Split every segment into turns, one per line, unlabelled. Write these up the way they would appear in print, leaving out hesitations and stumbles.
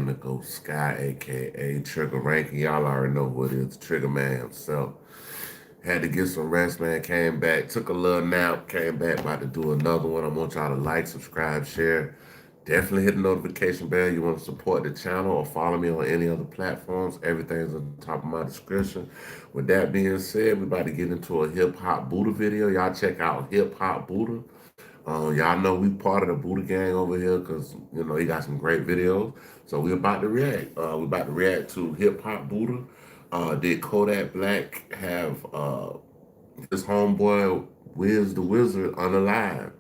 Indigo Sky, aka Trigger Ranking. Y'all already know what it is, Trigger Man himself. Had to get some rest, man. Came back, took a little nap, came back, about to do another one. I want y'all to like, subscribe, share. Definitely hit the notification bell. You want to support the channel or follow me on any other platforms. Everything's at the top of my description. With that being said, we're about to get into a hip hop Buddha video. Y'all check out Hip Hop Buddha. Y'all know we part of the Buddha gang over here because you know he got some great videos. So we about to react. We about to react to Hip Hop Buddha. Did Kodak Black have his homeboy Wiz the Wizard unalive?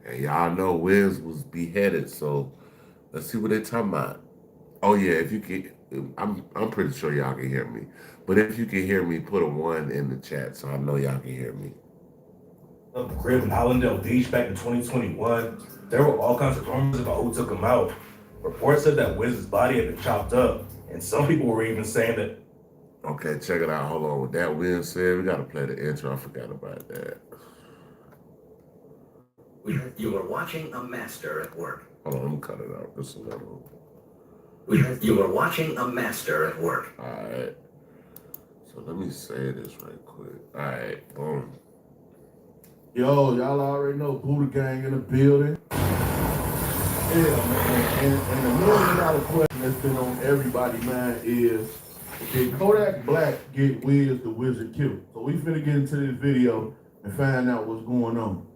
And y'all know Wiz was beheaded. So let's see what they talking about. Oh yeah, if you can, I'm pretty sure y'all can hear me. But if you can hear me, put a one in the chat so I know y'all can hear me.
Of the crib in Hollandale Beach back in 2021, there were all kinds of rumors about who took him out. Reports said that Wiz's body had been chopped up, and some people were even saying that.
Okay, check it out. Hold on. With that being said, we gotta play the intro. I forgot about that.
You are watching a master at work.
Hold on, let me cut it out. Just a little.
You are watching a master at work.
All right. So let me say this right quick. All right, boom. Yo, y'all already know Buddha Gang in the building. Yeah, man. And the $1 million question that's been on everybody's mind is, did Kodak Black get Wiz the Wizard killed? So we finna get into this video and find out what's going on.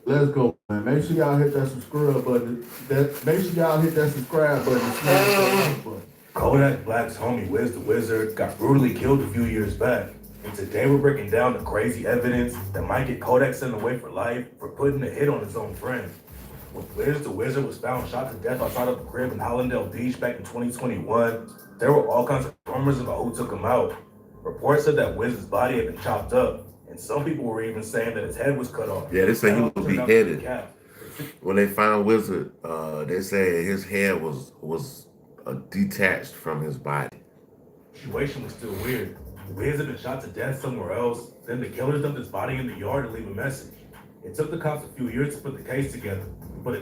Let's go, man. Make sure y'all hit that subscribe button. Make sure y'all hit that subscribe button. Smash that like button.
Kodak Black's homie Wiz the Wizard got brutally killed a few years back. And today we're breaking down the crazy evidence that might get Kodak sent away for life for putting a hit on his own friend. When Wiz the Wizard was found shot to death outside of a crib in Hollandale Beach back in 2021, there were all kinds of rumors about who took him out. Reports said that Wiz's body had been chopped up, and some people were even saying that his head was cut off.
Yeah, they say he was beheaded. When they found Wizard, they say his head was detached from his body.
The situation was still weird. Wiz had been shot to death somewhere else, then the killers dumped his body in the yard to leave a message. It took the cops a few years to put the case together, but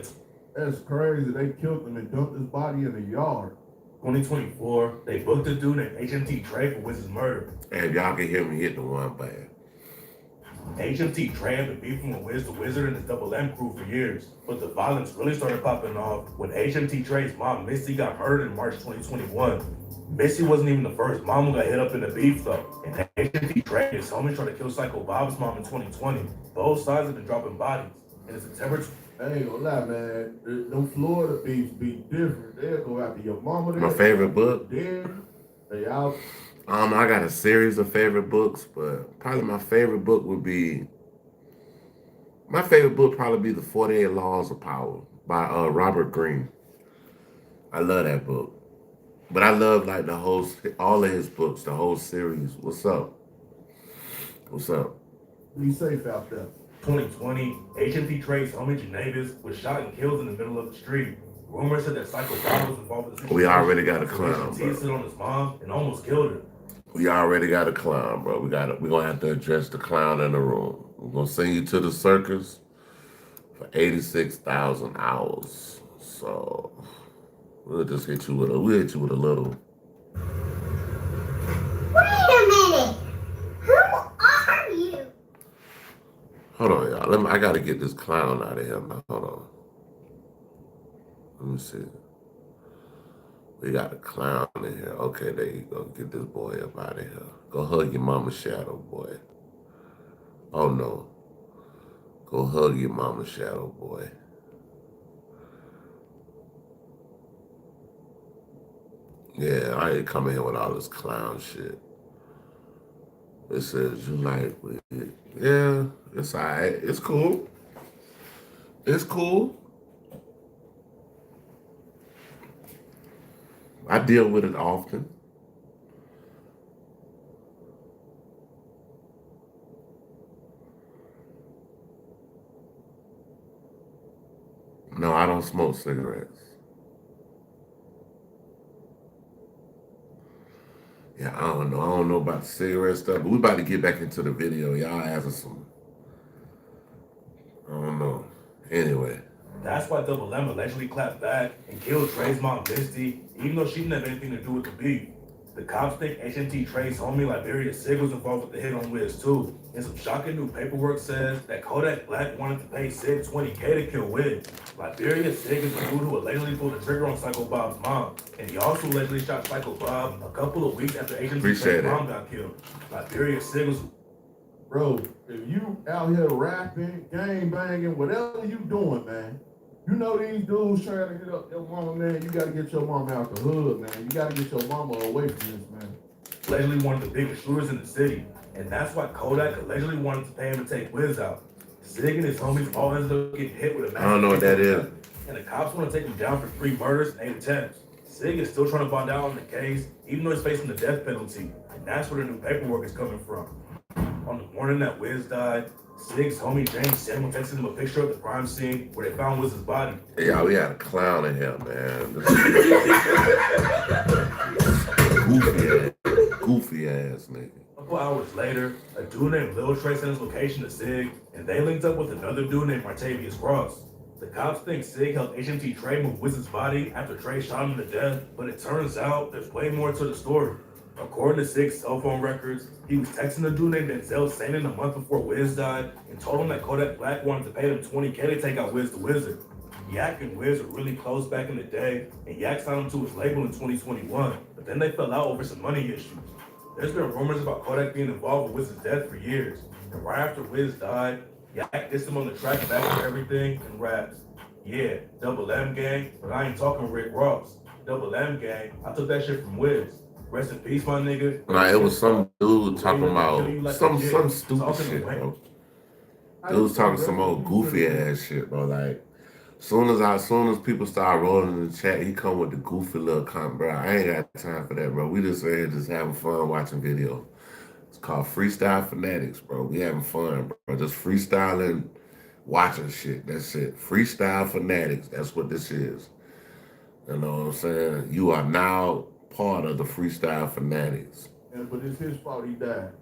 That's crazy. They killed him and dumped his body in the yard.
2024, they booked a dude named HMT Trey for Wiz's murder.
And y'all can hear me hit the one button.
HMT Trey had been beefing with Wiz the Wizard and his Double M crew for years, but the violence really started popping off when HMT Trey's mom, Missy, got murdered in March 2021. Missy wasn't even the first mom who got hit up in the beef, though. And HMT Trey and his homies tried to kill Psycho Bob's mom in 2020. Both sides have been dropping bodies. And in September...
I ain't gonna lie, man. Them Florida beefs be different. They'll go after your mama. My favorite book? Then they out. I got a series of favorite books, but probably my favorite book would be... My favorite book probably be The 48 Laws of Power by Robert Greene. I love that book. But I love like all of his books, the whole series. What's up? What's up? Be safe out there.
2020, HMT Trey's homie Janavis was shot and killed in the middle of the street. Rumors said that Psycho Bob was involved in the situation.
We already got a clown, bro.
He stood on his mom and almost killed her.
We already got a clown, bro. We're gonna have to address the clown in the room. We're gonna send you to the circus for 86,000 hours. So we'll just hit you with a little.
Wait a minute. Who are you?
Hold on, y'all. I gotta get this clown out of here now. Hold on. Let me see. We got a clown in here. Okay, there you go. Get this boy up out of here. Go hug your mama's shadow, boy. Oh no. Go hug your mama's shadow, boy. Yeah, I ain't coming here with all this clown shit. It says you like it. Yeah, it's all right. It's cool. It's cool. I deal with it often. No, I don't smoke cigarettes. Yeah, I don't know. I don't know about the cigarette stuff, but we about to get back into the video. Y'all asking some, I don't know. Anyway,
That's why Double M allegedly clapped back and killed Trey's mom, Misty, even though she didn't have anything to do with the beef. The cops think HMT Trey's homie Liberia Sig was involved with the hit on Wiz too. And some shocking new paperwork says that Kodak Black wanted to pay Sig $20K to kill Wiz. Liberia Sig is the dude who allegedly pulled the trigger on Psycho Bob's mom. And he also allegedly shot Psycho Bob a couple of weeks after HMT Trey's mom got killed. Liberia Sig was...
Bro, if you out here rapping, gang banging, whatever you doing, man, you know these dudes trying to hit up your mama, man. You gotta get your mama out the hood, man. You gotta get your mama away from this, man.
Allegedly one of the biggest shooters in the city, and that's why Kodak allegedly wanted to pay him to take Wiz out. Sig and his homies all ended up getting hit with a massive...
I don't know what that is.
And the cops want to take him down for 3 murders and 8 attempts. Sig is still trying to bond out on the case, even though he's facing the death penalty, and that's where the new paperwork is coming from. On the morning that Wiz died, Sig's homie James Samuel texted him a picture of the crime scene where they found Wiz's body.
Yeah, we had a clown in here, man. Goofy ass nigga.
A couple hours later, a dude named Lil Trey sent his location to Sig, and they linked up with another dude named Martavius Cross. The cops think Sig helped HMT Trey move Wiz's body after Trey shot him to death, but it turns out there's way more to the story. According to Sig's cell phone records, he was texting a dude named Denzel Sanin a month before Wiz died and told him that Kodak Black wanted to pay him $20K to take out Wiz the Wizard. Yak and Wiz were really close back in the day, and Yak signed him to his label in 2021, but then they fell out over some money issues. There's been rumors about Kodak being involved with Wiz's death for years, and right after Wiz died, Yak dissed him on the track Back for Everything and raps, "Yeah, Double M gang, but I ain't talking Rick Ross. Double M gang, I took that shit from Wiz. Rest in peace, my nigga."
Nah, it was some dude talking about some stupid shit, bro. Dude was talking some old goofy ass shit, bro. Like, soon as people start rolling in the chat, he come with the goofy little comment, bro. I ain't got time for that, bro. We just here just having fun watching video. It's called Freestyle Fanaticz, bro. We having fun, bro. Just freestyling, watching shit. That's it. Freestyle Fanaticz. That's what this is. You know what I'm saying? You are now part of the Freestyle Fanaticz.
Yeah, but it's his fault he died.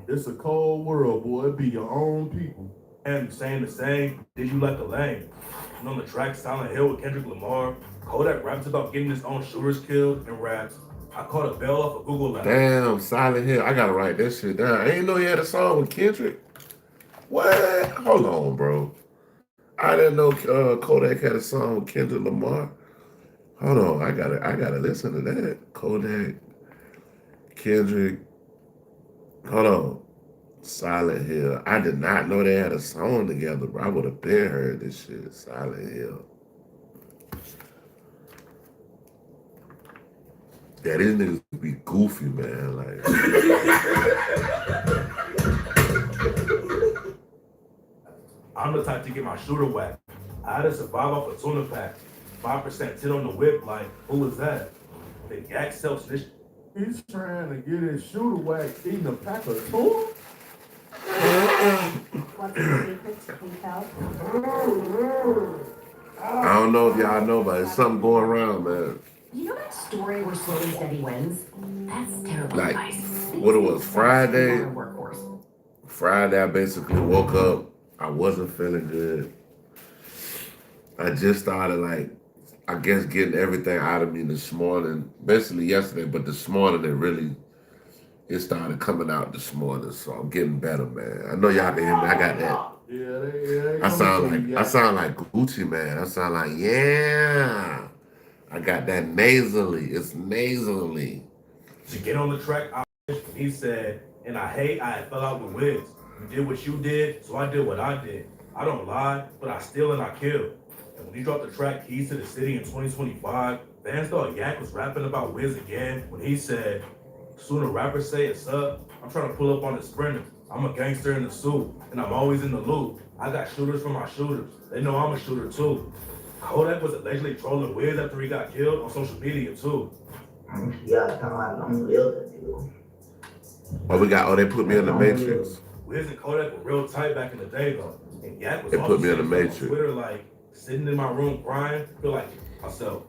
It's a cold world, boy. It be your own people.
And saying the same, did you like the lane? And on the track Silent Hill with Kendrick Lamar, Kodak raps about getting his own shooters killed and raps, "I caught a bell off of Google Lab."
Damn, Silent Hill. I gotta write that shit down. I ain't know he had a song with Kendrick. What? Hold on, bro. I didn't know Kodak had a song with Kendrick Lamar. Hold on, I gotta listen to that. Kodak, Kendrick. Hold on. Silent Hill. I did not know they had a song together, bro. I would have been heard this shit. Silent Hill. Yeah, these niggas be goofy, man. Like,
I'm the type to get my shooter whacked. I had to survive off a tuna pack. 5% tit on the whip, like, who was that? The Yak self-snitch.
He's trying to get his shooter whacked eating a pack of tuna?
What's the secret to pink out?
I don't know if y'all know, but it's something going around, man.
You know that story where slowly steady wins? That's terrible
Like,
advice.
what it was, Friday?
Workhorse.
Friday, I basically woke up. I wasn't feeling good. I just started, like, I guess getting everything out of me this morning. Basically yesterday, but this morning it started coming out this morning. So I'm getting better, man. I know y'all can hear me. I got that.
Yeah,
I sound like Gucci, man. I sound like, yeah. I got that nasally. It's nasally.
To get on the track, he said, "And I fell out with Wiz. You did what you did, so I did what I did. I don't lie, but I steal and I kill." And when he dropped the track Keys to the City in 2025, fans thought Yak was rapping about Wiz again when he said, "Soon a rapper say it's up, I'm trying to pull up on the Sprinter. I'm a gangster in the suit, and I'm always in the loop. I got shooters for my shooters. They know I'm a shooter too." Kodak was allegedly trolling Wiz after he got killed on social media too.
Yeah, come on, I'm real with you.
They put me in the Matrix.
Wiz and Kodak were real tight back in the day though. And Yak was
They put me in the
saying
Matrix.
on Twitter like, "Sitting in my room crying, feel like myself.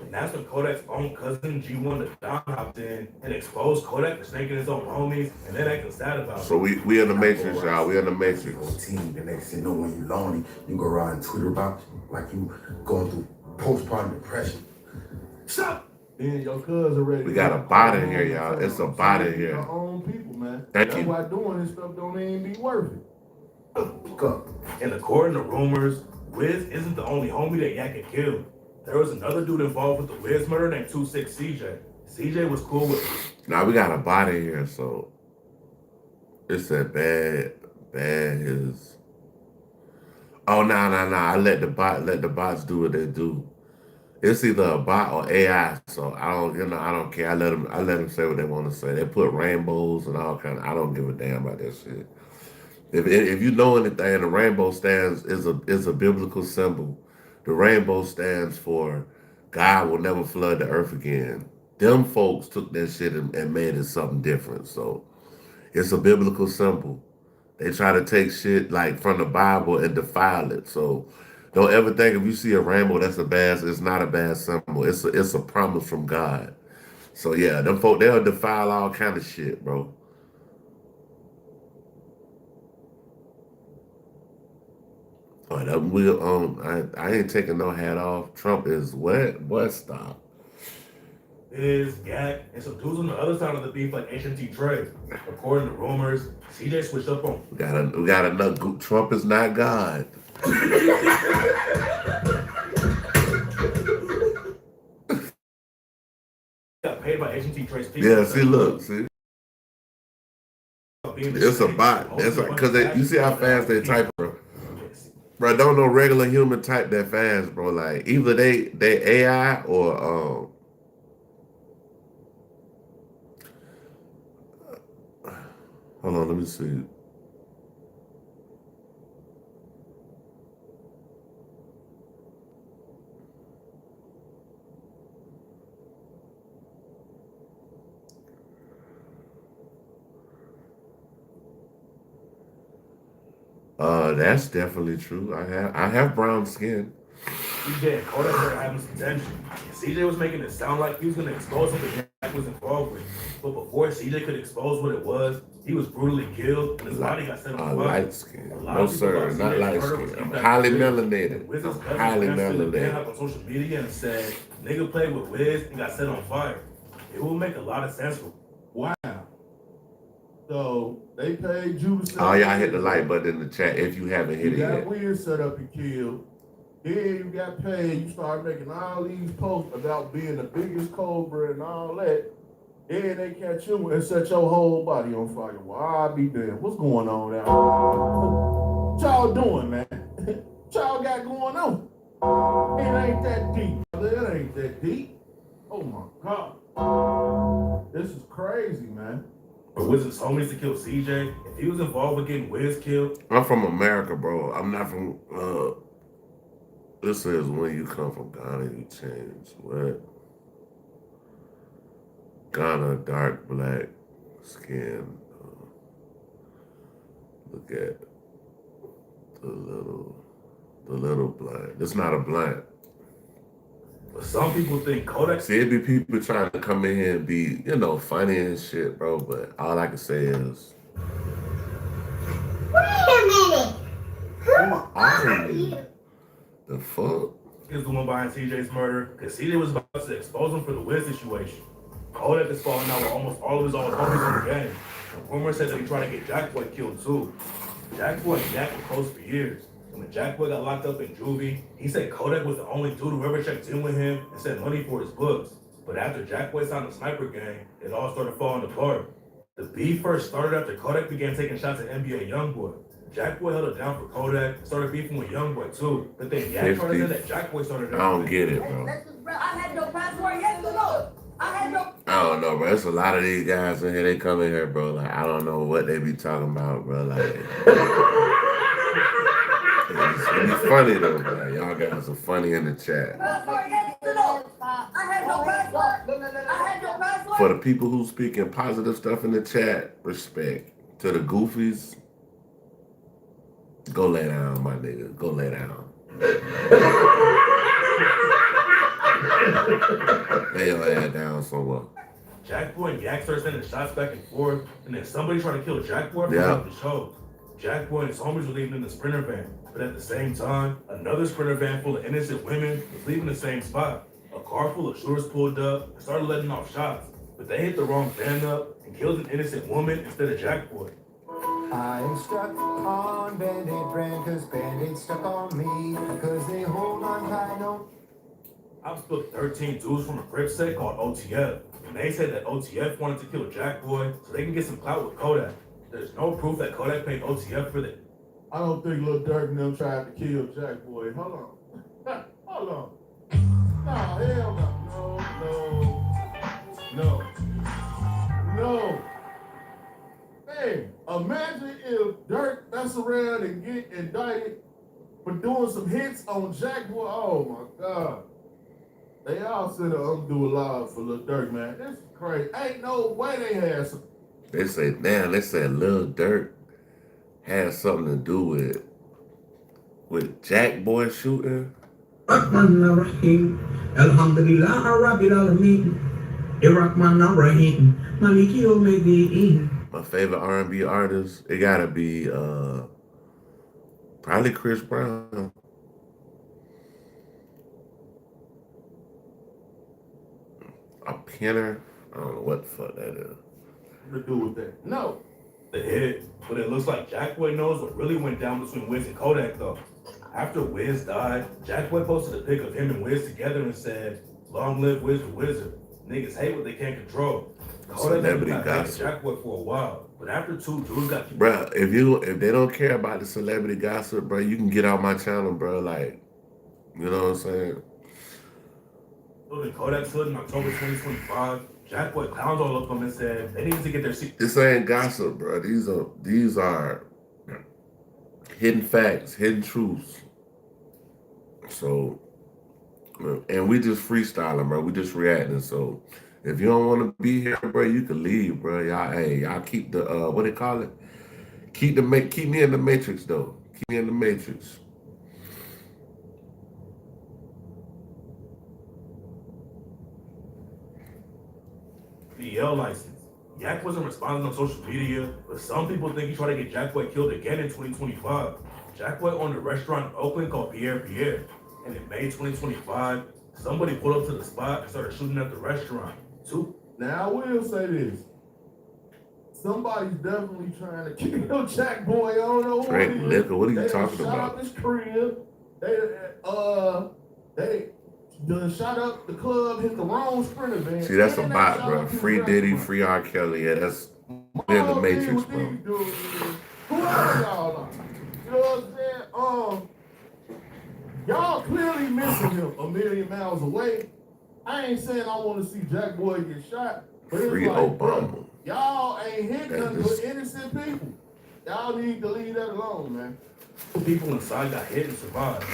And that's when Kodak's own cousin G1 the Don hopped in and exposed Kodak for snaking his own homies and then acting sad about it.
So we in the matrix, y'all. We in the matrix.
Team, the next thing you know, when you lonely, you go around and Twitter about you like you going through postpartum depression.
Stop!
Then your cousin ready.
We got a bot in here, y'all. It's a bot in here.
Your own people, man.
Thank
That's
you.
why doing this stuff don't even be worth it.
Go.
And according to rumors, Wiz isn't the only homie that Yak had killed. There was another dude involved with the Wiz murder named 26 CJ. CJ was cool with him.
Now we got a bot in here, so it's a bad is. Oh no. I let the bots do what they do. It's either a bot or AI, so I don't care. I let them say what they want to say. They put rainbows and all kind of. I don't give a damn about that shit. If you know anything, the rainbow is a biblical symbol. The rainbow stands for God will never flood the earth again. Them folks took that shit and made it something different. So it's a biblical symbol. They try to take shit like from the Bible and defile it. So don't ever think if you see a rainbow it's not a bad symbol. It's a promise from God. So yeah, them folk, they'll defile all kind of shit, bro. But I ain't taking no hat off. Trump is what? What stop?
Is Yak and some dudes on the other side of the beef like HMT Trey. According to rumors, CJ switched up on.
We got another. Trump is not God.
Got paid by HMT Trey's people.
Yeah, see. It's a bot. That's like because you see how fast they type, bro. Bro, don't no regular human type that fast, bro. Like either they AI or hold on, let me see. That's definitely true. I have brown skin.
CJ and Kodak started having some tension. And CJ was making it sound like he was gonna expose something Yak was involved with. But before CJ could expose what it was, he was brutally killed and his body got set on fire.
Light skin. No sir, not light skin. I'm highly melanated.
Wiz's cousin
Highly
then
melanated.
up on social media and said, "Nigga played with Wiz and got set on fire." It will make a lot of sense for.
Wow. So they paid you to
Oh, y'all hit the like button in the chat if you haven't hit
You
it
got
yet.
weird set up and killed. Then you got paid. You start making all these posts about being the biggest cobra and all that. Then they catch you and set your whole body on fire. Well, I'll be damned. What's going on out here? What y'all doing, man? What y'all got going on? It ain't that deep. It ain't that deep. Oh my God. This is crazy, man.
For Wiz's homies to kill CJ, if he was involved with getting Wiz killed,
I'm from America, bro. I'm not from this says when you come from Ghana, you change. What? Ghana, dark black skin. Look at the little blind. It's not a blind.
but some people think Kodak.
See, it be people trying to come in here and be, funny and shit, bro. But all I can say is,
Wait a minute. Who are you?
the fuck?
is the one behind CJ's murder because CJ was about to expose him for the Wiz situation. Kodak is falling out with almost all of his old homies in the game. And rumor said that he tried to get Jackboy killed too. Jackboy and Yak were close for years. And when Jackboy got locked up in juvie, he said Kodak was the only dude who ever checked in with him and sent money for his books. But after Jackboy signed the sniper gang, it all started falling apart. The beef first started after Kodak began taking shots at NBA Youngboy. Jackboy held it down for Kodak, started beefing with Youngboy too. But then Yak tried to say that Jackboy started
I don't get it, bro.
I had no password yesterday. I had no.
I don't know, bro. There's a lot of these guys in here. They come in here, bro. Like, I don't know what they be talking about, bro. Like, it's funny though, bro. Y'all guys are funny in the chat.
Password yesterday. I had no password. I had no password.
For the people who speaking positive stuff in the chat, respect. To the goofies, go lay down, my nigga. Go lay down. Lay your ass down somewhere.
Jack Boy and Yak start sending shots back and forth, and then somebody tried to kill Jack Boy from
Yeah.
the show. Jack Boy and his homies were leaving in the Sprinter van, but at the same time, another Sprinter van full of innocent women was leaving the same spot. A car full of shooters pulled up and started letting off shots, but they hit the wrong van up and killed an innocent woman instead of Jack Boy.
I'm stuck on Band-Aid brand cause Band-Aid's stuck on me cause they hold on tight, no.
I split 13 dudes from a Crip set called OTF, and they said that OTF wanted to kill Jack Boy so they can get some clout with Kodak. There's no proof that Kodak paid OTF for that.
I don't think Lil Durk and them tried to kill Jack Boy. Hold on. Hold on. No, hell no. No. Hey, imagine if Durk mess around and get indicted for doing some hits on Jack Boy. Oh my God. They all said undo a law for Lil Durk, man. This is crazy. Ain't no way they had some.
They say, damn, they said Lil Durk had something to do with Jack Boy shooting.
Rahim, Alhamdulillah, Rabbil Alameen, Irrahman Rahim, Maliki Yawmiddin.
My favorite R&B artist, it gotta be probably Chris Brown. A pinner, I don't know what the fuck that is.
To do with that? No.
The hit, but it looks like Jack Boy knows what really went down between Wiz and Kodak though. After Wiz died, Jack Boy posted a pic of him and Wiz together and said, "Long live Wiz the Wizard. Niggas hate what they can't control." Kodak never got back at Jack Boy for a while, but after two dudes got killed.
Bruh, if they don't care about the celebrity gossip, bro, you can get off my channel, bro. Like, you know what I'm saying?
In Kodak's hood in October 2025, Jack Boy clowned all of them and said they needed to get their seat.
This ain't gossip, bro. These are hidden facts, hidden truths. So, and we just freestyling, bro. We just reacting. So, if you don't want to be here, bro, you can leave, bro. Y'all keep the what they call it? Keep me in the matrix though. Keep me in the matrix.
DL license. Yak wasn't responding on social media, but some people think he tried to get Jack Boy killed again in 2025. Jack Boy owned a restaurant in Oakland called Pierre, and in May 2025, somebody pulled up to the spot and started shooting at the restaurant.
Now I will say this. Somebody's definitely trying to kill Jack Boy. I don't know who it is.
Liquor, what are you talking
shot
about?
Up his crib. They done shot up the club, hit the wrong Sprinter van.
See, that's a bot, bro. Free Diddy, free R. Kelly. Yeah, that's in the matrix, bro.
Whoever y'all are. You know what I'm saying? Y'all clearly missing him a million miles away. I ain't saying I want to see Jack Boy get shot, but it's
Free
like,
Obama.
bro, y'all ain't hit nothing
just-
but innocent people. Y'all need to leave that alone, man.
People inside got hit and survived.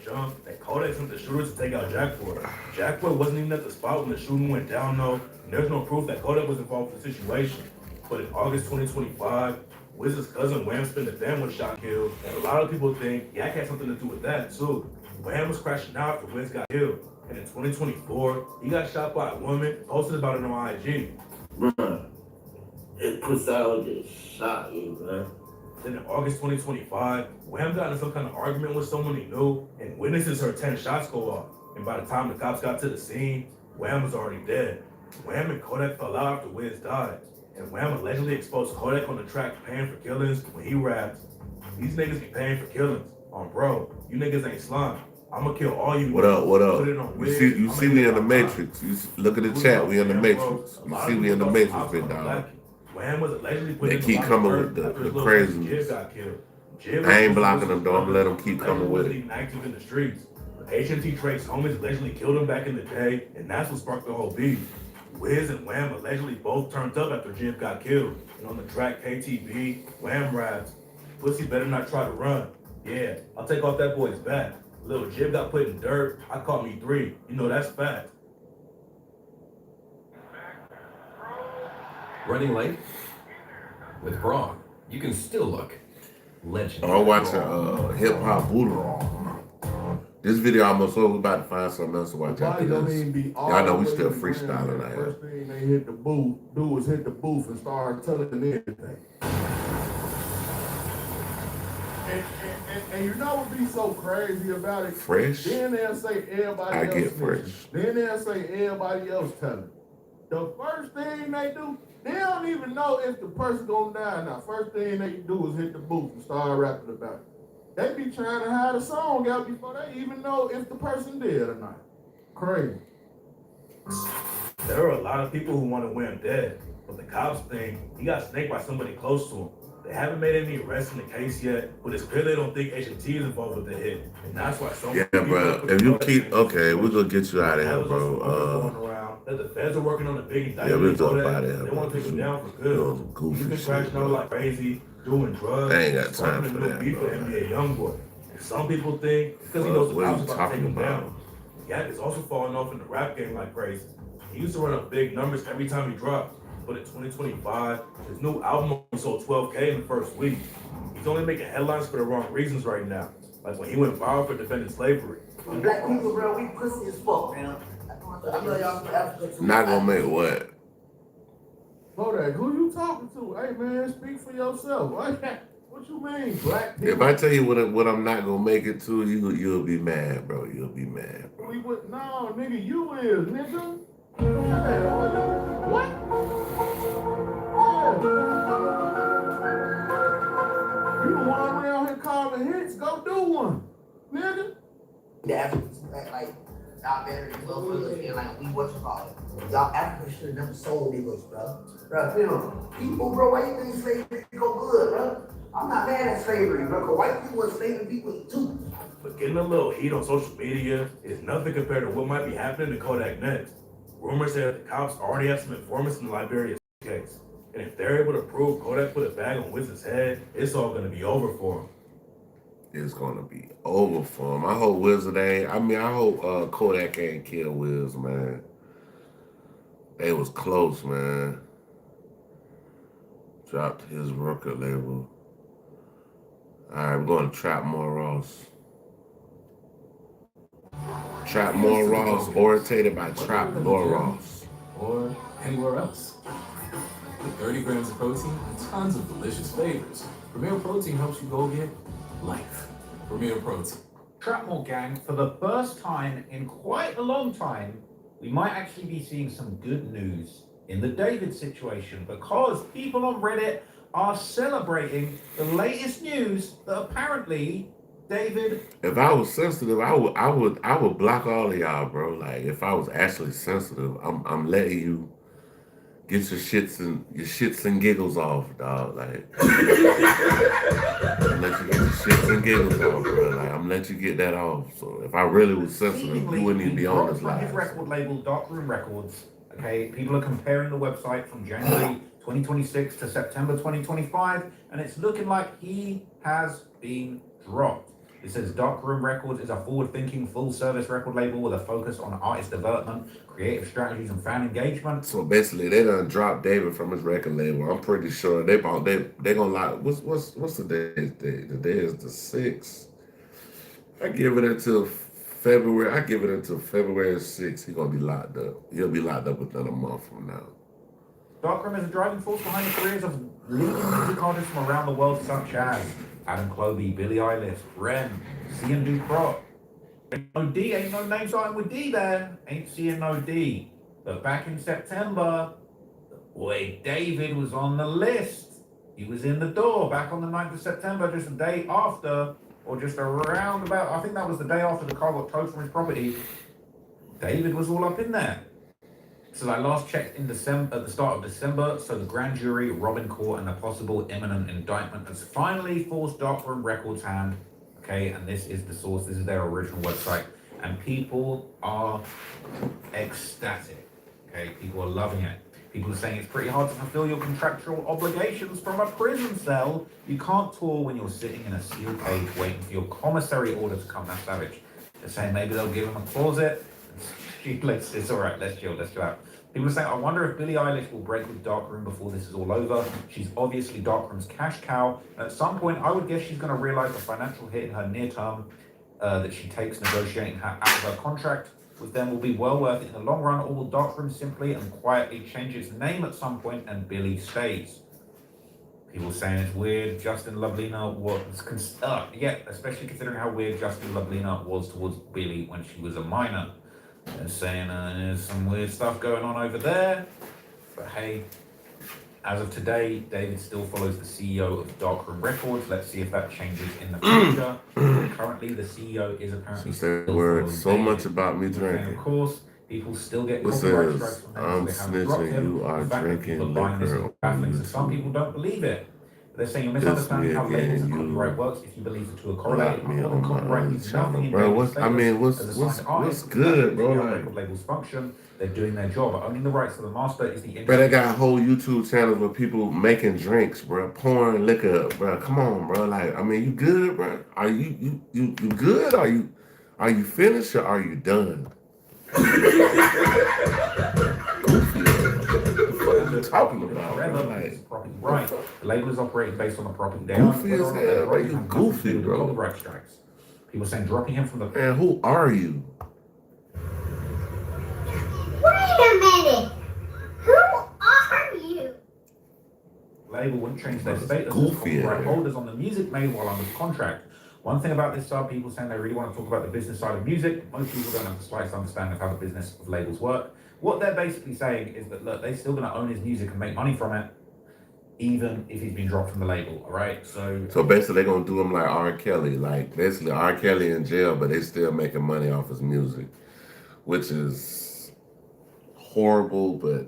Jump, and Kodak sent the shooters to take out Jack Boy. Jack Boy wasn't even at the spot when the shooting went down though, and there's no proof that Kodak was involved in the situation. But in August 2025, Wiz's cousin Wham spent the van was shot and killed, and a lot of people think Yak had something to do with that too. Wham was crashing out after Wiz got killed, and in 2024, he got shot by a woman and posted about it on IG.
Bruh, it puts out just shot you, man.
Then in August 2025, Wham got in some kind of argument with someone he knew, and witnesses heard 10 shots go off. And by the time the cops got to the scene, Wham was already dead. Wham and Kodak fell out after Wiz died, and Wham allegedly exposed Kodak on the track paying for killings when he rapped, "These niggas be paying for killings. Bro, you niggas ain't slime. I'ma kill all you.
What up? What up?
Put it on
You
Wiz.
see
I'ma
we
get
in the
my
matrix. You look at the chat. We in the matrix. You see we in the matrix, big dog.
Wham was allegedly put
They
in
keep
a lot of
coming
work
with the
after his little
crazy.
cousin Jib got killed. Jib
I ain't
was
blocking them, though. I'm gonna let them keep coming with
wasn't
it.
even active in the streets. HMT Trace homies allegedly killed him back in the day, and that's what sparked the whole beef. Wiz and Wham allegedly both turned up after Jib got killed. And on the track KTV, Wham raps, "Pussy better not try to run. Yeah, I'll take off that boy's back. Little Jib got put in dirt. I caught me 3. You know that's fact."
Running late? With Grog, you can still look legendary.
I'm watching hip hop voodoo. This video almost over. We about to find something else to watch
The
after
body don't
this.
even be all
Y'all know we
the way
still
in the ground.
freestyling
The
out here.
first thing they hit the booth, do is hit the booth and start telling everything. And you know what be so crazy about it?
Fresh?
Then they'll say everybody
I
else
get
snitching.
fresh.
Then they'll say everybody else telling. The first thing they do, they don't even know if the person gonna die or not. First thing they do is hit the booth and start rapping about it. They be trying to hide a song out before they even know if the person dead or not. Crazy.
There are a lot of people who want to win dead, but the cops think he got snaked by somebody close to him. They haven't made any arrests in the case yet, but it's clear they don't think H&T is involved with the hit, and that's why so many people
bro.
put
If you
Kodak
keep
in this
okay, we're gonna get you out of
That
here,
was also
bro.
going around that the feds are working on a big
Yeah,
indictment.
we'll
in
talk
Kodak.
about it.
They want to take him down for
Doing
good.
some goofy
He's been
shit,
crashing out
bro.
like crazy, doing drugs,
I ain't got time
sparking
for
a new
that,
beef
bro.
with NBA YoungBoy. And some people think because he knows the
What are
cops
you
about to take him
talking about?
down. Yak is also falling off in the rap game like crazy. He used to run up big numbers every time he dropped, but in 2025, his new album only sold 12K in the first week. He's only making headlines for the wrong reasons right now, like when he went viral for defending slavery.
Black people, bro, we pussy as fuck, man. I know y'all from Africa too.
Not gonna make what?
Kodak, who you talking to? Hey man, speak for yourself. What you mean, black people?
If I tell you what I'm not gonna make it to, you'll be mad, bro. You'll be mad, bro.
We would no, nigga, you is, nigga. What? Yeah. You the one around here calling hits, go do one, nigga.
The Africans, like, y'all better than motherfuckers, and like, we what you call it. Y'all Africans should have never sold niggas, bro. Bro, you know, people, bro, why you think slavery go good, bro? I'm not mad at slavery, bro, because white people enslaving people too.
But getting a little heat on social media is nothing compared to what might be happening to Kodak next. Rumors say that the cops already have some informants in the Liberia case. And if they're able to prove Kodak put a bag on Wiz's head, it's all gonna be over for him.
It's gonna be over for him. I hope Wizard ain't. I hope Kodak ain't kill Wiz, man. They was close, man. Dropped his record label. All right, we're going to Trap More Ross. Trap More Ross, originated by Trap More Ross.
Or anywhere else. With 30 grams of protein and tons of delicious flavors, Premier Protein helps you go get life. Premier Protein.
Trapmore gang, for the first time in quite a long time, we might actually be seeing some good news in the David situation, because people on Reddit are celebrating the latest news that apparently David.
If I was sensitive, I would block all of y'all, bro. Like if I was actually sensitive, I'm letting you get your shits and giggles off, dog. Like I'm let you get your shits and giggles off, bro. Like I'm let you get that off. So if I really was sensitive, you wouldn't even be on this
from his
live.
record label, Darkroom Records. Okay, people are comparing the website from January 2026 to September 2025, and it's looking like he has been dropped. It says Darkroom Records is a forward-thinking, full-service record label with a focus on artist development, creative strategies, and fan engagement.
So basically, they done dropped David from his record label. I'm pretty sure they gonna lock. What's the day? The day is the 6th. I give it until February. I give it until February 6th. He's gonna be locked up. He'll be locked up within a month from now.
Darkroom is a driving force behind the careers of leading music artists from around the world, such as Adam Clovey, Billie Eilish, Ren, Cian Ducrot. No D, ain't no name starting with D there. Ain't seeing no D. But back in September, the boy David was on the list. He was in the door back on the 9th of September, just a day after, or just around about, I think that was the day after the car got towed from his property. David was all up in there. So I last checked in December, at the start of December, so the grand jury, Robin Court, and a possible imminent indictment has finally forced Darkroom Records' hand. Okay, and this is the source, this is their original website, and people are ecstatic. Okay, people are loving it. People are saying it's pretty hard to fulfill your contractual obligations from a prison cell. You can't tour when you're sitting in a steel cage waiting for your commissary order to come. That's savage. They're saying maybe they'll give him a closet. It's all right, let's chill out. People are saying, I wonder if Billie Eilish will break with Darkroom before this is all over. She's obviously Darkroom's cash cow. And at some point, I would guess she's going to realize the financial hit in her near term that she takes negotiating out of her contract with them will be well worth it in the long run, or will Darkroom simply and quietly change its name at some point and Billy stays? People saying it's weird. Justin Lovelina was, especially considering how weird Justin Lovelina was towards Billy when she was a minor. And saying there's some weird stuff going on over there. But hey, as of today, David still follows the CEO of Darkroom Records. Let's see if that changes in the future. Currently, the CEO is apparently still
Word so
David.
much about me
And
drinking.
of course, people still get
It
copyright
says,
strikes from them,
I'm
so they haven't dropped
snitching,
him.
you are
The fact that
drinking
people are buying this
liquor
is baffling,
on
so some
YouTube.
people don't believe it. They're saying you're
It's
misunderstanding
me
how labels and
again,
copyright
you
works if you believe the two are
block
correlated.
me
Modern
on my
copyright
other
means
channel,
nothing in
bro.
David's
What's, I
status
mean,
as
what's
a signed artist.
good, bro?
How
Like,
record labels function, they're doing their job. Owning the rights to the master is the industry.
bro, they got whole YouTube channels with people making drinks, bro, pouring liquor, bro. Come on, bro. Like, I mean, you good, bro? Are you good? Are you finished or are you done? What are you talking about, bro? Like,
property right. The label is operating based on the property they
goofy
own.
as hell, bro. You goofy, bro.
Copyright strikes. People saying dropping him from the.
Man, who are you?
Wait a minute. Who are you?
Label wouldn't change their status as
Goofy,
copyright
yeah.
holders on the music made while under contract. One thing about this side, people saying they really want to talk about the business side of music. Most people don't have the slightest understanding of how the business of labels work. What they're basically saying is that, look, they're still going to own his music and make money from it, even if he's been dropped from the label, all right? So
basically, they're going to do him like R. Kelly. Like, basically, R. Kelly in jail, but they still making money off his music, which is horrible, but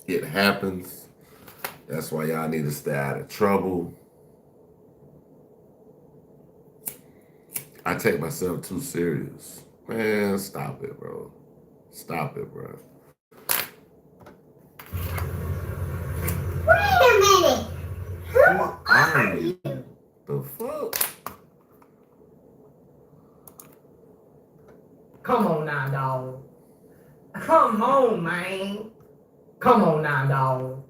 it happens. That's why y'all need to stay out of trouble. I take myself too serious. Man, stop it, bro. Stop it, bro.
Wait a minute. Who are you?
The fuck?
Come on now, dog. Come on, man. Come on now, dog.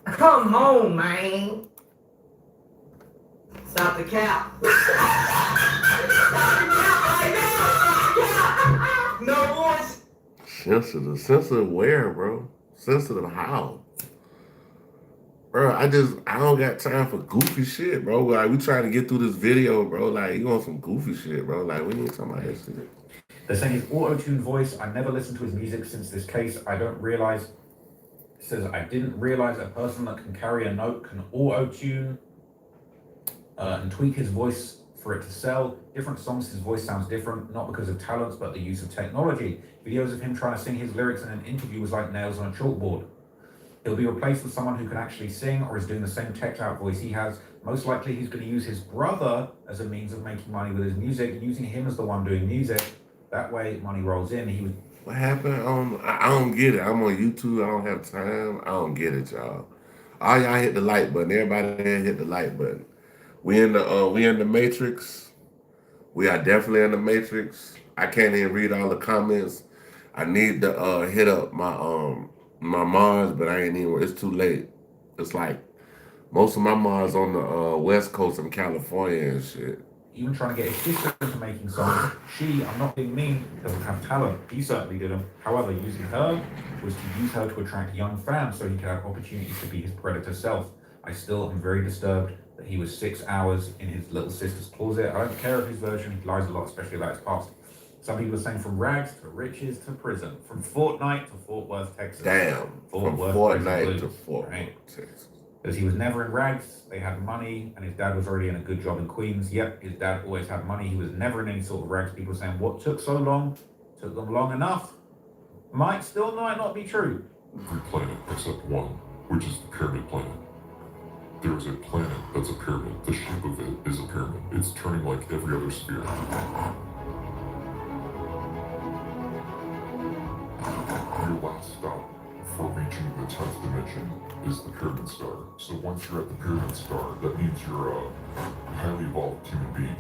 Come on, man. Stop the cap. No voice.
Sensitive. Sensitive where, bro? Sensitive how? Bro, I don't got time for goofy shit, bro. Like, we trying to get through this video, bro. Like, you want some goofy shit, bro. Like, we ain't talking about that shit.
they're saying his auto-tune voice, I never listened to his music since this case. I don't realize, it says, I didn't realize a person that can carry a note can auto-tune and tweak his voice for it to sell. Different songs, his voice sounds different, not because of talents, but the use of technology. Videos of him trying to sing his lyrics in an interview was like nails on a chalkboard. He'll be replaced with someone who can actually sing or is doing the same teched out voice he has. Most likely he's going to use his brother as a means of making money with his music, using him as the one doing music. That way money rolls in. He was.
What happened? I don't get it. I'm on YouTube. I don't have time. I don't get it, y'all. All y'all hit the like button. Everybody there hit the like button. We in the Matrix. We are definitely in the Matrix. I can't even read all the comments. I need to hit up my mods, but I ain't even. It's too late. It's like most of my mods on the West Coast in California and shit.
Even trying to get his sister into making songs. She, I'm not being mean, doesn't have talent. He certainly didn't. However, using her was to use her to attract young fans so he could have opportunities to be his predator self. I still am very disturbed that he was 6 hours in his little sister's closet. I don't care if his version lies a lot, especially about his past. Some people are saying from rags to riches to prison, from Fortnite to Fort Worth, Texas.
Damn, from Fortnite to Fort Worth, Texas.
Because he was never in rags, they had money, and his dad was already in a good job in Queens. Yep, his dad always had money. He was never in any sort of rags. People are saying, what took so long? Took them long enough. Might not be true.
Every planet except one, which is the pyramid planet. There is a planet that's a pyramid. The shape of it is a pyramid. It's turning like every other sphere. Your last stop before reaching the 10th dimension is the pyramid star. So once you're at the pyramid star, that means you're a highly evolved human being.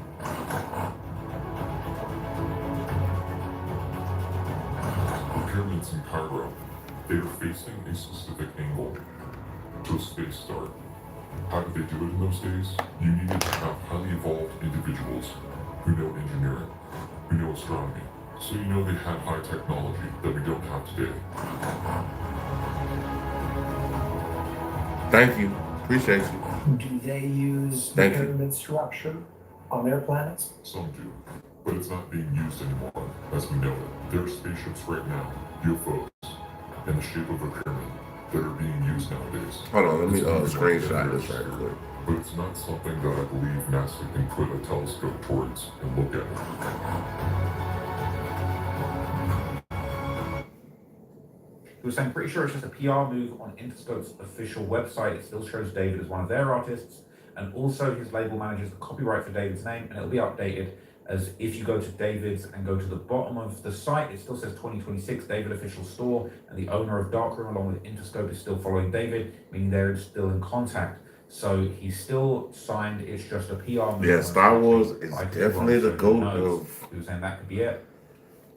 The pyramids in Cairo, they are facing a specific angle to a space star. How did they do it in those days? You needed to have highly evolved individuals who know engineering, who know astronomy. So you know they had high technology that we don't have today.
Thank you. Appreciate you.
Do they use the
Thank you.
pyramid structure on their planets?
Some do, but it's not being used anymore as we know it. There are spaceships right now, UFOs, in the shape of a pyramid that are being used nowadays.
Hold on, let me
It's
screenshot this right quick.
But it's not something that I believe NASA can put a telescope towards and look at it.
He was saying, pretty sure it's just a PR move on Interscope's official website. It still shows David as one of their artists, and also his label manages the copyright for David's name, and it'll be updated as if you go to David's and go to the bottom of the site, it still says 2026 David official store, and the owner of Darkroom along with Interscope is still following David, meaning they're still in contact. So he's still signed, it's just a PR move.
Yeah, Star Wars is definitely the GOAT of...
He was saying that could be it.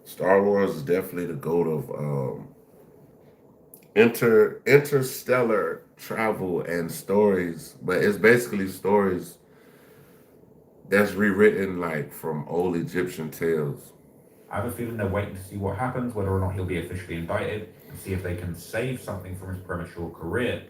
Star Wars is definitely the GOAT of interstellar travel and stories, but it's basically stories that's rewritten like from old Egyptian tales.
I have a feeling they're waiting to see what happens, whether or not he'll be officially indicted, and see if they can save something from his premature career.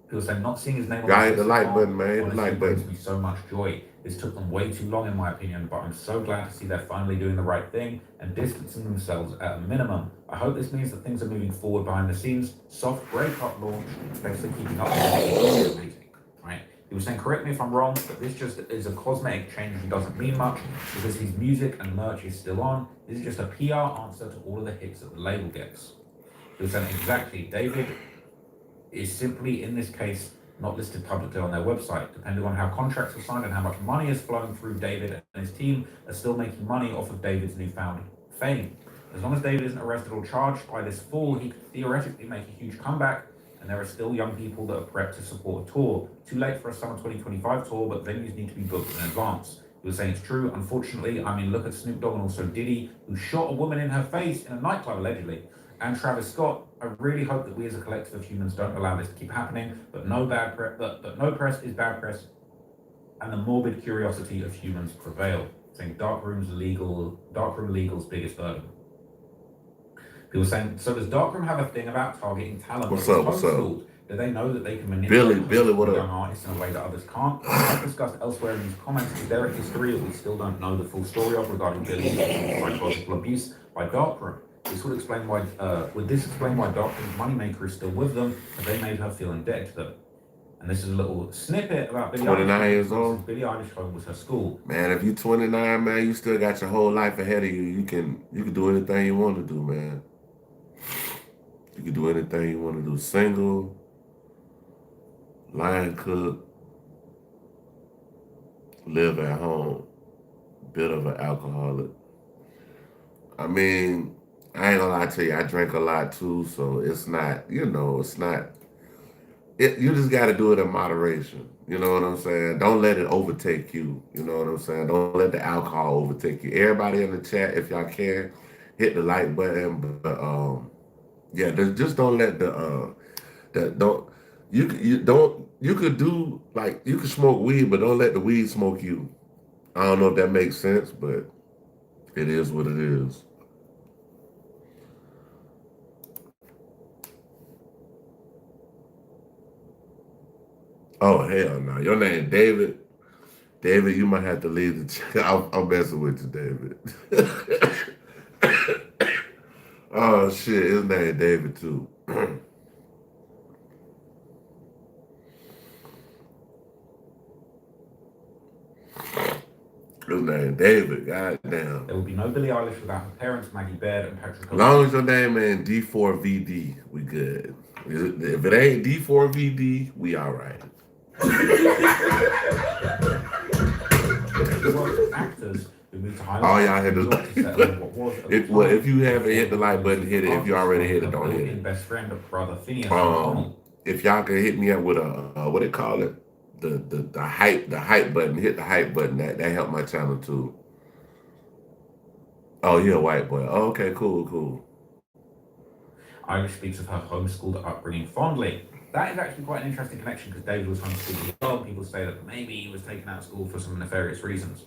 People say not seeing his name on
Y'all hit the like button, man. Hit the like
brings
button.
me so much joy. This took them way too long, in my opinion, but I'm so glad to see they're finally doing the right thing and distancing themselves at a minimum. I hope this means that things are moving forward behind the scenes. Soft breakup launch, thanks for keeping up with the meeting. Right? He was saying, correct me if I'm wrong, but this just is a cosmetic change and doesn't mean much because his music and merch is still on. This is just a PR answer to all of the hits that the label gets. He was saying, exactly, David is simply, in this case, not listed publicly on their website. Depending on how contracts are signed and how much money is flowing through, David and his team are still making money off of David's newfound fame. As long as David isn't arrested or charged by this fall, he could theoretically make a huge comeback, and there are still young people that are prepped to support a tour. Too late for a summer 2025 tour, but venues need to be booked in advance. He was saying it's true. Unfortunately, I mean, look at Snoop Dogg and also Diddy, who shot a woman in her face in a nightclub, allegedly. And Travis Scott. I really hope that we as a collective of humans don't allow this to keep happening, but no press is bad press, and the morbid curiosity of humans prevail. Saying Darkroom legal's biggest burden. People saying, so does Darkroom have a thing about targeting talent?
What's up? Do
they know that they can manipulate
Billy, what
young
up?
artists in a way that others can't? I've discussed elsewhere in these comments, is there a history that we still don't know the full story of regarding Billy's psychological abuse by Darkroom? This would explain why. Would this explain why Darkroom's moneymaker is still with them, and they made her feel indebted to them? And this is a little snippet about Billie
29
Eilish.
years old.
Billie Eilish home was her school.
Man, if you're 29, man, you still got your whole life ahead of you. You can do anything you want to do, man. You can do anything you want to do. Single, line cook, live at home, bit of an alcoholic. I mean, I ain't gonna lie to you, I drink a lot too, so it's not, you just gotta do it in moderation. You know what I'm saying? Don't let it overtake you. You know what I'm saying? Don't let the alcohol overtake you. Everybody in the chat, if y'all can, hit the like button, but yeah, just don't let you could do, like, you could smoke weed, but don't let the weed smoke you. I don't know if that makes sense, but it is what it is. Oh, hell no. Your name David. David, you might have to leave the chat. I'm messing with you, David. Oh, shit. His name David, too. His name David. Goddamn.
There will be no Billie Eilish without her parents, Maggie Baird and Patrick.
As long as your name ain't D4VD, we good. If it ain't D4VD, we all right.
Actors who moved to Highland.
All y'all hit the if you haven't hit the like button, hit it. If you already hit it, don't hit it.
Best friend of brother Phineas.
If y'all can hit me up with a what they call it, the hype button, hit the hype button. That helped my channel too. Oh, you're a white boy. Oh, okay, cool.
Irish speaks of her homeschooled upbringing fondly. That is actually quite an interesting connection because David was homeschooled as well. People say that maybe he was taken out of school for some nefarious reasons.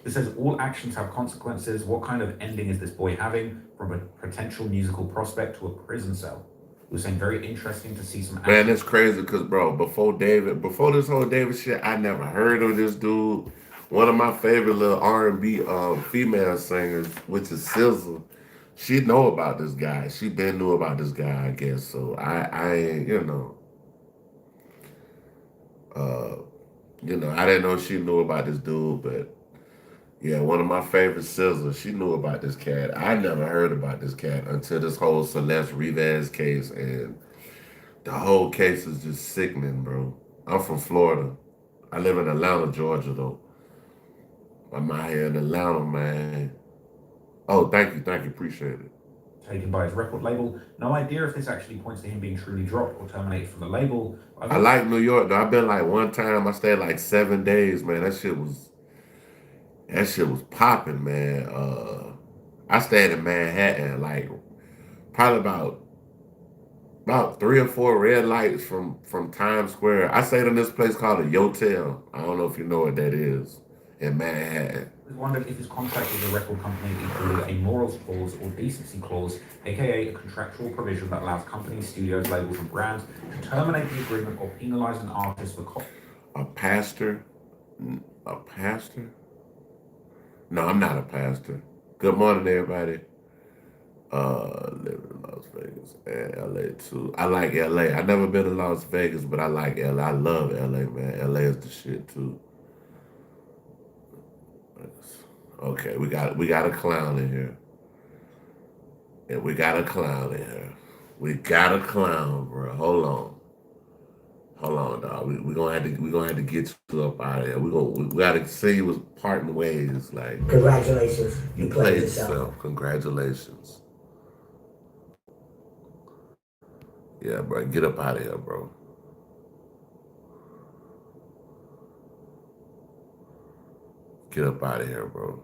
It says all actions have consequences. What kind of ending is this boy having, from a potential musical prospect to a prison cell? It was saying very interesting to see some.
Man, it's crazy because, bro, before this whole David shit, I never heard of this dude. One of my favorite little R&B female singers, which is SZA, she know about this guy. She been knew about this guy, I guess. So I ain't, I didn't know she knew about this dude, but yeah, one of my favorite SZA, she knew about this cat. I never heard about this cat until this whole Celeste Rivas case, and the whole case is just sickening, bro. I'm from Florida. I live in Atlanta, Georgia, though. I'm out here in Atlanta, man. Oh, thank you, appreciate it.
Taken by his record label. No idea if this actually points to him being truly dropped or terminated from the label.
I like New York, though. I've been like one time, I stayed like 7 days, man. That shit was popping, man. I stayed in Manhattan, like probably about 3 or 4 red lights from Times Square. I stayed in this place called a Yotel. I don't know if you know what that is in Manhattan.
I wondered if his contract with the record company included a morals clause or decency clause, aka a contractual provision that allows companies, studios, labels, and brands to terminate the agreement or penalize an artist for
a pastor? A pastor? No, I'm not a pastor. Good morning, everybody. Live in Las Vegas and LA too. I like LA. I never been to Las Vegas, but I like LA. I love LA, man. LA is the shit too. Okay, we got a clown in here. Yeah, we got a clown in here. We got a clown, bro. Hold on, dog. We gonna have to get you up out of here. We gotta say you was parting ways. Like,
congratulations,
you played yourself. Congratulations. Yeah, bro. Get up out of here, bro. Get up out of here, bro.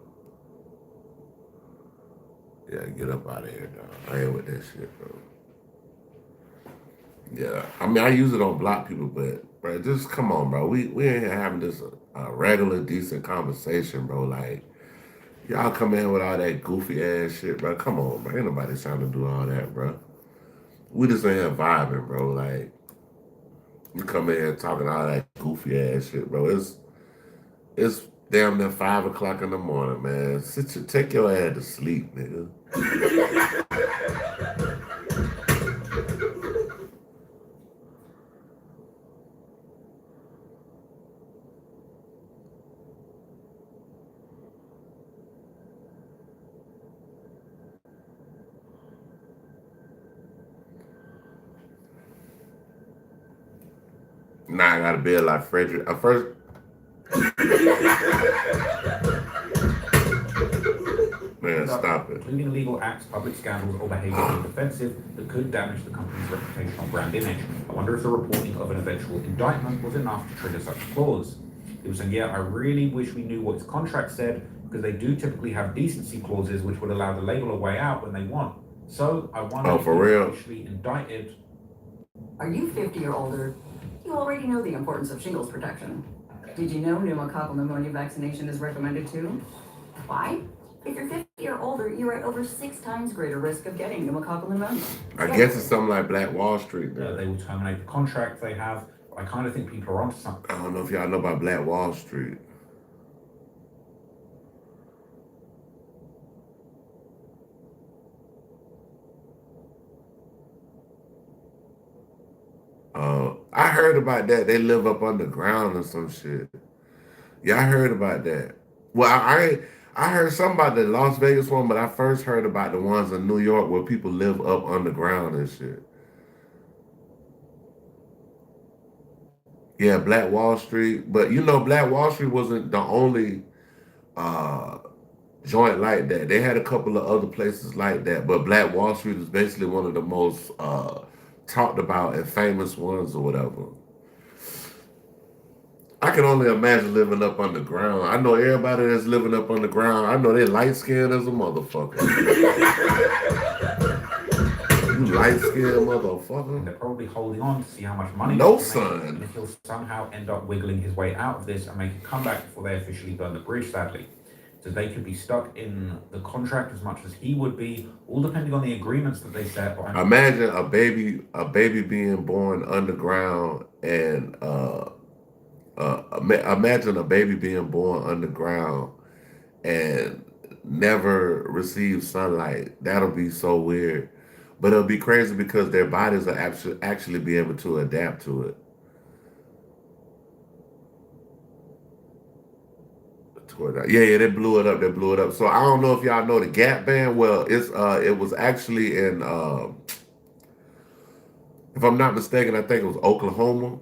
Yeah, get up out of here, dog. I ain't with that shit, bro. Yeah, I mean, I usually don't block people, but bro, just come on, bro. We ain't here having this regular, decent conversation, bro. Like, y'all come in with all that goofy ass shit, bro. Come on, bro. Ain't nobody trying to do all that, bro. We just in here vibing, bro. Like, you come in here talking all that goofy ass shit, bro. It's damn near 5 o'clock in the morning, man. Take your ass to sleep, nigga. Nah, I gotta be like Frederick. First. Man, stop it.
Including illegal acts, public scandals, or behavior deemed offensive that could damage the company's reputation or brand image. I wonder if the reporting of an eventual indictment was enough to trigger such a clause. It was saying, yeah, I really wish we knew what his contract said, because they do typically have decency clauses which would allow the label a way out when they want. So I wonder if he was actually indicted.
Are you 50 or older? You already know the importance of shingles protection. Did you know pneumococcal pneumonia vaccination is recommended too? Why? If you're 50 or older, you're at over 6 times greater risk of getting pneumococcal pneumonia.
I guess it's something like Black Wall Street.
They will terminate the contract they have. I kind of think people are onto something.
I don't know if y'all know about Black Wall Street. I heard about that. They live up underground or some shit. Yeah, I heard about that. Well, I heard something about the Las Vegas one, but I first heard about the ones in New York where people live up underground and shit. Yeah, Black Wall Street. But Black Wall Street wasn't the only joint like that. They had a couple of other places like that, but Black Wall Street is basically one of the most talked about and famous ones or whatever. I can only imagine living up underground. I know everybody that's living up underground, I know they light-skinned as a motherfucker. You light-skinned motherfucker.
They're probably holding on to see how much money.
No, son.
And if he'll somehow end up wiggling his way out of this and make a comeback before they officially burn the bridge, sadly. So they could be stuck in the contract as much as he would be, all depending on the agreements that they set.
Imagine a baby being born underground, and imagine a baby being born underground and never receive sunlight. That'll be so weird, but it'll be crazy because their bodies will actually be able to adapt to it. Yeah, they blew it up. They blew it up. So I don't know if y'all know the Gap Band. Well, it was actually in if I'm not mistaken, I think it was Oklahoma,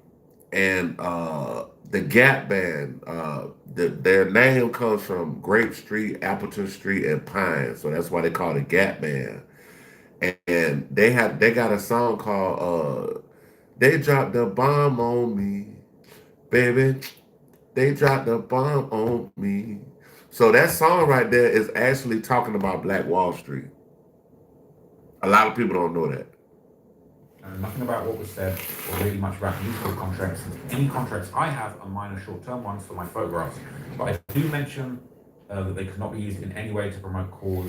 and the Gap Band. Their name comes from Grape Street, Appleton Street, and Pine, so that's why they call it Gap Band. And they got a song called "They Dropped the Bomb on Me, Baby." They dropped a bomb on me. So that song right there is actually talking about Black Wall Street. A lot of people don't know that.
And nothing about what was said or really much about musical contracts. Any contracts I have are minor short-term ones for my photographs. But I do mention that they could not be used in any way to promote or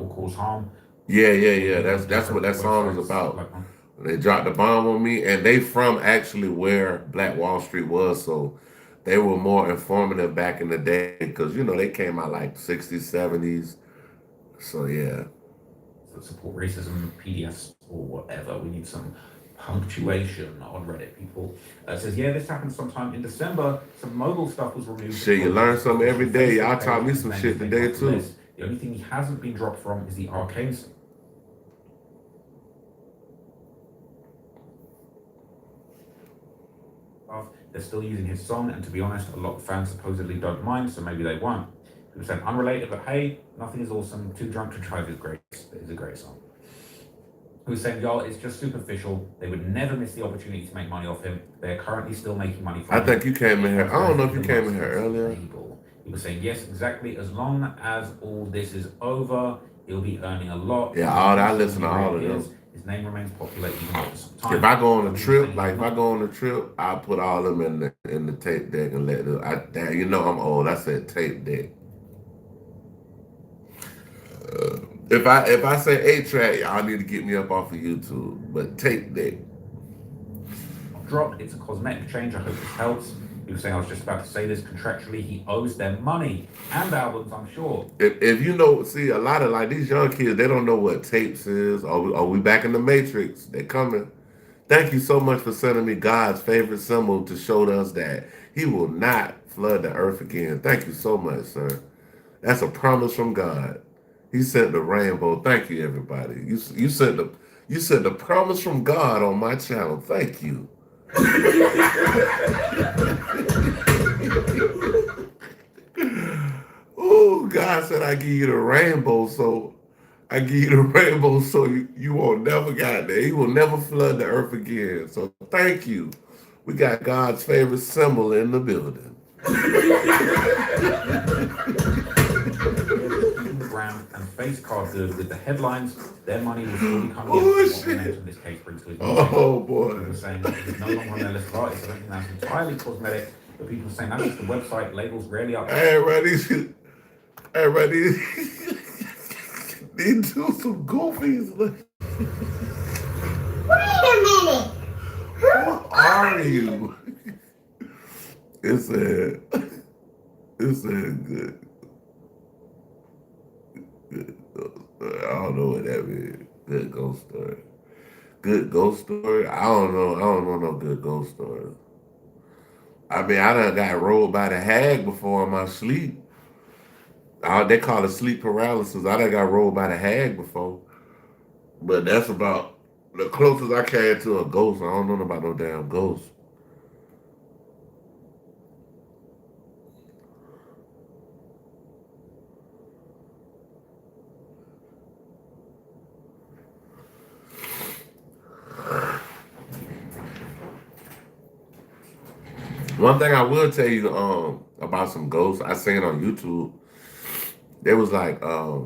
cause harm.
Yeah. That's what that song is about. They dropped the bomb on me, and they from actually where Black Wall Street was, so they were more informative back in the day because they came out like 60s, 70s. So yeah.
So support racism, PDFs, or whatever. We need some punctuation on Reddit, people. It says, yeah, this happened sometime in December. Some mobile stuff was removed.
Shit, you learn something every day. Y'all taught me some shit today too.
The only thing he hasn't been dropped from is the arcane. They're still using his song, and to be honest, a lot of fans supposedly don't mind, so maybe they won't. People saying unrelated, but hey, nothing is awesome. Too drunk to drive is great. It's a great song. Who's saying, y'all, it's just superficial. They would never miss the opportunity to make money off him. They're currently still making money from him.
I think you came in here. I don't know if you came in here earlier.
He was saying, yes, exactly. As long as all this is over, he'll be earning a lot.
Yeah, I listen to all of them.
His name remains popular even after some time.
If I go on a trip, I put all of them in the tape deck and let them. I'm old. I said tape deck. If I say 8-track, y'all need to get me up off of YouTube. But tape deck.
Dropped. It's a cosmetic change. I hope this helps. He was saying, I was just about to say this, contractually, he owes them money and albums, I'm sure.
If see, a lot of like these young kids, they don't know what tapes is. Are we back in the Matrix? They're coming. Thank you so much for sending me God's favorite symbol to show us that he will not flood the earth again. Thank you so much, sir. That's a promise from God. He sent the rainbow. Thank you, everybody. You sent the promise from God on my channel. Thank you. Oh, God said I give you the rainbow, so you won't never get there. He will never flood the earth again. So thank you. We got God's favorite symbol in the building.
Brand and face card good with the headlines. Their money will still be coming in. What we mentioned this case brings to his
boy.
People saying that he's no longer on their list of artists. I don't think that's entirely cosmetic, but people saying that's just the website, labels rarely up.
Everybody, they do some goofies.
Wait a minute.
Who are you? It said good. I don't know what that means. Good ghost story. Good ghost story? I don't know no good ghost story. I mean, I done got rolled by the hag before in my sleep. They call it sleep paralysis. I done got rolled by the hag before. But that's about the closest I came to a ghost. I don't know about no damn ghost. One thing I will tell you about some ghosts, I seen on YouTube. It was like I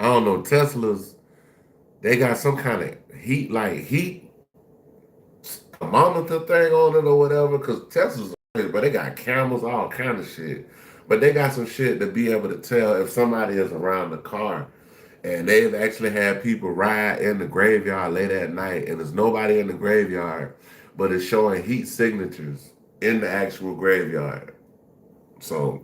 don't know, Teslas, they got some kind of heat thermometer thing on it or whatever, because Teslas but they got cameras, all kind of shit. But they got some shit to be able to tell if somebody is around the car. And they've actually had people ride in the graveyard late at night, and there's nobody in the graveyard, but it's showing heat signatures in the actual graveyard. So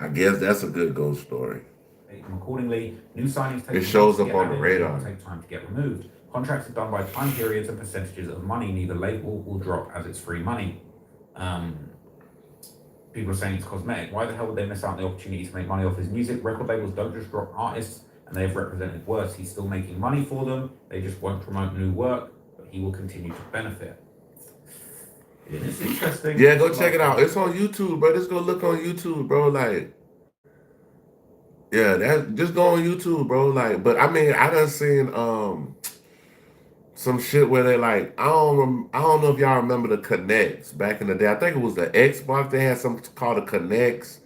I guess that's a good ghost story.
Accordingly, new signings take
It shows
months to
up
get
on the
added, and
radar.
will take time to get removed. Contracts are done by time periods and percentages of money. Neither label will drop as it's free money. People are saying it's cosmetic. Why the hell would they miss out on the opportunity to make money off his music? Record labels don't just drop artists, and they have represented worse. He's still making money for them. They just won't promote new work, but he will continue to benefit. It's interesting.
Yeah, go check it out. It's on YouTube, bro. Just go look on YouTube, bro. Like, yeah, that just go on YouTube, bro. Like, but I mean, I done seen some shit where they like, I don't know if y'all remember the Connects back in the day. I think it was the Xbox. They had something called a Connects,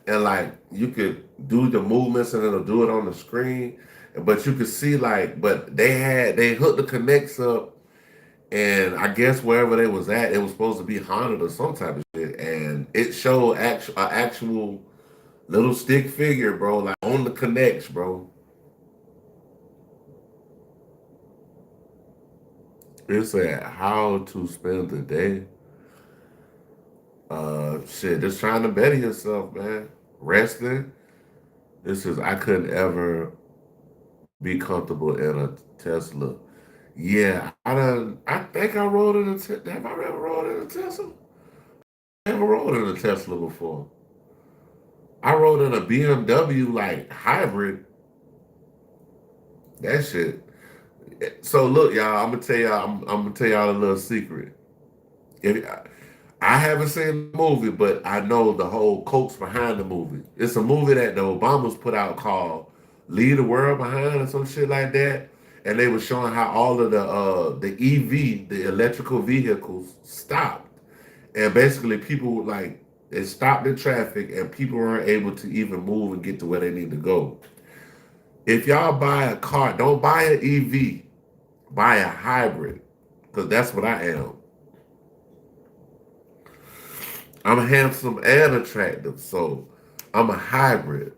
and like you could do the movements and it'll do it on the screen. But you could see like, but they hooked the Connects up, and I guess wherever they was at, it was supposed to be haunted or some type of shit, and it showed actual little stick figure, bro, like on the Connects, bro. It said how to spend the day. Shit, just trying to better yourself, man. Resting. This is I couldn't ever be comfortable in a Tesla. Yeah, I think I rode in a Tesla. Have I ever rode in a Tesla? I never rode in a Tesla before. I rode in a BMW like hybrid. That shit. So look, y'all. I'm gonna tell y'all a little secret. If, I haven't seen the movie, but I know the whole coax behind the movie. It's a movie that the Obamas put out called "Leave the World Behind" or some shit like that, and they were showing how all of the EV, the electrical vehicles, stopped, and basically people like it stopped the traffic, and people weren't able to even move and get to where they need to go. If y'all buy a car, don't buy an EV, buy a hybrid, because that's what I am. I'm handsome and attractive, so I'm a hybrid.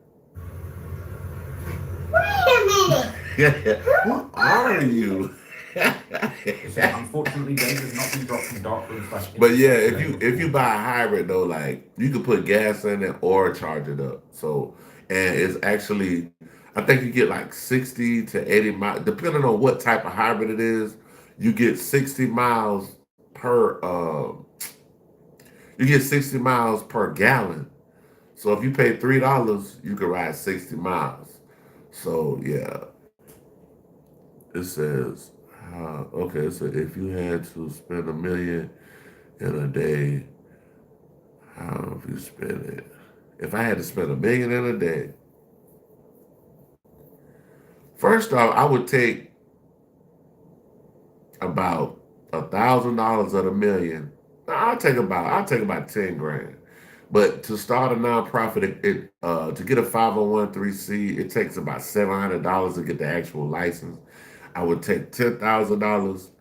Wait a minute.
Who are you?
Unfortunately, Dave has not been dropped from dark rooms.
But yeah, if you buy a hybrid though, like you could put gas in it or charge it up. So and it's actually, I think you get like 60 to 80 miles, depending on what type of hybrid it is. You get 60 miles per. You get 60 miles per gallon. So if you pay $3, you can ride 60 miles. So yeah. It says, okay, so if you had to spend $1 million in a day, how if you spend it? If I had to spend $1 million in a day, first off, I would take about $1,000 of the million. I'll take about 10 grand. But to start a nonprofit, to get a 501(c), it takes about $700 to get the actual license. I would take $10,000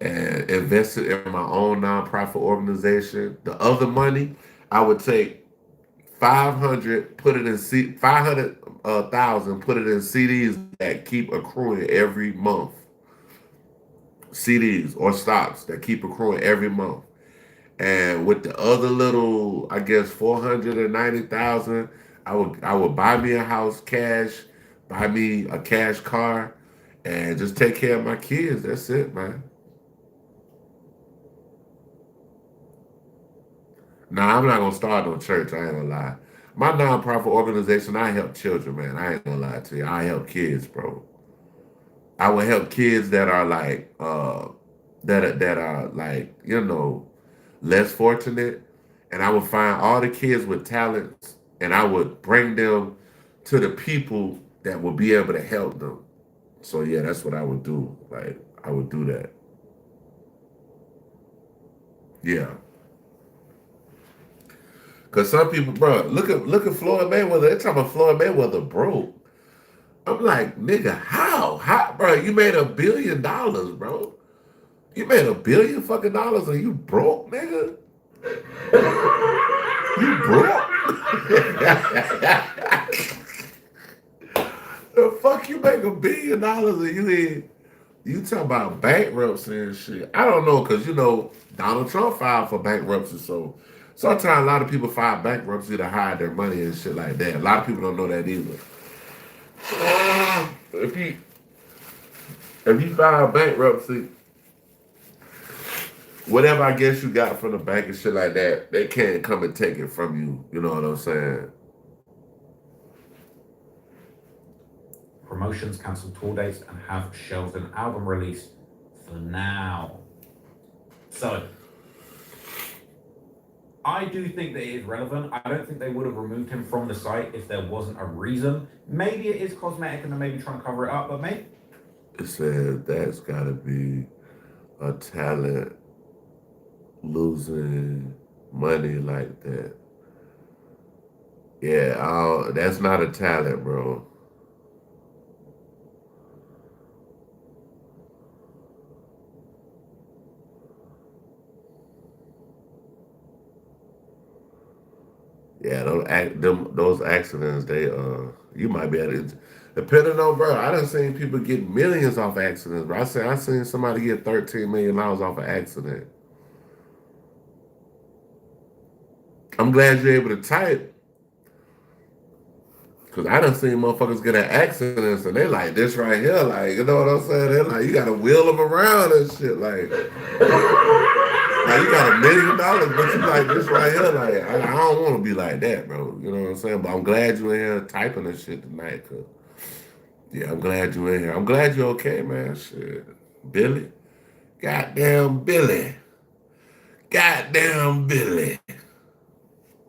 and invest it in my own nonprofit organization. The other money, I would take 500, put it in 500,000, put it in CDs that keep accruing every month. CDs or stocks that keep accruing every month. And with the other little, I guess 490,000, I would buy me a house cash, buy me a cash car, and just take care of my kids. That's it, man. Nah, I'm not gonna start no church. I ain't gonna lie. My nonprofit organization, I help children, man. I ain't gonna lie to you. I help kids, bro. I will help kids that are like, that are like, less fortunate, and I would find all the kids with talents, and I would bring them to the people that would be able to help them. So yeah, that's what I would do. Like I would do that. Yeah. Cause some people, bro, look at Floyd Mayweather. They're talking about Floyd Mayweather broke. I'm like, nigga, how, bro? You made $1 billion, bro. You made $1 billion fucking dollars, and you broke, nigga. You broke? The fuck you make $1 billion and you talk about bankruptcy and shit. I don't know, cause Donald Trump filed for bankruptcy, so sometimes a lot of people file bankruptcy to hide their money and shit like that. A lot of people don't know that either. If you file bankruptcy, whatever I guess you got from the bank and shit like that, they can't come and take it from you. You know what I'm saying?
Promotions, cancelled tour dates, and have shelved an album release for now. So, I do think that it is relevant. I don't think they would have removed him from the site if there wasn't a reason. Maybe it is cosmetic and they're maybe trying to cover it up, but maybe.
It says that's got to be a talent losing money like that. Yeah, that's not a talent, bro. Yeah, those accidents, you might be able to, depending on, bro. I done seen people get millions off accidents, bro. I seen somebody get $13 million off an accident. I'm glad you're able to type, cause I done seen motherfuckers get in accidents and they like this right here, like, you know what I'm saying? They like, you gotta wheel them around and shit, like you got $1 million, but you like this right here, like I don't want to be like that, bro. You know what I'm saying? But I'm glad you in here typing this shit tonight, cause yeah, I'm glad you in here. I'm glad you're okay, man. Shit, Billy, goddamn Billy, goddamn Billy.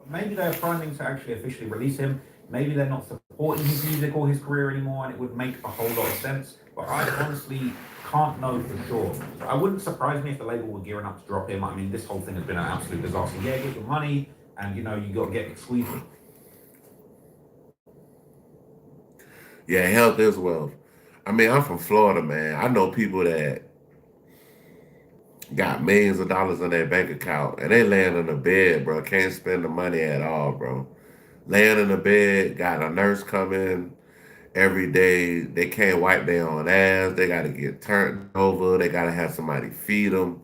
Maybe they're planning to actually officially release him. Maybe they're not supporting his music or his career anymore, and it would make a whole lot of sense. But I honestly can't know for sure. So I wouldn't surprise me if the label were gearing up to drop him. I mean, this whole thing has been an absolute disaster. Yeah, get your money, and you got to get exclusive.
Yeah, health is wealth. I mean, I'm from Florida, man. I know people that got millions of dollars in their bank account, and they laying in the bed, bro. Can't spend the money at all, bro. Laying in the bed, got a nurse coming every day. They can't wipe their own ass. They got to get turned over. They got to have somebody feed them.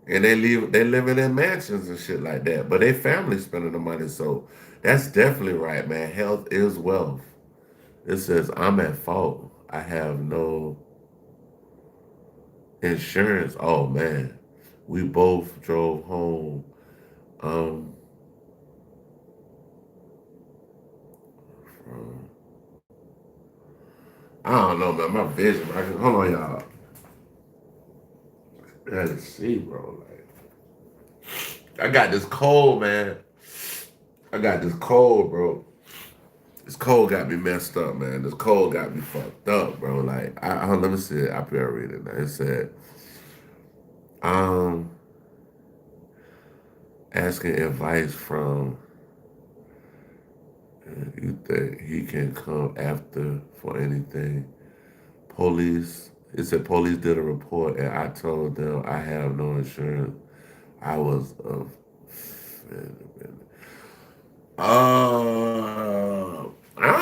And they living in mansions and shit like that. But they family spending the money. So that's definitely right, man. Health is wealth. It says, I'm at fault. I have no insurance. Oh, man. We both drove home. I don't know, man. My vision. Hold on, y'all. Let's see, bro. Like, I got this cold, man. I got this cold, bro. This cold got me messed up, man. This cold got me fucked up, bro. Like, let me see it. I'll be able to read it now. It said, asking advice from, you think he can come after for anything. Police, it said police did a report and I told them I have no insurance. I was I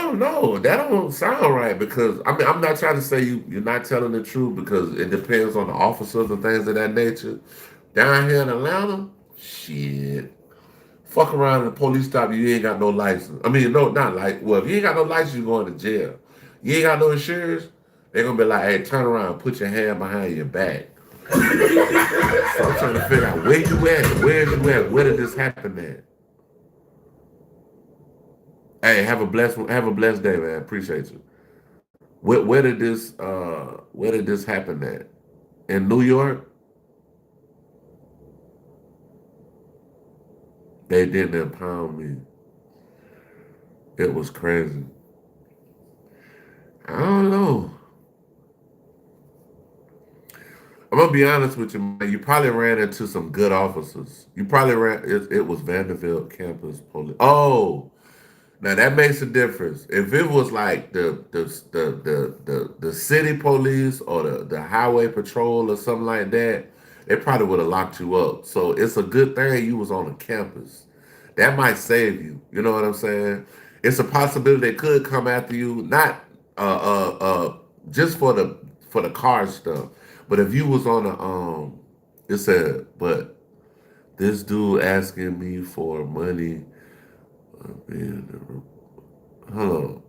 don't know. That don't sound right because I mean I'm not trying to say you're not telling the truth because it depends on the officers and things of that nature. Down here in Atlanta, shit. Fuck around and the police stop you, you ain't got no license. I mean, no, not like, well, if you ain't got no license, you're going to jail. You ain't got no insurance, they're gonna be like, hey, turn around, put your hand behind your back. So I'm trying to figure out where you at, where did this happen at? Hey, have a blessed day, man. Appreciate you. Where did this happen at? In New York? They didn't impound me. It was crazy. I don't know. I'm gonna be honest with you, man. You probably ran into some good officers. You probably it was Vanderbilt campus police. Oh, now that makes a difference. If it was like the city police or the highway patrol or something like that, they probably would have locked you up. So it's a good thing you was on the campus. That might save you. You know what I'm saying? It's a possibility they could come after you, not just for the car stuff, but if you was on a it said, but this dude asking me for money. Man, hold on.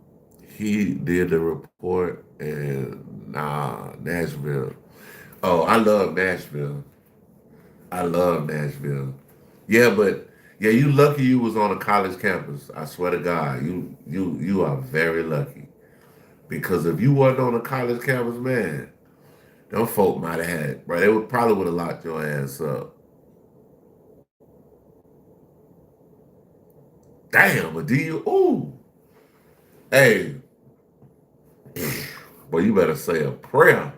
He did the report and Nashville. Oh, I love Nashville. I love Nashville. Yeah, but yeah, you lucky you was on a college campus. I swear to God, you are very lucky. Because if you wasn't on a college campus, man, them folk might have had, bro. They would probably would have locked your ass up. Damn, but do you? Ooh, hey, boy, you better say a prayer.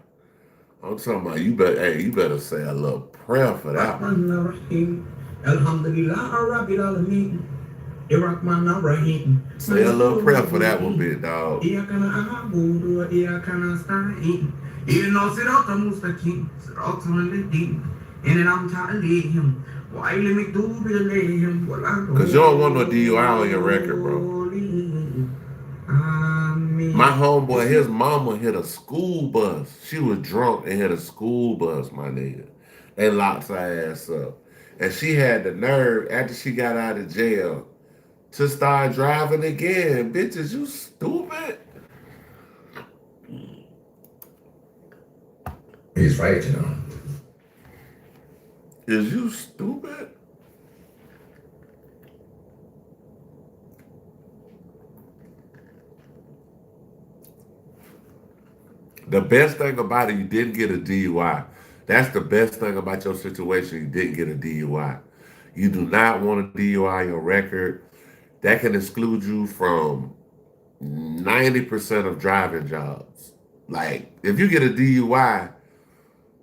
I'm talking about you better. Hey, you better say a little prayer for that one. Say a little prayer for that one, big dog. Cause you don't want no DUI on your record, bro. My homeboy, his mama hit a school bus. She was drunk and hit a school bus, my nigga. They locked her ass up. And she had the nerve, after she got out of jail, to start driving again. Bitches, you stupid.
He's right, you know.
Is you stupid? The best thing about it, you didn't get a DUI. That's the best thing about your situation. You didn't get a DUI. You do not want a DUI on your record. That can exclude you from 90% of driving jobs. Like, if you get a DUI,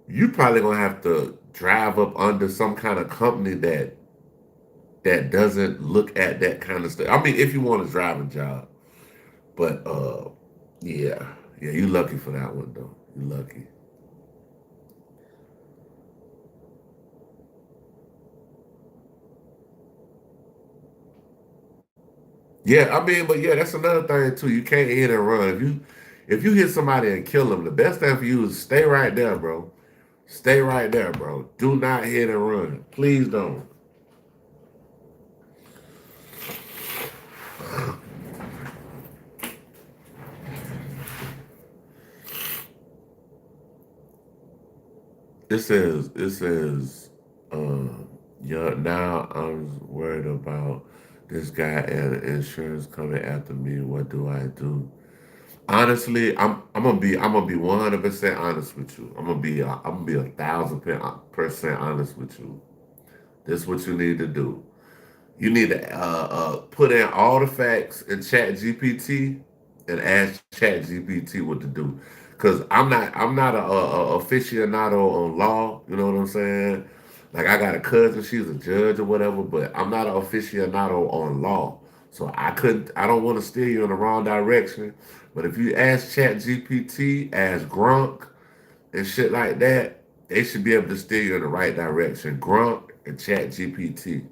you probably gonna have to drive up under some kind of company that doesn't look at that kind of stuff. I mean, if you want a driving job. But yeah. Yeah, you lucky for that one though. You lucky. Yeah, I mean, but yeah, that's another thing too. You can't hit and run. If you hit somebody and kill them, the best thing for you is stay right there, bro. Stay right there, bro. Do not hit and run. Please don't. It says, yeah, now I'm worried about this guy and insurance coming after me. What do I do? Honestly, I'm gonna be 100% honest with you. I'm gonna be 1,000% honest with you. This is what you need to do. You need to put in all the facts in Chat GPT and ask Chat GPT what to do. Cause I'm not a aficionado on law. You know what I'm saying? Like I got a cousin, she's a judge or whatever, but I'm not an aficionado on law. So I don't want to steer you in the wrong direction. But if you ask Chat GPT, ask Grunk and shit like that, they should be able to steer you in the right direction. Grunk and Chat GPT.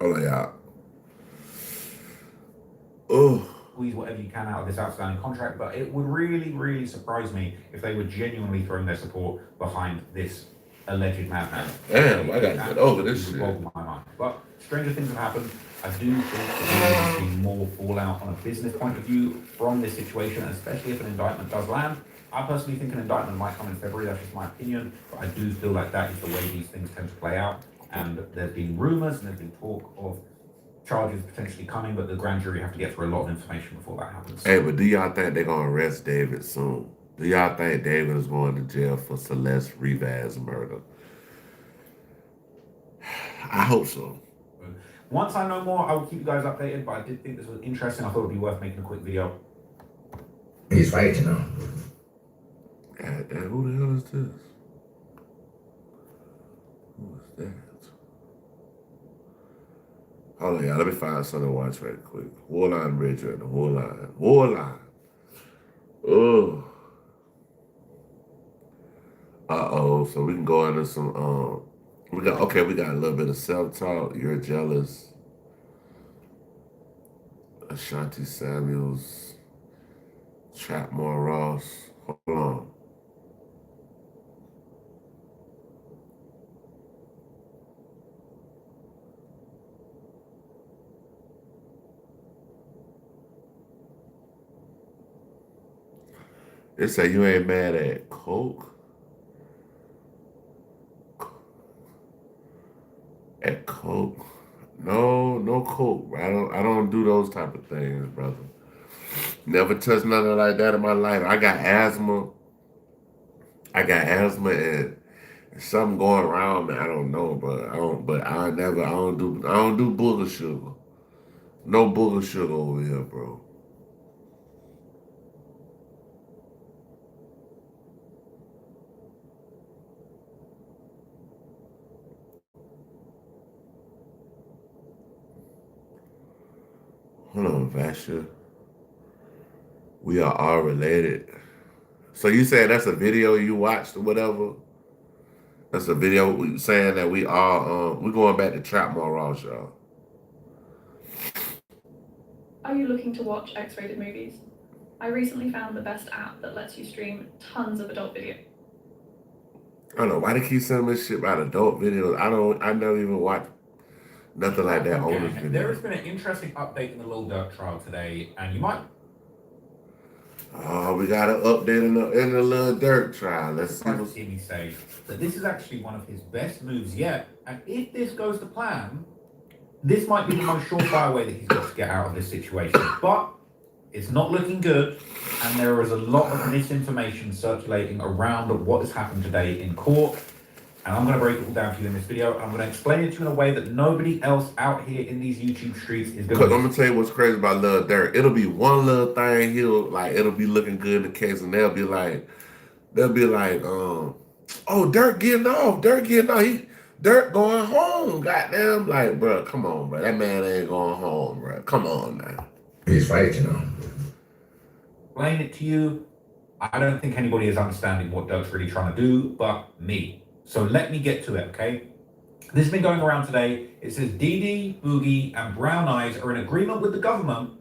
Oh yeah. Oh.
Squeeze whatever you can out of this outstanding contract, but it would really, really surprise me if they were genuinely throwing their support behind this alleged madman.
Damn, I gotta get over this shit.
My mind. But stranger things have happened. I do think that there needs to be more fallout on a business point of view from this situation, especially if an indictment does land. I personally think an indictment might come in February, that's just my opinion, but I do feel like that is the way these things tend to play out. And there's been rumors and there's been talk of charges potentially coming, but the grand jury have to get through a lot of information before that happens.
Hey, but do y'all think they're gonna arrest David soon? Do y'all think David is going to jail for Celeste Rivas murder? I hope so.
Once I know more, I will keep you guys updated, but I did think this was interesting. I thought it would be worth making a quick video.
He's right, you know.
God damn, who the hell is this? Who is that? Hold on, y'all. Let me find something to watch right quick. Warline Bridger, the Warline. Warline. Oh. Uh-oh. So we can go into some we got a little bit of self-talk. You're jealous. Ashanti Samuels. Trapmore Ross. Hold on. They say you ain't mad at Coke? At Coke? No, no Coke, bro. I don't do those type of things, brother. Never touched nothing like that in my life. I got asthma. And something going around me. I don't know, but I don't do booger sugar. No booger sugar over here, bro. Hold on, Vasha. We are all related. So you said that's a video you watched or whatever? That's a video saying that we all we're going back to Trapmore Ross, y'all.
Are you looking to watch X-rated movies? I recently found the best app that lets you stream tons of adult video.
I don't know why they keep sending me shit about adult videos. I never even watched nothing like that on this video.
There has been an interesting update in the Lil Durk trial today, and you might.
Oh, we got an update in the Lil Durk trial. Let's see what's...
Timmy say that this is actually one of his best moves yet, and if this goes to plan, this might be the most surefire way that he's got to get out of this situation. But it's not looking good, and there is a lot of misinformation circulating around what has happened today in court. And I'm going to break it all down to you in this video. I'm going to explain it to you in a way that nobody else out here in these YouTube streets is going to.
Because I'm going to tell you what's crazy about Lil Durk. It'll be one little thing, it'll be looking good in the case, and they'll be like, oh, Durk getting off. Durk going home. Goddamn, like, bro, come on, bro. That man ain't going home, bro. Come on now.
He's right, you know.
Explain it to you. I don't think anybody is understanding what Durk's really trying to do, but me. So let me get to it, okay? This has been going around today. It says Didi, Boogie, and Brown Eyes are in agreement with the government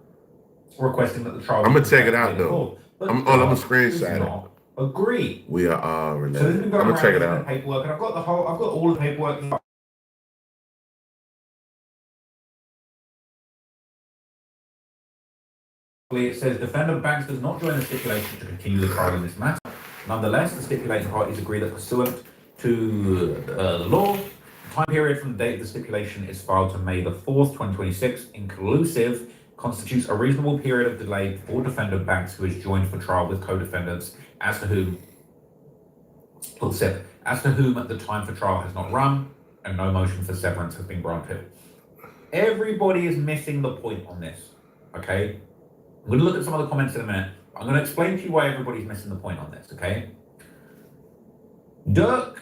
requesting that the trial.
I'm gonna check it out though. I'm gonna screenshot it.
Agree.
We are all related.
So this has been going
I'm gonna check it
around
out.
paperwork, and I've got all the paperwork. It says defendant Banks does not join the stipulation to continue the trial in this matter. Nonetheless, the stipulating parties agree that pursuant to the law, the time period from the date the stipulation is filed to May the 4th, 2026, inclusive, constitutes a reasonable period of delay for defendant Banks, who is joined for trial with co-defendants as to whom the time for trial has not run and no motion for severance has been granted. Everybody is missing the point on this, okay? I'm going to look at some of the comments in a minute. I'm going to explain to you why everybody's missing the point on this, okay? Durk,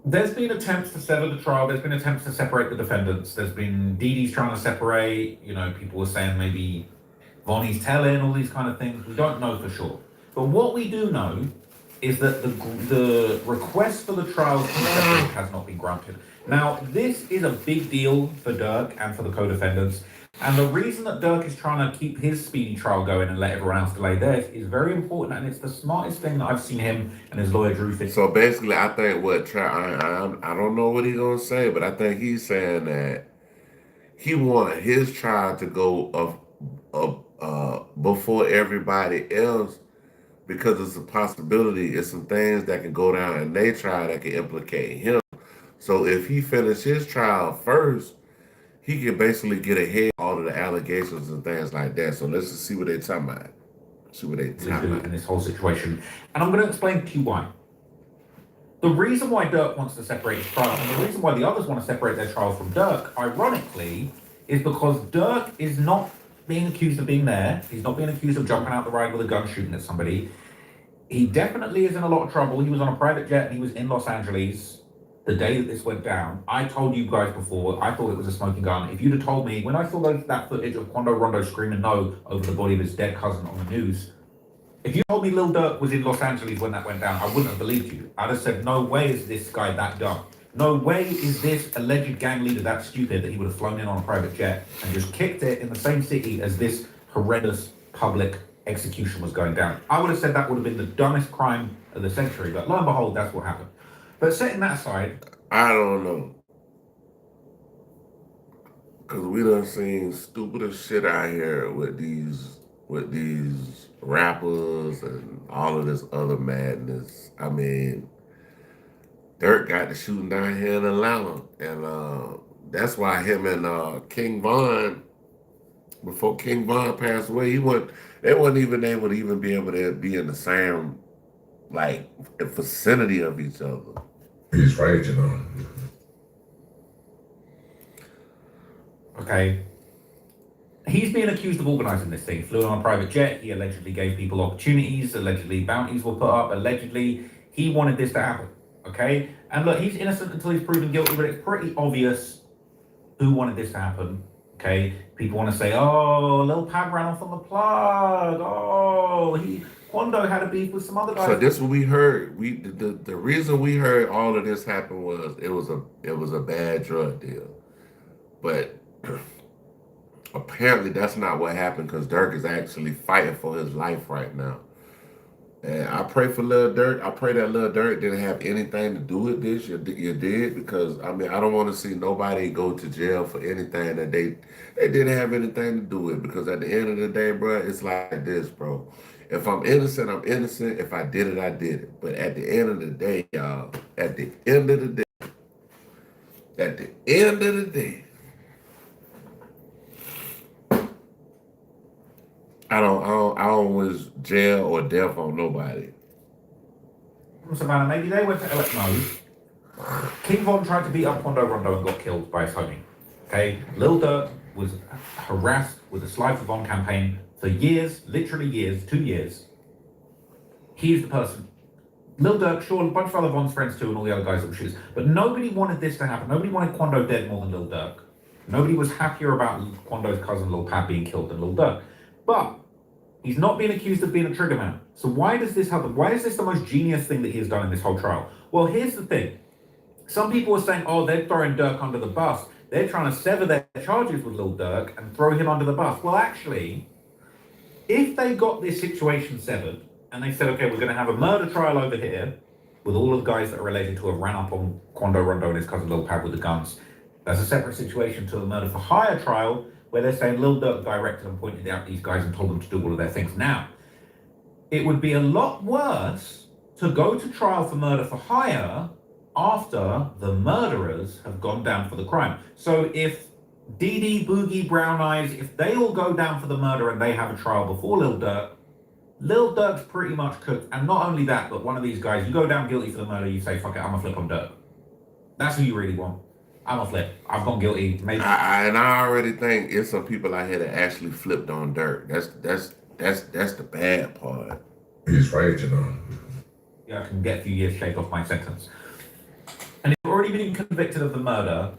there's been attempts to sever the trial. There's been attempts to separate the defendants. There's been Didi's trying to separate. You know, people were saying maybe Vonnie's telling, all these kind of things. We don't know for sure. But what we do know is that the request for the trial to separate has not been granted. Now, this is a big deal for Durk and for the co-defendants. And the reason that Durk is trying to keep his speedy trial going and let everyone else delay theirs is very important, and it's the smartest thing that I've seen him and his lawyer Drew Fitz.
So basically, I think I don't know what he's gonna say, but I think he's saying that he wanted his trial to go before everybody else because it's a possibility. It's some things that can go down in their trial that can implicate him. So if he finished his trial first, he can basically get ahead of all of the allegations and things like that. So let's just see what they're talking about.
In this whole situation. And I'm going to explain to you why. The reason why Durk wants to separate his trial, and the reason why the others want to separate their trial from Durk, ironically, is because Durk is not being accused of being there. He's not being accused of jumping out the ride with a gun shooting at somebody. He definitely is in a lot of trouble. He was on a private jet and he was in Los Angeles. the day that this went down, I told you guys before, I thought it was a smoking gun. If you'd have told me, when I saw that footage of Quando Rondo screaming no over the body of his dead cousin on the news, if you told me Lil Durk was in Los Angeles when that went down, I wouldn't have believed you. I'd have said, no way is this guy that dumb. No way is this alleged gang leader that stupid that he would have flown in on a private jet and just kicked it in the same city as this horrendous public execution was going down. I would have said that would have been the dumbest crime of the century, but lo and behold, that's what happened. But setting that aside,
I don't know. Cause we done seen stupider shit out here with these rappers and all of this other madness. I mean, Dirk got the shooting down here in Atlanta, and that's why him and King Von, before King Von passed away, they wasn't even able to even be able to be in the same like vicinity of each other.
He's right, you know.
okay, he's being accused of organising this thing. He flew on a private jet. He allegedly gave people opportunities. Allegedly, bounties were put up. Allegedly, he wanted this to happen. Okay, and look, he's innocent until he's proven guilty, but it's pretty obvious who wanted this to happen. Okay, people want to say, "Oh, Lil Pab ran off on the plug. Oh, Quando had a beef with some other guys."
So this what we heard. The reason we heard all of this happen was it was a bad drug deal, but apparently that's not what happened because Dirk is actually fighting for his life right now. And I pray for Lil Durk. I pray that Lil Durk didn't have anything to do with this. You did, because I mean I don't want to see nobody go to jail for anything that they didn't have anything to do with. Because at the end of the day, bro, it's like this, bro. If I'm innocent, I'm innocent. If I did it, I did it. But at the end of the day, y'all, at the end of the day, I don't wish jail or death on nobody.
Savannah, maybe they went to no. King Von tried to beat up Quando Rondo and got killed by his homie. Okay, Lil Durk was harassed with the Slide for Von campaign for years, literally years, 2 years. He's the person. Lil Durk, sure, a bunch of other Von's friends too, and all the other guys that were shooters. But nobody wanted this to happen. Nobody wanted Quando dead more than Lil Durk. Nobody was happier about Quando's cousin Lil Pab being killed than Lil Durk. But he's not being accused of being a trigger man. So why does this happen? Why is this the most genius thing that he has done in this whole trial? Well, here's the thing. Some people are saying, oh, they're throwing Durk under the bus. They're trying to sever their charges with Lil Durk and throw him under the bus. Well, actually, if they got this situation severed and they said, okay, we're going to have a murder trial over here with all of the guys that are related to have ran up on Quando Rondo and his cousin Lil Pab with the guns, that's a separate situation to a murder for hire trial where they're saying Lil Durk directed and pointed out these guys and told them to do all of their things. Now, it would be a lot worse to go to trial for murder for hire after the murderers have gone down for the crime. So if Dee, Boogie, Brown Eyes, if they all go down for the murder and they have a trial before Lil Durk's pretty much cooked. And not only that, but one of these guys, you go down guilty for the murder, you say, fuck it, I'm a flip on Durk. That's who you really want. I'm a flip. I've gone guilty. Maybe.
And I already think it's some people out here that actually flipped on Dirk. That's the bad part.
He's right, you know.
Yeah, I can get a few years shaved off my sentence. And if you've already been convicted of the murder,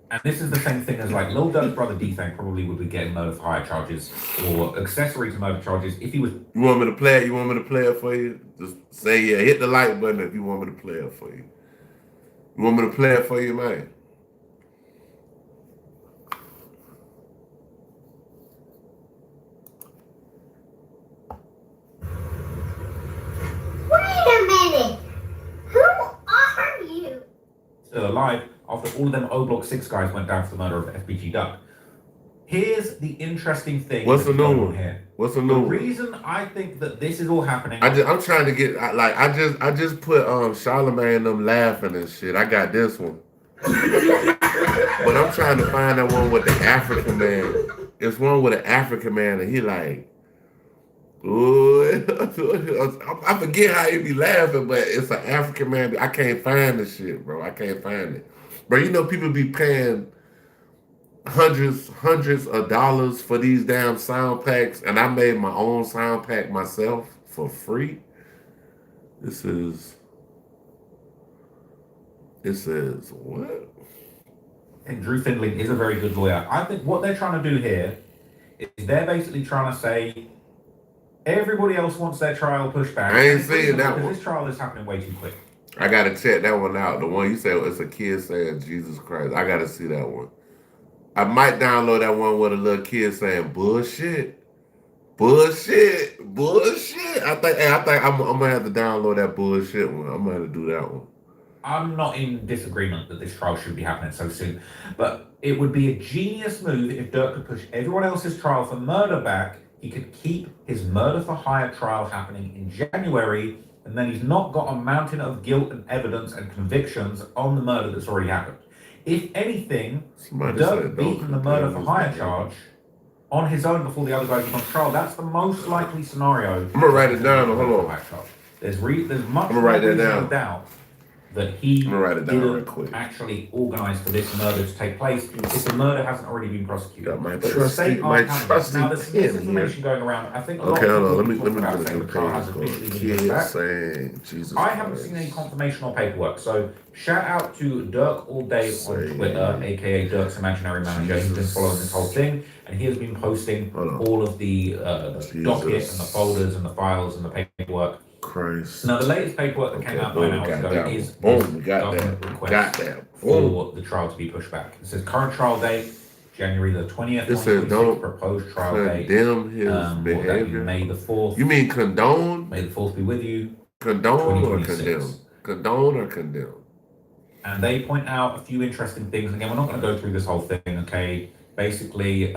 and this is the same thing as like Lil Durk's brother D-Thang probably would be getting murder for hire charges or accessory to murder charges if he was.
You want me to play it? You want me to play it for you? Just say yeah. Hit the like button if you want me to play it for you. You want me to play it for you, man?
Still alive after all of them O Block 6 guys went down for the murder of FBG Duck. Here's the interesting thing.
What's the new one
here?
What's the new one?
The reason I think that this is all happening.
I'm trying to get I just put Charlamagne and them laughing and shit. I got this one, but I'm trying to find that one with the African man. It's one with an African man and he like. Ooh, I forget how he be laughing, but it's an African man. I can't find the shit, bro. I can't find it. Bro, you know people be paying hundreds of dollars for these damn sound packs, and I made my own sound pack myself for free. This is It says what?
I think Drew Findling is a very good lawyer. I think what they're trying to do here is they're basically trying to say everybody else wants their trial pushed back.
I ain't seen that
because
one.
this trial is happening way too quick.
I gotta check that one out. The one you said it's a kid saying Jesus Christ. I gotta see that one. I might download that one with a little kid saying bullshit, bullshit, bullshit. I think I'm gonna have to download that bullshit one. I'm gonna have to do that one.
I'm not in disagreement that this trial should be happening so soon, but it would be a genius move if Dirk could push everyone else's trial for murder back. He could keep his murder for hire trial happening in January, and then he's not got a mountain of guilt and evidence and convictions on the murder that's already happened. If anything, Dirk beating the murder for hire charge on his own before the other guys are on trial, that's the most likely scenario.
I'm gonna write it down. Hold on.
There's much
I'm gonna write that
more
down.
doubt that he
didn't
actually organise for this murder to take place if the murder hasn't already been prosecuted.
Got my
But the
trusty,
state
my
aren't having it.
trusty
Now there's
pen
misinformation
here.
going around. I think a lot
Okay,
of
hold on.
people
Let me
talk about
get a
saying
new
the trial has
page
officially
going.
been pushed
Kid
back.
saying Jesus
I haven't
Christ.
seen any confirmation or paperwork. So shout out to Dirk All Day on Twitter, aka Dirk's imaginary manager. He's been following this whole thing, and he has been posting all of the docket and the folders and the files and the paperwork.
Christ.
Now the latest paperwork that came out 9 hours ago is
Boom, we got
government
that.
request
Got that.
for the trial to be pushed back. It says current trial date January the 20th.
It says don't
proposed trial date.
condemn his
Will that be
behavior.
May the 4th.
You mean condone?
May the 4th be with you.
Condone or
2026.
condemn? Condone or condemn?
And they point out a few interesting things. Again, we're not going to go through this whole thing, okay? Basically,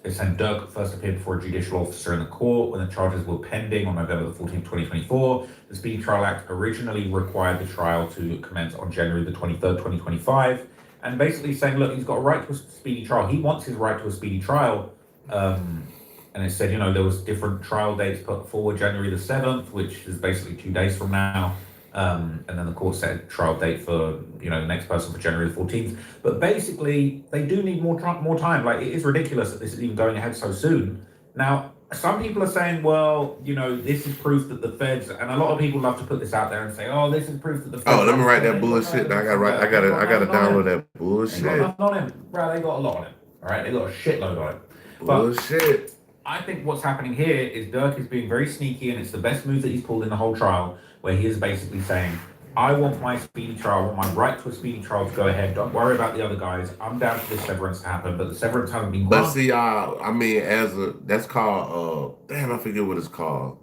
it's saying Dirk first appeared before a judicial officer in the court when the charges were pending on November the 14th, 2024. The Speedy Trial Act originally required the trial to commence on January the 23rd, 2025. And basically saying, look, he's got a right to a speedy trial. He wants his right to a speedy trial. And it said, you know, there was different trial dates put forward, January the 7th, which is basically 2 days from now. And then the court set a trial date for, you know, the next person for January the 14th. But basically, they do need more time. Like, it is ridiculous that this is even going ahead so soon. Now, some people are saying, well, you know, this is proof that the feds, and a lot of people love to put this out there and say, oh, this is proof that the feds.
Oh, let me write that bullshit. I gotta download that
They
bullshit.
got nothing on him. Bro, they got a lot on him. All right, they got a shitload on him.
Bullshit.
I think what's happening here is Dirk is being very sneaky, and it's the best move that he's pulled in the whole trial, where he is basically saying, I want my speedy trial, I want my right to a speedy trial to go ahead. Don't worry about the other guys. I'm down for this severance to happen, but the severance hasn't been
But
granted.
see, I mean, that's called, damn, I forget what it's called.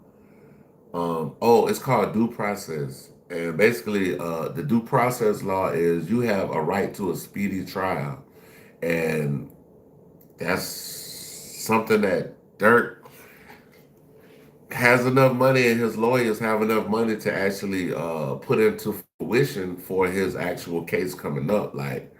It's called due process. And basically, the due process law is you have a right to a speedy trial. And that's something that Dirk has enough money and his lawyers have enough money to actually put into fruition for his actual case coming up. Like,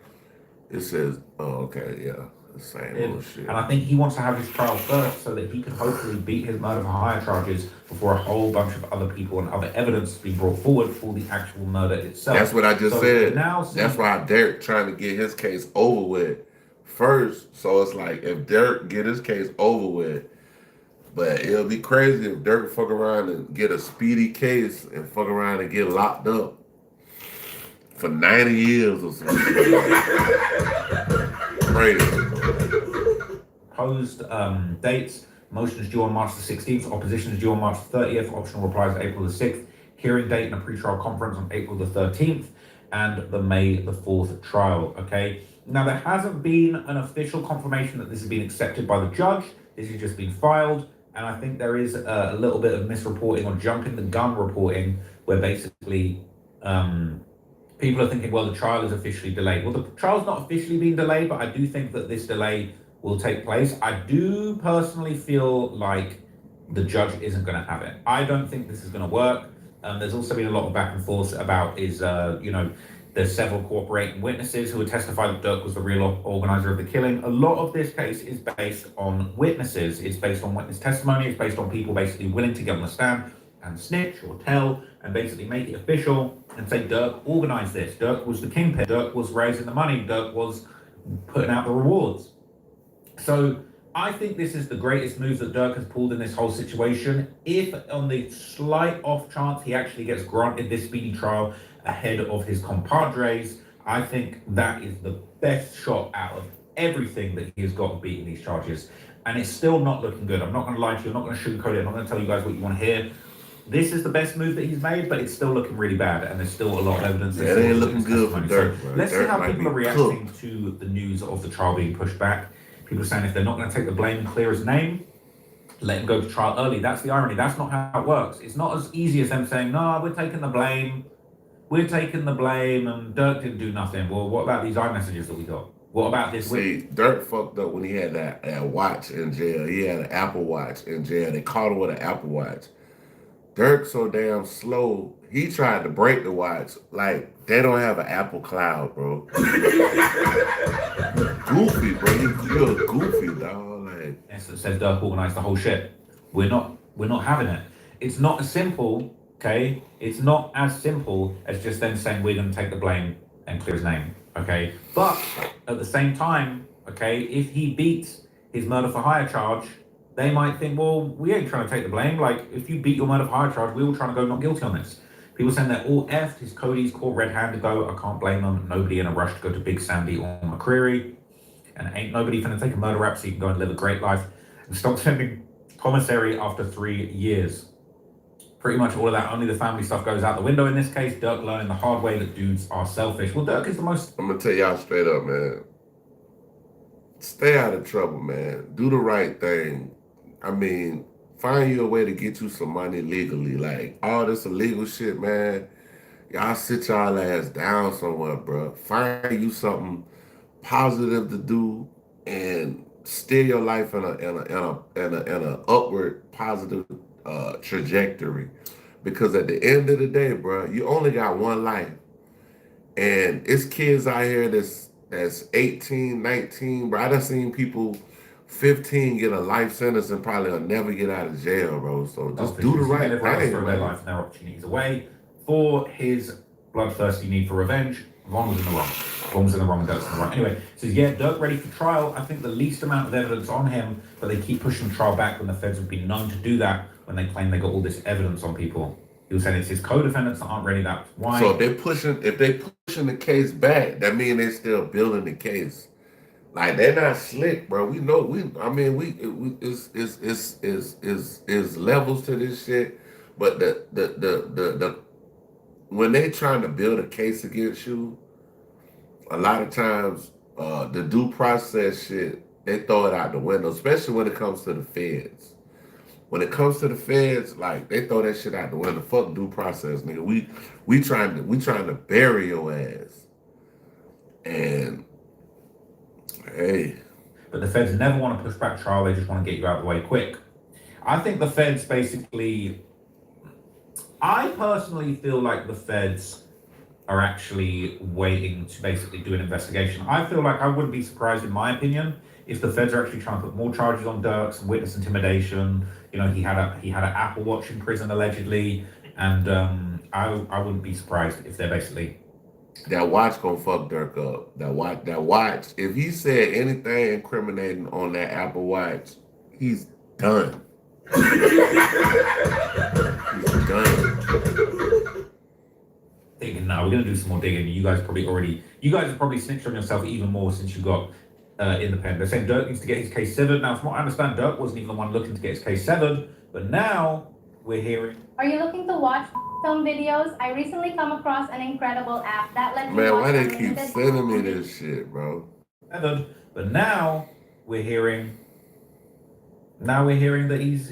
it says, the same bullshit.
And I think he wants to have his trial first so that he can hopefully beat his murder for hire charges before a whole bunch of other people and other evidence being brought forward for the actual murder itself.
That's what I just said.
Now,
that's why Dirk trying to get his case over with first. So it's like, if Dirk get his case over with, but it'll be crazy if Dirk fuck around and get a speedy case and fuck around and get locked up for 90 years or something. Crazy.
Proposed dates. Motion is due on March the 16th. Opposition is due on March the 30th. Optional replies April the 6th. Hearing date and a pre-trial conference on April the 13th. And the May the 4th trial. Okay. Now, there hasn't been an official confirmation that this has been accepted by the judge. This has just been filed. And I think there is a little bit of misreporting or jumping the gun reporting where basically people are thinking, well, the trial is officially delayed. Well, the trial's not officially been delayed, but I do think that this delay will take place. I do personally feel like the judge isn't going to have it. I don't think this is going to work. There's also been a lot of back and forth about there's several cooperating witnesses who have testified that Dirk was the real organizer of the killing. A lot of this case is based on witnesses. It's based on witness testimony. It's based on people basically willing to get on the stand and snitch or tell and basically make it official and say Dirk organized this. Dirk was the kingpin. Dirk was raising the money. Dirk was putting out the rewards. So I think this is the greatest move that Dirk has pulled in this whole situation. If on the slight off chance he actually gets granted this speedy trial ahead of his compadres, I think that is the best shot out of everything that he has got of beating these charges. And it's still not looking good. I'm not going to lie to you. I'm not going to sugarcoat it. I'm not going to tell you guys what you want to hear. This is the best move that he's made, but it's still looking really bad, and there's still a lot of evidence.
Yeah, it ain't looking good for Dirk.
So let's see how people are reacting to the news of the trial being pushed back. People are saying if they're not going to take the blame and clear his name, let him go to trial early. That's the irony. That's not how it works. It's not as easy as them saying, no, we're taking the blame. We're taking the blame, and Dirk didn't do nothing. Well, what about these iMessages that we got? What about this?
See, Dirk fucked up when he had that watch in jail. He had an Apple Watch in jail. They caught him with an Apple Watch. Dirk so damn slow, he tried to break the watch. Like, they don't have an Apple Cloud, bro. Goofy, bro. You're goofy, dog. Like,
yes, it says Dirk organized the whole shit. We're not having it. It's not as simple, okay? It's not as simple as just them saying we're gonna take the blame and clear his name. Okay, but at the same time, okay, if he beats his murder for hire charge, they might think, well, we ain't trying to take the blame. Like, if you beat your murder for hire charge, we're all trying to go not guilty on this. People saying they're all effed. His Cody's caught red-handed though. I can't blame them. Nobody in a rush to go to Big Sandy or McCreary. And ain't nobody finna take a murder rap so you can go and live a great life and stop sending commissary after 3 years. Pretty much all of that, only the family stuff goes out the window in this case. Dirk learning the hard way that dudes are selfish. Well, Dirk is the most...
I'm gonna tell y'all straight up, man. Stay out of trouble, man. Do the right thing. I mean, find you a way to get you some money legally. Like, all this illegal shit, man, y'all sit y'all ass down somewhere, bro. Find you something positive to do and steer your life in a upward positive trajectory, because at the end of the day, bro, you only got one life, and it's kids out here that's 18, 19, bro. I done seen people 15 get a life sentence and probably will never get out of jail, bro. So just do the right thing,
throw their life and their opportunities away for his bloodthirsty need for revenge. Ron was in the wrong. Ron was in the wrong, Dirk's in the right. Anyway, so yeah, Dirk ready for trial. I think the least amount of evidence on him, but they keep pushing the trial back when the feds have been known to do that when they claim they got all this evidence on people. He was saying it's his co-defendants that aren't ready. That's why.
So if they pushing the case back, that means they still building the case. Like, they're not slick, bro. We know it's levels to this shit. But the when they trying to build a case against you, a lot of times the due process shit, they throw it out the window, especially when it comes to the feds. When it comes to the feds, like, they throw that shit out the window. Fuck due process, nigga. We trying to bury your ass. And hey.
But the feds never want to push back trial, they just want to get you out of the way quick. I think the feds basically, I personally feel like the feds are actually waiting to basically do an investigation. I feel like I wouldn't be surprised, in my opinion, if the feds are actually trying to put more charges on Dirk, some witness intimidation. You know, he had an Apple Watch in prison allegedly, and I wouldn't be surprised if they're basically...
That watch gonna fuck Dirk up. That watch. If he said anything incriminating on that Apple Watch, he's done. He's done.
Digging now. We're gonna do some more digging. You guys have probably snitched on yourself even more since you got in the pen. They're saying Dirk needs to get his case severed. Now, from what I understand, Dirk wasn't even the one looking to get his case severed, but now we're hearing...
Are you looking to watch film videos? I recently come across an incredible app that lets you
Man,
watch
why they
unlimited...
keep sending me this shit, bro?
But now we're hearing that he's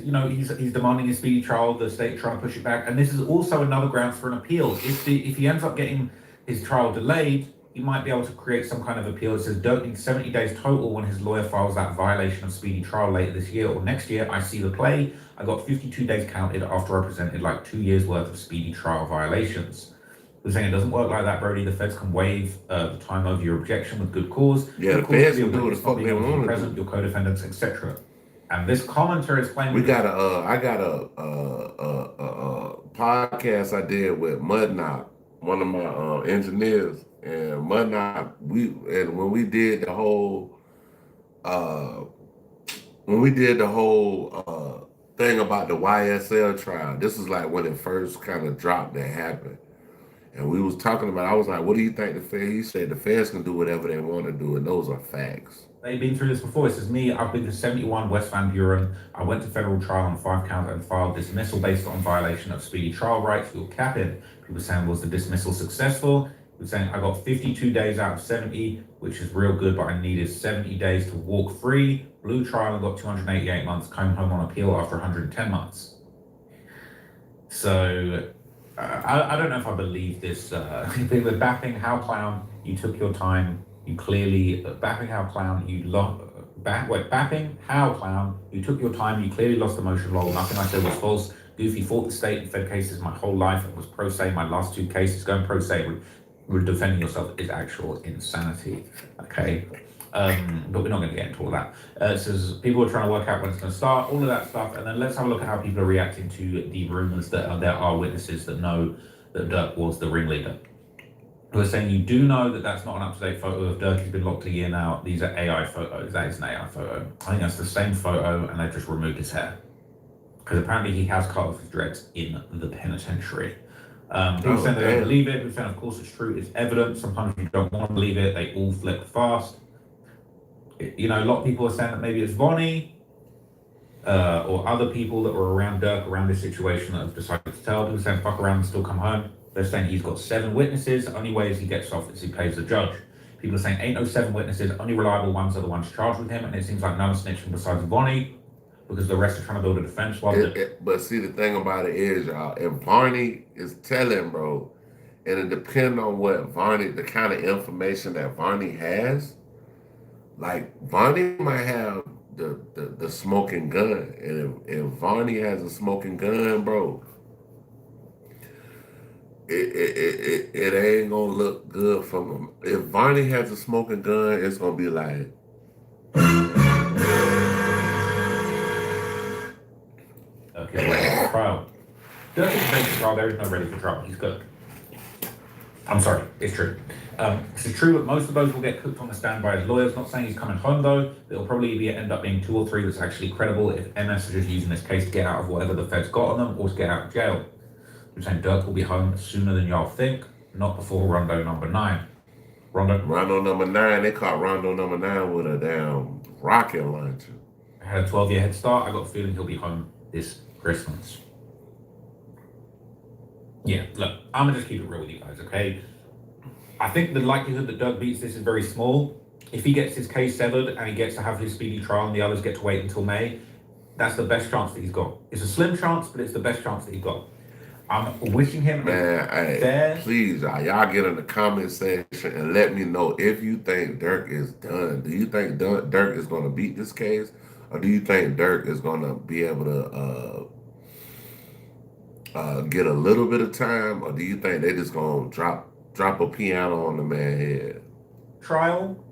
demanding a speedy trial. The state trying to push it back, and this is also another grounds for an appeal. If he ends up getting his trial delayed, he might be able to create some kind of appeal. It says Dirk needs 70 days total when his lawyer files that violation of speedy trial later this year or next year. I see the play. I got 52 days counted after I presented like 2 years worth of speedy trial violations. We're saying it doesn't work like that, Brody. The feds can waive the time over your objection with good cause.
Yeah, the feds can do what the fuck they want.
Present, your co-defendants, etc. And this commenter is claiming...
I got a podcast I did with Mudknot, one of my engineers, and Mudknot, when we did the whole when we did the whole thing about the YSL trial, this is like when it first kind of dropped that happened. And we was talking about, I was like, what do you think the Fed? He said the feds can do whatever they want to do, and those are facts.
They've been through this before. This is me. I've been to 71 West Van Buren. I went to federal trial on 5 counts and filed dismissal based on violation of speedy trial rights. You're capping. People saying, was the dismissal successful? People saying, I got 52 days out of 70, which is real good, but I needed 70 days to walk free. Blue trial and got 288 months, came home on appeal after 110 months. So I don't know if I believe this. With Bapping, how clown, you took your time. You clearly, Bapping, how clown, Bapping, how clown, you took your time. You clearly lost emotion. Lol. Nothing I said was false. Goofy fought the state and Fed cases my whole life and was pro se. My last 2 cases, going pro se with defending yourself is actual insanity. Okay. But we're not going to get into all that. It says people are trying to work out when it's going to start, all of that stuff, and then let's have a look at how people are reacting to the rumors that there are witnesses that know that Dirk was the ringleader. We're saying you do know that that's not an up-to-date photo of Dirk. He's been locked a year now. These are AI photos. That is an AI photo. I think that's the same photo, and they've just removed his hair because apparently he has cut off his dreads in the penitentiary. People saying they don't believe it. People saying, of course, it's true. It's evidence. Sometimes you don't want to believe it. They all flip fast. You know, a lot of people are saying that maybe it's Vonnie or other people that were around Dirk, around this situation that have decided to tell. People saying, fuck around and still come home. They're saying he's got 7 witnesses. The only way he gets off is he pays the judge. People are saying, ain't no 7 witnesses. Only reliable ones are the ones charged with him. And it seems like none are snitching besides Vonnie because the rest are trying to build a defense.
But see, the thing about it is, y'all, if Vonnie is telling, bro, and it depends on what Vonnie, the kind of information that Vonnie has, like Vonnie might have the smoking gun, and if Vonnie has a smoking gun, bro, it ain't gonna look good from him. If Vonnie has a smoking gun, it's gonna be like.
Okay, trial. Dirk is ready for trial. There is no ready for trial. He's good. I'm sorry, it's true. It's true that most of those will get cooked on the stand by his lawyers. Not saying he's coming home though. It'll probably end up being 2 or 3 that's actually credible if MS is just using this case to get out of whatever the Fed's got on them or to get out of jail. We're saying Dirk will be home sooner than y'all think, not before Rondo number 9.
Rondo number 9, they caught Rondo number 9 with a damn rocket launcher.
Had a 12-year head start. I got a feeling he'll be home this Christmas. Yeah, look, I'm gonna just keep it real with you guys, okay? I think the likelihood that Dirk beats this is very small. If he gets his case severed and he gets to have his speedy trial and the others get to wait until May, that's the best chance that he's got. It's a slim chance, but it's the best chance that he's got. I'm wishing him
please, y'all get in the comment section and let me know if you think Dirk is done. Do you think Dirk is going to beat this case, or do you think Dirk is going to be able to get a little bit of time, or do you think they just going to drop a piano on the man's head?
Trial.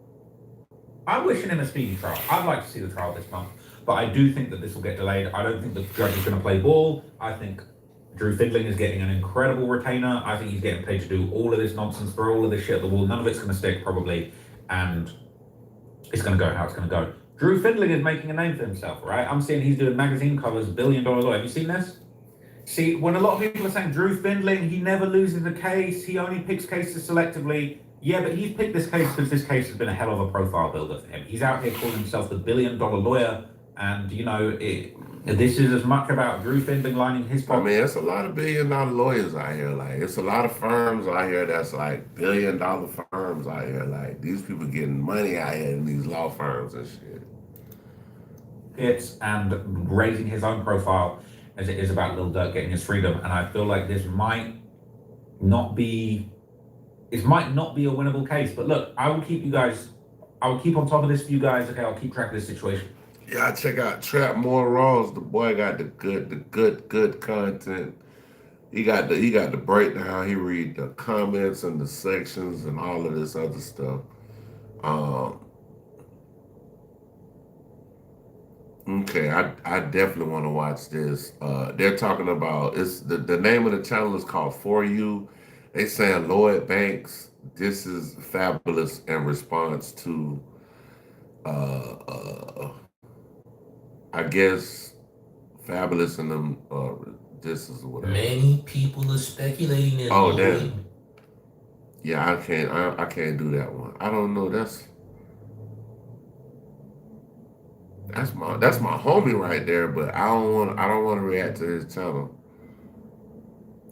I'm wishing him a speedy trial. I'd like to see the trial this month, but I do think that this will get delayed. I don't think the judge is going to play ball. I think Drew Findling is getting an incredible retainer. I think he's getting paid to do all of this nonsense, throw all of this shit at the wall. None of it's going to stick, probably, and it's going to go how it's going to go. Drew Findling is making a name for himself, right? I'm seeing he's doing magazine covers, $1 billion lawyer. Have you seen this? See, when a lot of people are saying Drew Findling, he never loses a case, he only picks cases selectively. Yeah, but he's picked this case because this case has been a hell of a profile builder for him. He's out here calling himself the $1 billion lawyer, and, you know, this is as much about Drew Findling lining his pocket.
I mean, it's a lot of $1 billion lawyers out here. Like, it's a lot of firms out here that's like $1 billion firms out here. Like, these people getting money out here in these law firms and shit.
And raising his own profile as it is about Lil Durk getting his freedom. And I feel like this might not be a winnable case. But look, I will keep on top of this for you guys. Okay, I'll keep track of this situation.
Yeah, check out Trap More Raws. The boy got the good content. He got the breakdown. He read the comments and the sections and all of this other stuff. Okay, I definitely want to watch this. They're talking about the name of the channel is called For You. They saying Lloyd Banks, this is fabulous in response to I guess Fabulous and them this is whatever.
Many people are speculating that
Oh
Lil
damn.
Wayne.
Yeah, I can't do that one. I don't know. That's my homie right there, but I don't want to react to his channel.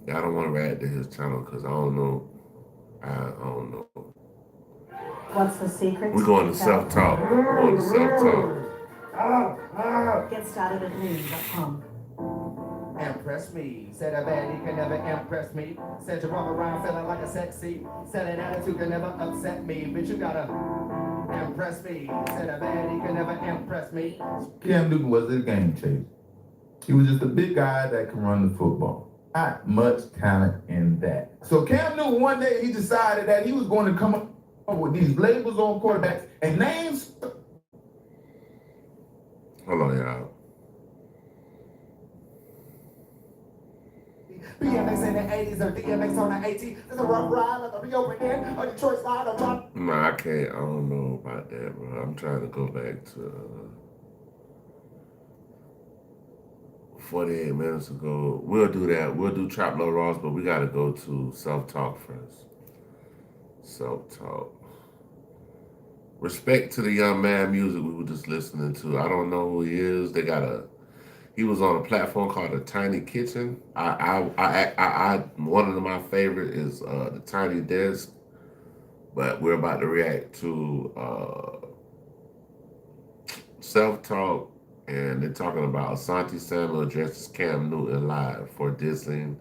Yeah, I don't want to react to his channel because I don't know. I don't know.
What's the secret?
We're going to self-talk. We're going to self-talk.
Get started at news.com.
Impress me. Said a baddie can never impress me. Said you run around feeling like a sexy. Said an attitude can never upset me. Bitch, you gotta impress me. Said a baddie can never impress me.
Cam Newton was a game changer. He was just a big guy that can run the football. Not much talent in that. So Cam Newton, one day he decided that he was going to come up with these labels on quarterbacks and names.
Hold on, y'all.
BMX in the 80s or DMX on the 80s. There's a rough ride like a reopening or Detroit slide or drop.
No, I can't. I don't know about that, bro. I'm trying to go back to 48 minutes ago. We'll do that. We'll do Trap Low Ross, but we got to go to self-talk first. Self-talk. Respect to the young man music we were just listening to. I don't know who he is. He was on a platform called the Tiny Kitchen. One of my favorite is the Tiny Desk, but we're about to react to Self-Talk, and they're talking about Asante Samuel addresses Cam Newton live for dissing,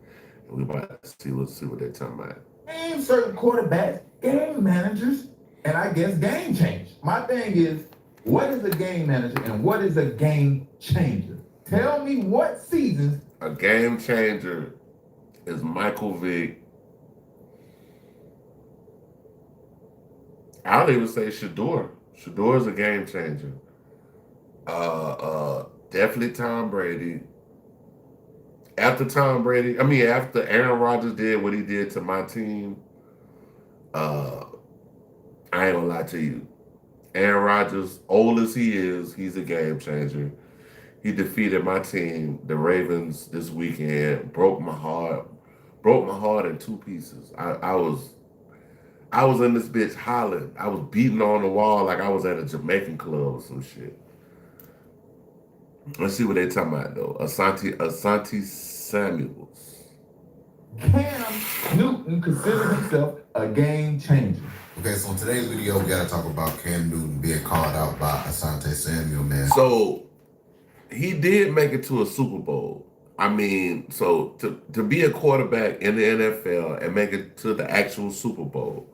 and we about to see what they're talking about.
Name certain quarterbacks, game managers, and I guess game changers. My thing is, what is a game manager and what is a game changer? Tell me what seasons.
A game changer is Michael Vick. I'll even say Shador. Shador is a game changer. Definitely Tom Brady. After Aaron Rodgers did what he did to my team, I ain't gonna lie to you. Aaron Rodgers, old as he is, he's a game changer. He defeated my team, the Ravens, this weekend. Broke my heart in two pieces. I was in this bitch hollering. I was beating on the wall like I was at a Jamaican club or some shit. Let's see what they talking about though. Asante Samuels.
Cam Newton consider himself a game changer.
Okay, so in today's video, we gotta talk about Cam Newton being called out by Asante Samuel, man.
So he did make it to a Super Bowl. I mean, so to be a quarterback in the NFL and make it to the actual Super Bowl,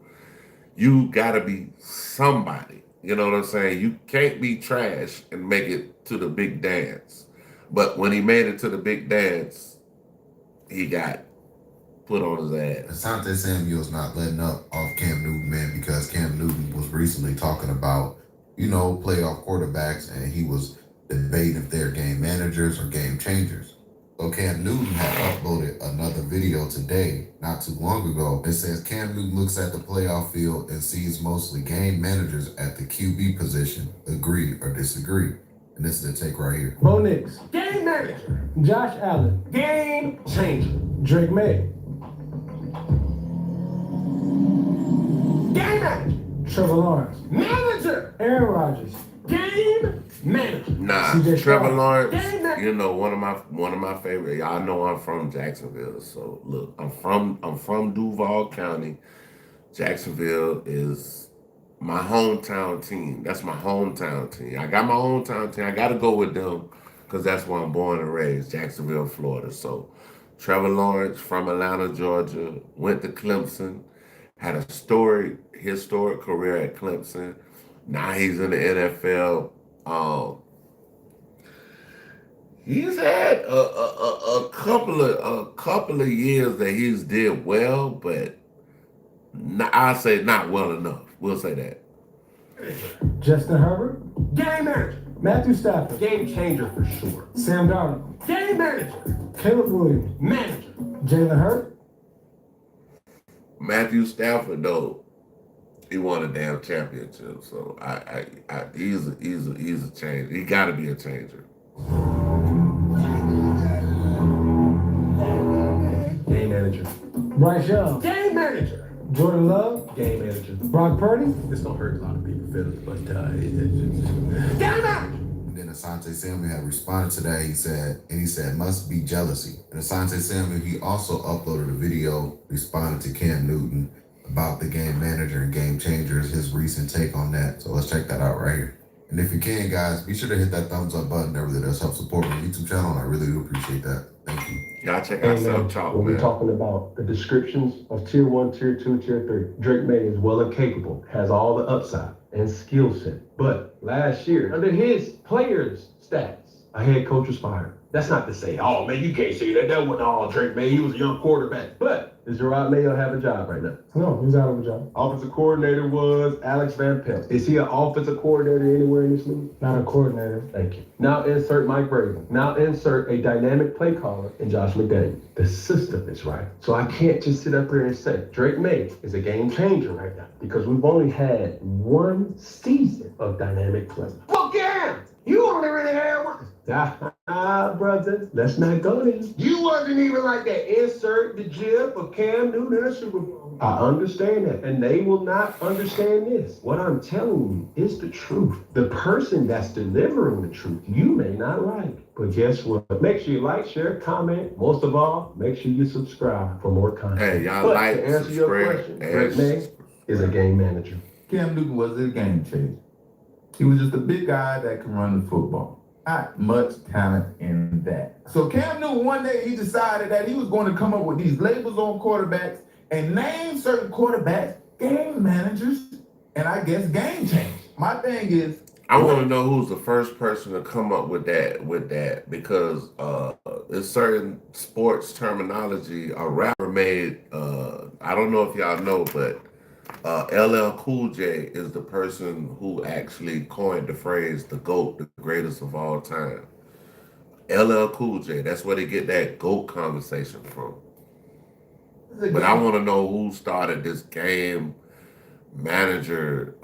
you gotta be somebody. You know what I'm saying? You can't be trash and make it to the big dance. But when he made it to the big dance, he got put on his ass.
Asante Samuel's not letting up off Cam Newton, man, because Cam Newton was recently talking about, playoff quarterbacks, and he was debating if they're game managers or game changers. So Cam Newton had uploaded another video today, not too long ago. It says Cam Newton looks at the playoff field and sees mostly game managers at the QB position. Agree or disagree? And this is the take right here.
Bo Nix, game manager. Josh Allen, game changer. Drake May, game manager. Trevor Lawrence, manager. Aaron Rodgers, game manager.
Nah, Trevor Lawrence, one of my favorite. Y'all know I'm from Jacksonville. So look, I'm from Duval County. Jacksonville is my hometown team. That's my hometown team. I got my hometown team. I got to go with them because that's where I'm born and raised, Jacksonville, Florida. So Trevor Lawrence from Atlanta, Georgia, went to Clemson, had a historic career at Clemson. Now he's in the NFL. He's had a couple of years that he's did well, but I say not well enough. We'll say that.
Justin Herbert, game manager. Matthew Stafford, game changer for sure. Sam Darnold, game manager. Caleb Williams, manager. Jalen Hurts.
Matthew Stafford, though, he won a damn championship. So he's a changer. He got to be a changer.
manager. Bryce Young, game manager. Jordan Love, game manager. Brock Purdy, this gonna hurt a lot of people's feelings, but game manager.
And then Asante Samuel had responded to that. He said, must be jealousy. And Asante Samuel, he also uploaded a video responding to Cam Newton about the game manager and game changers, his recent take on that. So let's check that out right here. And if you can, guys, be sure to hit that thumbs up button. That really does help support my YouTube channel, and I really do appreciate that. Thank you.
Y'all check out Self-Talk,
when
man.
we're talking about the descriptions of tier 1, tier 2, tier 3, Drake May is well and capable, has all the upside and skill set. But last year, under his players' stats, a head coach was fired. That's not to say, oh man, you can't say that. That wasn't all Drake May. He was a young quarterback. But does Gerard Mayo have a job right now? No, he's out of a job. Offensive coordinator was Alex Van Pelt. Is he an offensive coordinator anywhere in this league? Not a coordinator. Thank you. Now insert Mike Vrabel. Now insert a dynamic play caller in Josh McDaniels. The system is right. So I can't just sit up here and say Drake May is a game changer right now because we've only had one season of dynamic play. Well, yeah, you only really had one. Brothers, let's not go there. You wasn't even like that. Insert the gif of Cam Newton in a Super Bowl. I understand that, and they will not understand this. What I'm telling you is the truth. The person that's delivering the truth, you may not like. But guess what? Make sure you like, share, comment. Most of all, make sure you subscribe for more content.
Hey, y'all
but
like,
to answer your
subscribe,
question, Drake May is a game manager.
Cam Newton was a game changer. He was just a big guy that can run the football. Not much talent in that. So Cam Newton, one day he decided that he was going to come up with these labels on quarterbacks and name certain quarterbacks game managers and I guess game changers. My thing is,
I want to know who's the first person to come up with that because there's certain sports terminology. A rapper made, I don't know if y'all know, but LL Cool J is the person who actually coined the phrase the GOAT, the greatest of all time. LL Cool J, that's where they get that GOAT conversation from. But I want to know who started this game manager,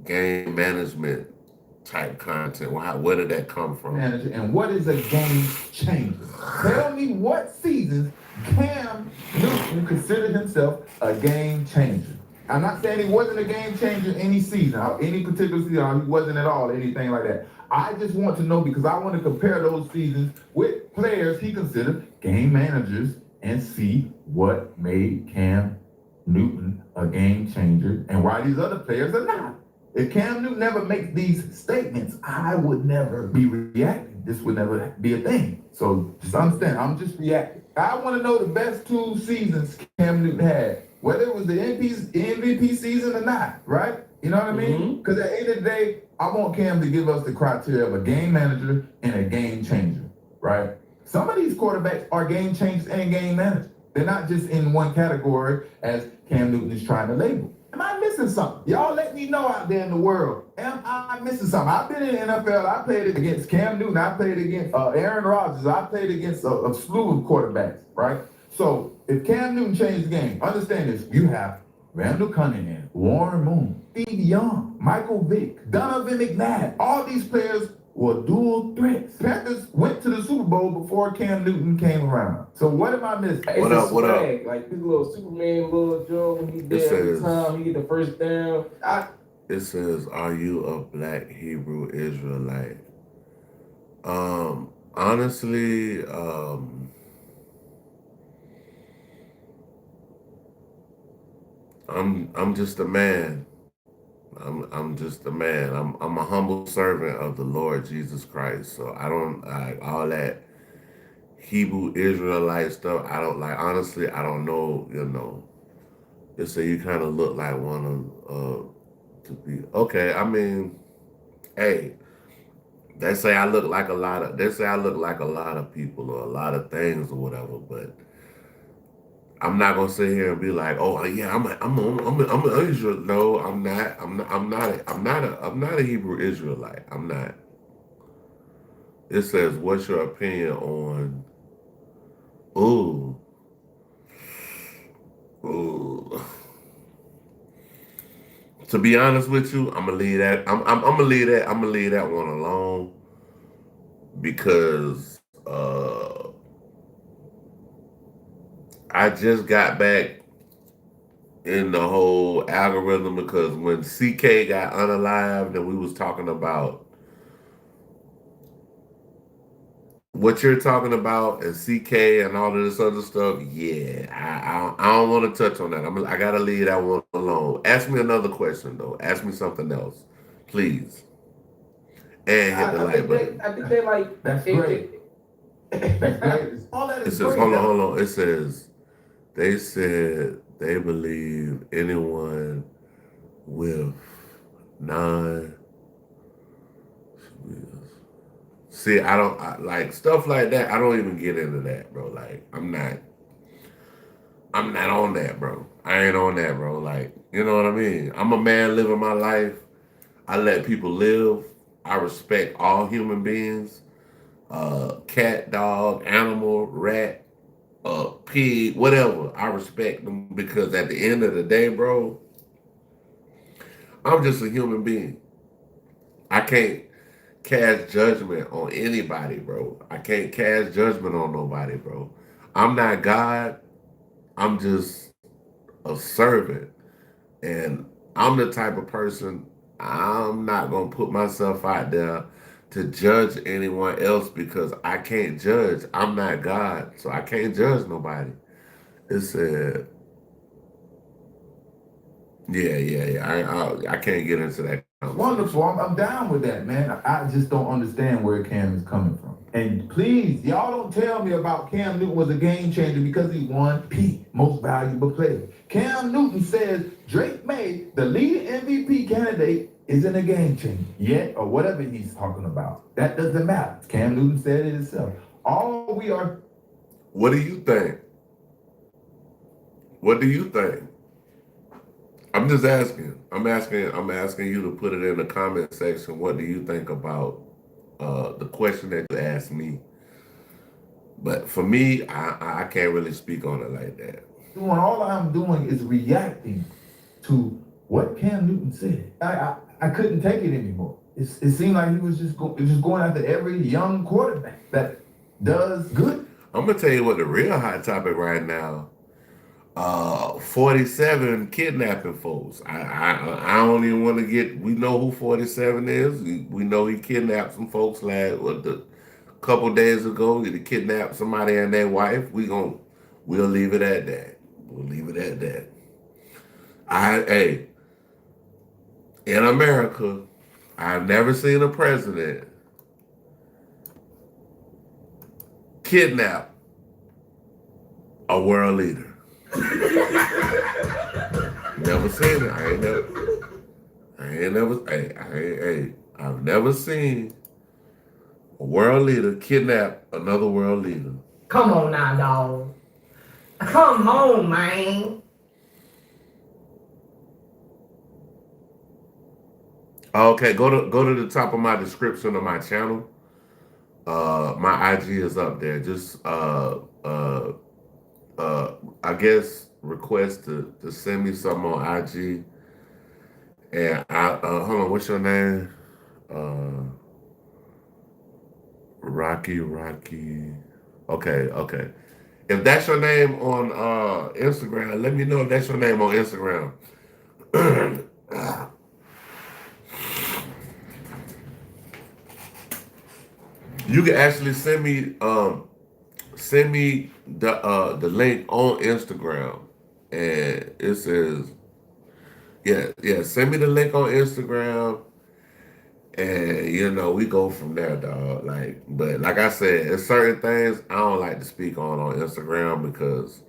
game management type content. Where did that come from?
Manager, and what is a game changer? Tell me what seasons Cam Newton considered himself a game changer. I'm not saying he wasn't a game changer any season, any particular season. He wasn't at all, anything like that. I just want to know because I want to compare those seasons with players he considered game managers and see what made Cam Newton a game changer and why these other players are not. If Cam Newton never makes these statements, I would never be reacting. This would never be a thing. So just understand, I'm just reacting. I want to know the best 2 seasons Cam Newton had, whether it was the MVP season or not, right? You know what I mean? Because at the end of the day, I want Cam to give us the criteria of a game manager and a game changer, right? Some of these quarterbacks are game changers and game managers. They're not just in one category as Cam Newton is trying to label. Am I missing something? Y'all let me know out there in the world. Am I missing something? I've been in the NFL. I played against Cam Newton. I played against Aaron Rodgers. I played against a slew of quarterbacks, right? So if Cam Newton changed the game, understand this. You have Randall Cunningham, Warren Moon, Steve Young, Michael Vick, Donovan McNabb. All these players were dual threats. Panthers went to the Super Bowl before Cam Newton came around. So what am I missing?
What up? What up?
Like this little Superman, little Joe, when he did every time he get the first down.
It says, "Are you a Black Hebrew Israelite?" Honestly, I'm just a man. I'm just a man. I'm a humble servant of the Lord Jesus Christ. So I don't like all that Hebrew Israelite stuff. I don't like. Honestly, I don't know. You know, they say you kind of look like one of to be okay. I mean, hey, they say I look like a lot of. They say I look like a lot of people or a lot of things or whatever, but I'm not gonna sit here and be like, oh yeah, I'm an Israel. No, I'm not. I'm not a Hebrew Israelite. I'm not. It says, what's your opinion on? Ooh. To be honest with you, I'm gonna leave that. I'm gonna leave that. I'm gonna leave that one alone I just got back in the whole algorithm because when CK got unalived and we was talking about what you're talking about and CK and all of this other stuff, yeah, I don't want to touch on that. I gotta leave that one alone. Ask me another question though. Ask me something else, please. And hit the like button.
I think they like
That's great. That's great.
all that
It
is
says,
great.
hold on. It says they said they believe anyone with non. See, like stuff like that. I don't even get into that, bro. Like, I'm not on that, bro. I ain't on that, bro. Like, you know what I mean? I'm a man living my life. I let people live. I respect all human beings. Cat, dog, animal, rat, pig, whatever. I respect them because at the end of the day, bro, I'm just a human being. I can't cast judgment on anybody, bro. I can't cast judgment on nobody, bro. I'm not God. I'm just a servant. And I'm the type of person, I'm not going to put myself out there to judge anyone else because I can't judge. I'm not God, so I can't judge nobody. It said, I can't get into that.
Wonderful. I'm down with that, man. I just don't understand where Cam is coming from. And please, y'all don't tell me about Cam Newton was a game changer because he won P, most valuable player. Cam Newton says Drake May, the leading MVP candidate, isn't a game changer yet, or whatever he's talking about. That doesn't matter. Cam Newton said it himself. All we are.
What do you think? What do you think? I'm just asking. I'm asking you to put it in the comment section. What do you think about the question that you asked me? But for me, I can't really speak on it like that.
All I'm doing is reacting to what Cam Newton said. I couldn't take it anymore. It seemed like he was just going after every young quarterback that does good.
I'm gonna tell you what the real hot topic right now. 47 kidnapping folks. I don't even want to get. We know who 47 is. We know he kidnapped some folks a couple days ago. He kidnapped somebody and their wife. We'll leave it at that. We'll leave it at that. Hey, in America, I've never seen a president kidnap a world leader. Never seen it. I've never seen a world leader kidnap another world leader.
Come on now, dog. Come on, man.
Okay, go to the top of my description of my channel. My IG is up there. Just I guess request to send me something on IG. And hold on, what's your name? Rocky. Okay. If that's your name on Instagram, let me know if that's your name on Instagram. You can actually send me the link on Instagram, and it says, send me the link on Instagram, and we go from there, dog. But like I said, there's certain things I don't like to speak on Instagram because,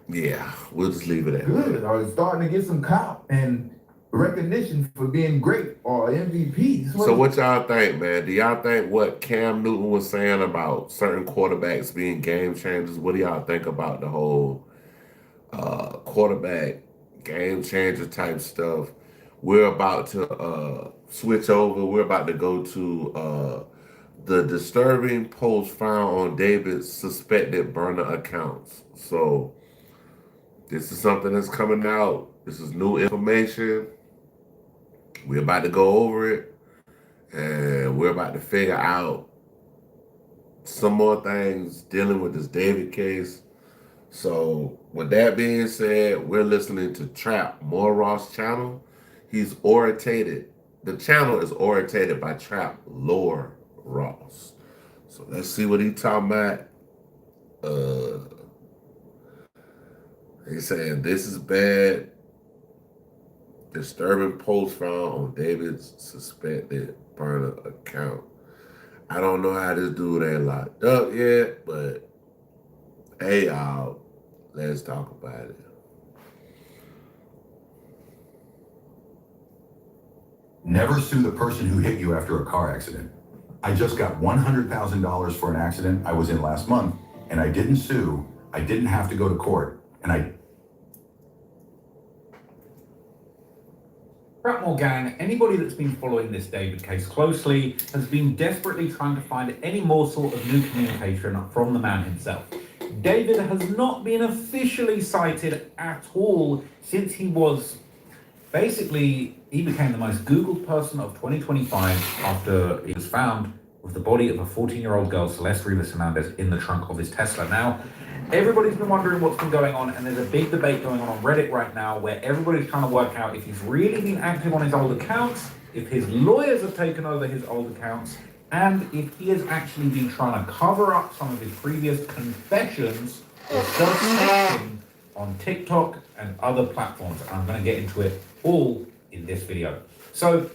we'll just leave it at
good. Or starting to get some clout and recognition for being great or MVP.
So what y'all think, man? Do y'all think what Cam Newton was saying about certain quarterbacks being game changers? What do y'all think about the whole quarterback game changer type stuff? We're about to switch over. We're about to go to the disturbing post found on David's suspected burner accounts. So this is something that's coming out. This is new information. We're about to go over it, and we're about to figure out some more things dealing with this David case. So with that being said, we're listening to Trap Ross channel. He's orated. The channel is orated by Trap Lore Ross. So let's see what he's talking about. He's saying this is bad. Disturbing post found on David's suspected burner account. I don't know how this dude ain't locked up yet, but hey, y'all, let's talk about it.
Never sue the person who hit you after a car accident. I just got $100,000 for an accident I was in last month, and I didn't sue. I didn't have to go to court, and I...
Bratmore gang, anybody that's been following this David case closely has been desperately trying to find any more sort of new communication from the man himself. David has not been officially cited at all since he was basically, he became the most Googled person of 2025 after he was found with the body of a 14-year-old girl, Celeste Rivas Hernandez, in the trunk of his Tesla. Now, everybody's been wondering what's been going on, and there's a big debate going on Reddit right now where everybody's trying to work out if he's really been active on his old accounts, if his lawyers have taken over his old accounts, and if he has actually been trying to cover up some of his previous confessions or self-snitching on TikTok and other platforms. And I'm going to get into it all in this video. So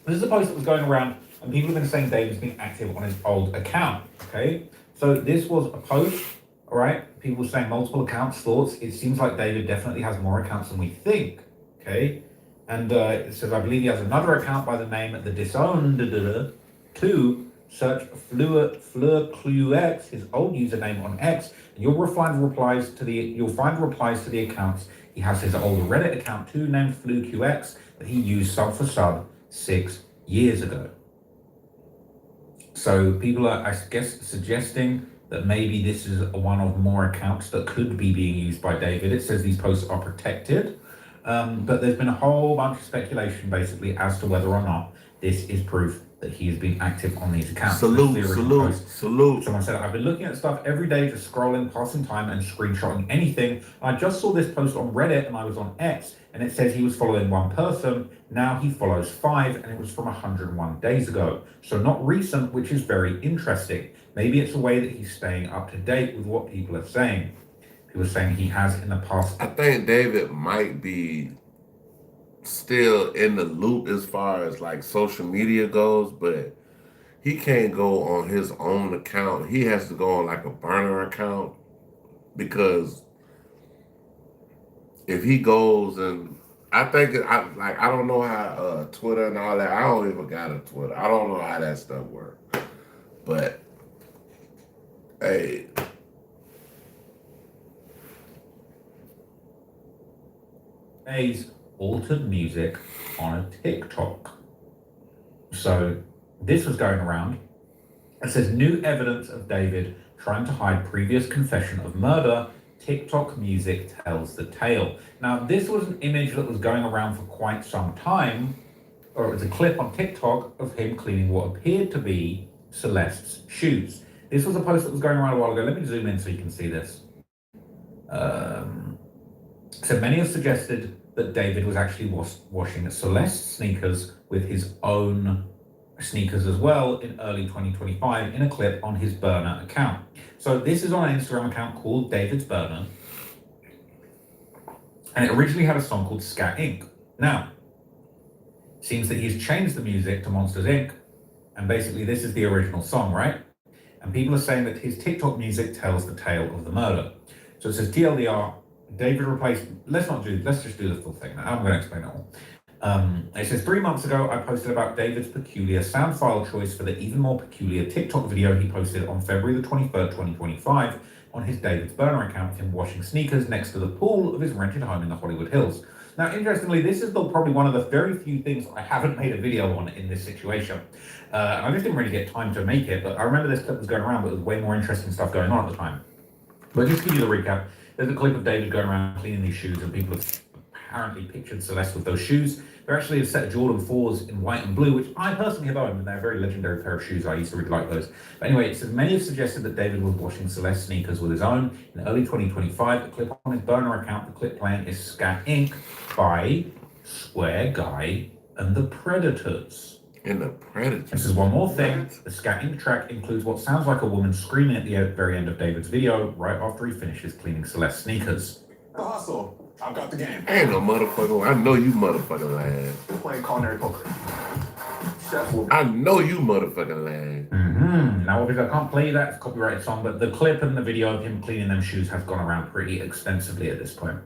this is a post that was going around, and people have been saying David's been active on his old account, okay? So this was a post, all right? People saying multiple accounts, thoughts. It seems like David definitely has more accounts than we think, okay? And it says, I believe he has another account by the name The Disowned 2. Search fleurcluex, his old username on X, and you'll find replies to the accounts. He has his old Reddit account too, named flueqx, that he used sub for sub 6 years ago. So people are, I guess, suggesting that maybe this is one of more accounts that could be being used by David. It says these posts are protected, but there's been a whole bunch of speculation basically as to whether or not this is proof that he has been active on these accounts.
Salute.
Someone said, I've been looking at stuff every day, just scrolling, passing time and screenshotting anything. I just saw this post on Reddit and I was on X and it says he was following one person. Now he follows 5 and it was from 101 days ago. So not recent, which is very interesting. Maybe it's a way that he's staying up to date with what people are saying. People are saying he has in the past.
I think David might be still in the loop as far as like social media goes, but he can't go on his own account. He has to go on like a burner account, because if he goes and I don't know how Twitter and all that. I don't even got a Twitter. I don't know how that stuff works. But hey,
altered music on a TikTok. So this was going around. It says new evidence of David trying to hide previous confession of murder. TikTok music tells the tale. Now this was an image that was going around for quite some time, or it was a clip on TikTok of him cleaning what appeared to be Celeste's shoes. This was a post that was going around a while ago. Let me zoom in so you can see this. So many have suggested that David was actually washing Celeste's sneakers with his own sneakers as well in early 2025 in a clip on his burner account. So this is on an Instagram account called David's Burner, and it originally had a song called Scat Inc. Now, it seems that he's changed the music to Monsters Inc. And basically this is the original song, right? And people are saying that his TikTok music tells the tale of the murder. So it says TLDR, David replaced, let's just do the full thing now. I'm going to explain it all. It says 3 months ago, I posted about David's peculiar sound file choice for the even more peculiar TikTok video he posted on February the 23rd, 2025 on his David's Burner account of him washing sneakers next to the pool of his rented home in the Hollywood Hills. Now, interestingly, this is probably one of the very few things I haven't made a video on in this situation. And I just didn't really get time to make it, but I remember this clip was going around, but there was way more interesting stuff going on at the time. But just to give you the recap, there's a clip of David going around cleaning these shoes, and people have apparently pictured Celeste with those shoes. They're actually a set of Jordan 4s in white and blue, which I personally have owned, and they're a very legendary pair of shoes. I used to really like those. But anyway, it says many have suggested that David was washing Celeste sneakers with his own. In early 2025, the clip on his burner account, the clip playing is Scat Inc. by Square Guy and the Predators.
And the Predators.
This is one more thing. The Scat Inc. track includes what sounds like a woman screaming at the very end of David's video, right after he finishes cleaning Celeste's sneakers.
The hustle. I've got the game.
Ain't no motherfucker. I know you motherfucking lying.
We're playing culinary poker. Chef will.
I know you motherfucking lying.
Now, obviously, I can't play that. It's a copyrighted song, but the clip and the video of him cleaning them shoes has gone around pretty extensively at this point.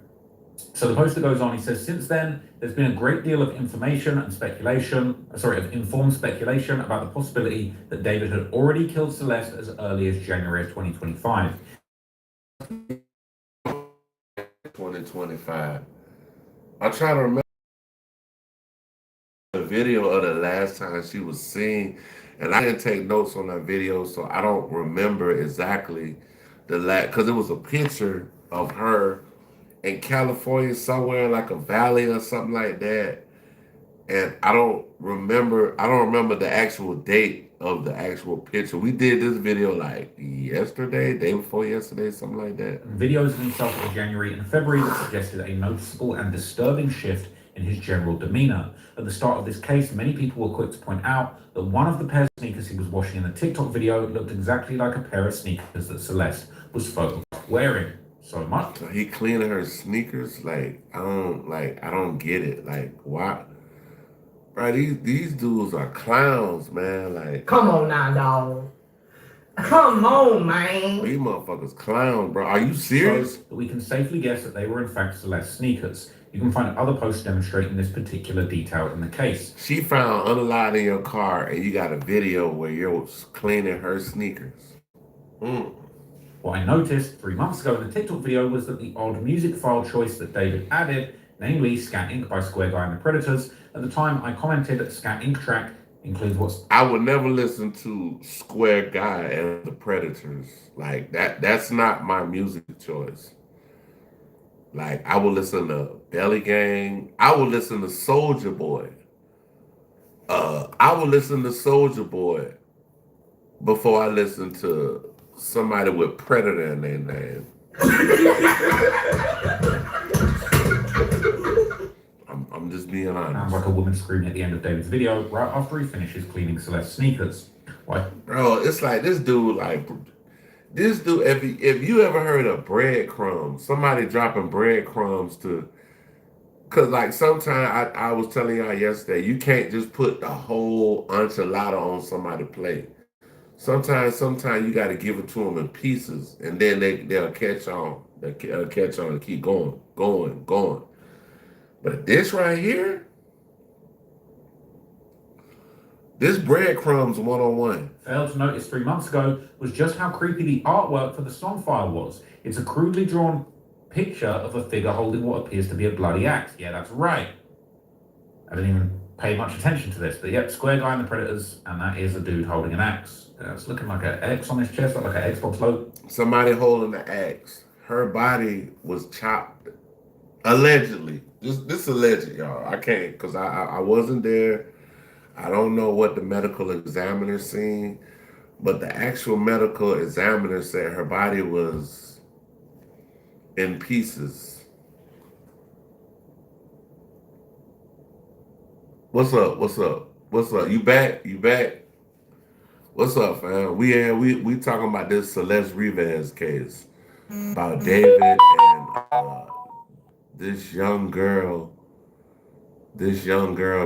So the poster goes on. He says, since then, there's been a great deal of information and speculation, of informed speculation about the possibility that David had already killed Celeste as early as January of 2025.
2025. I'm trying to remember the video of the last time she was seen, and I didn't take notes on that video, so I don't remember exactly the last, because it was a picture of her in California somewhere, like a valley or something like that. And I don't remember the actual date of the actual picture. We did this video like yesterday, day before yesterday, something like that.
Videos of himself in January and February that suggested a noticeable and disturbing shift in his general demeanor. At the start of this case, many people were quick to point out that one of the pair of sneakers he was washing in the TikTok video looked exactly like a pair of sneakers that Celeste was photographed wearing. So much.
So he cleaning her sneakers? Like, I don't get it. Like, why? Bro, these dudes are clowns, man. Like,
come on now, dog. Come on, man.
These motherfuckers clown, bro. Are you serious?
So that we can safely guess that they were in fact Celeste sneakers. You can find other posts demonstrating this particular detail in the case.
She found unaligned in your car, and you got a video where you're cleaning her sneakers.
What I noticed 3 months ago in the TikTok video was that the odd music file choice that David added, namely Scat Inc. by Square Guy and the Predators, at the time I commented that Scat Inc. track includes what's...
I would never listen to Square Guy and the Predators. Like, that's not my music choice. Like, I would listen to Belly Gang. I would listen to Soulja Boy. I would listen to Soulja Boy before I listen to somebody with Predator in their name. I'm just being honest.
Sounds like a woman screaming at the end of David's video right after he finishes cleaning Celeste's sneakers. Why?
Bro, it's like this dude, if you ever heard of breadcrumbs, somebody dropping breadcrumbs to, because like sometimes I was telling y'all yesterday, you can't just put the whole enchilada on somebody's plate. Sometimes you got to give it to them in pieces, and then they'll catch on. They'll catch on and keep going. But this right here, this breadcrumbs 101.
Failed to notice 3 months ago was just how creepy the artwork for the song file was. It's a crudely drawn picture of a figure holding what appears to be a bloody axe. Yeah, that's right. I didn't even pay much attention to this, but yep, Square Guy and the Predators, and that is a dude holding an axe. It's looking like an X on his chest, like an Xbox logo.
Somebody holding the axe. Her body was chopped, allegedly. This alleged, y'all. I can't, because I wasn't there. I don't know what the medical examiner seen, but the actual medical examiner said her body was in pieces. What's up? You back? What's up, fam? We talking about this Celeste Rivas case about David and this young girl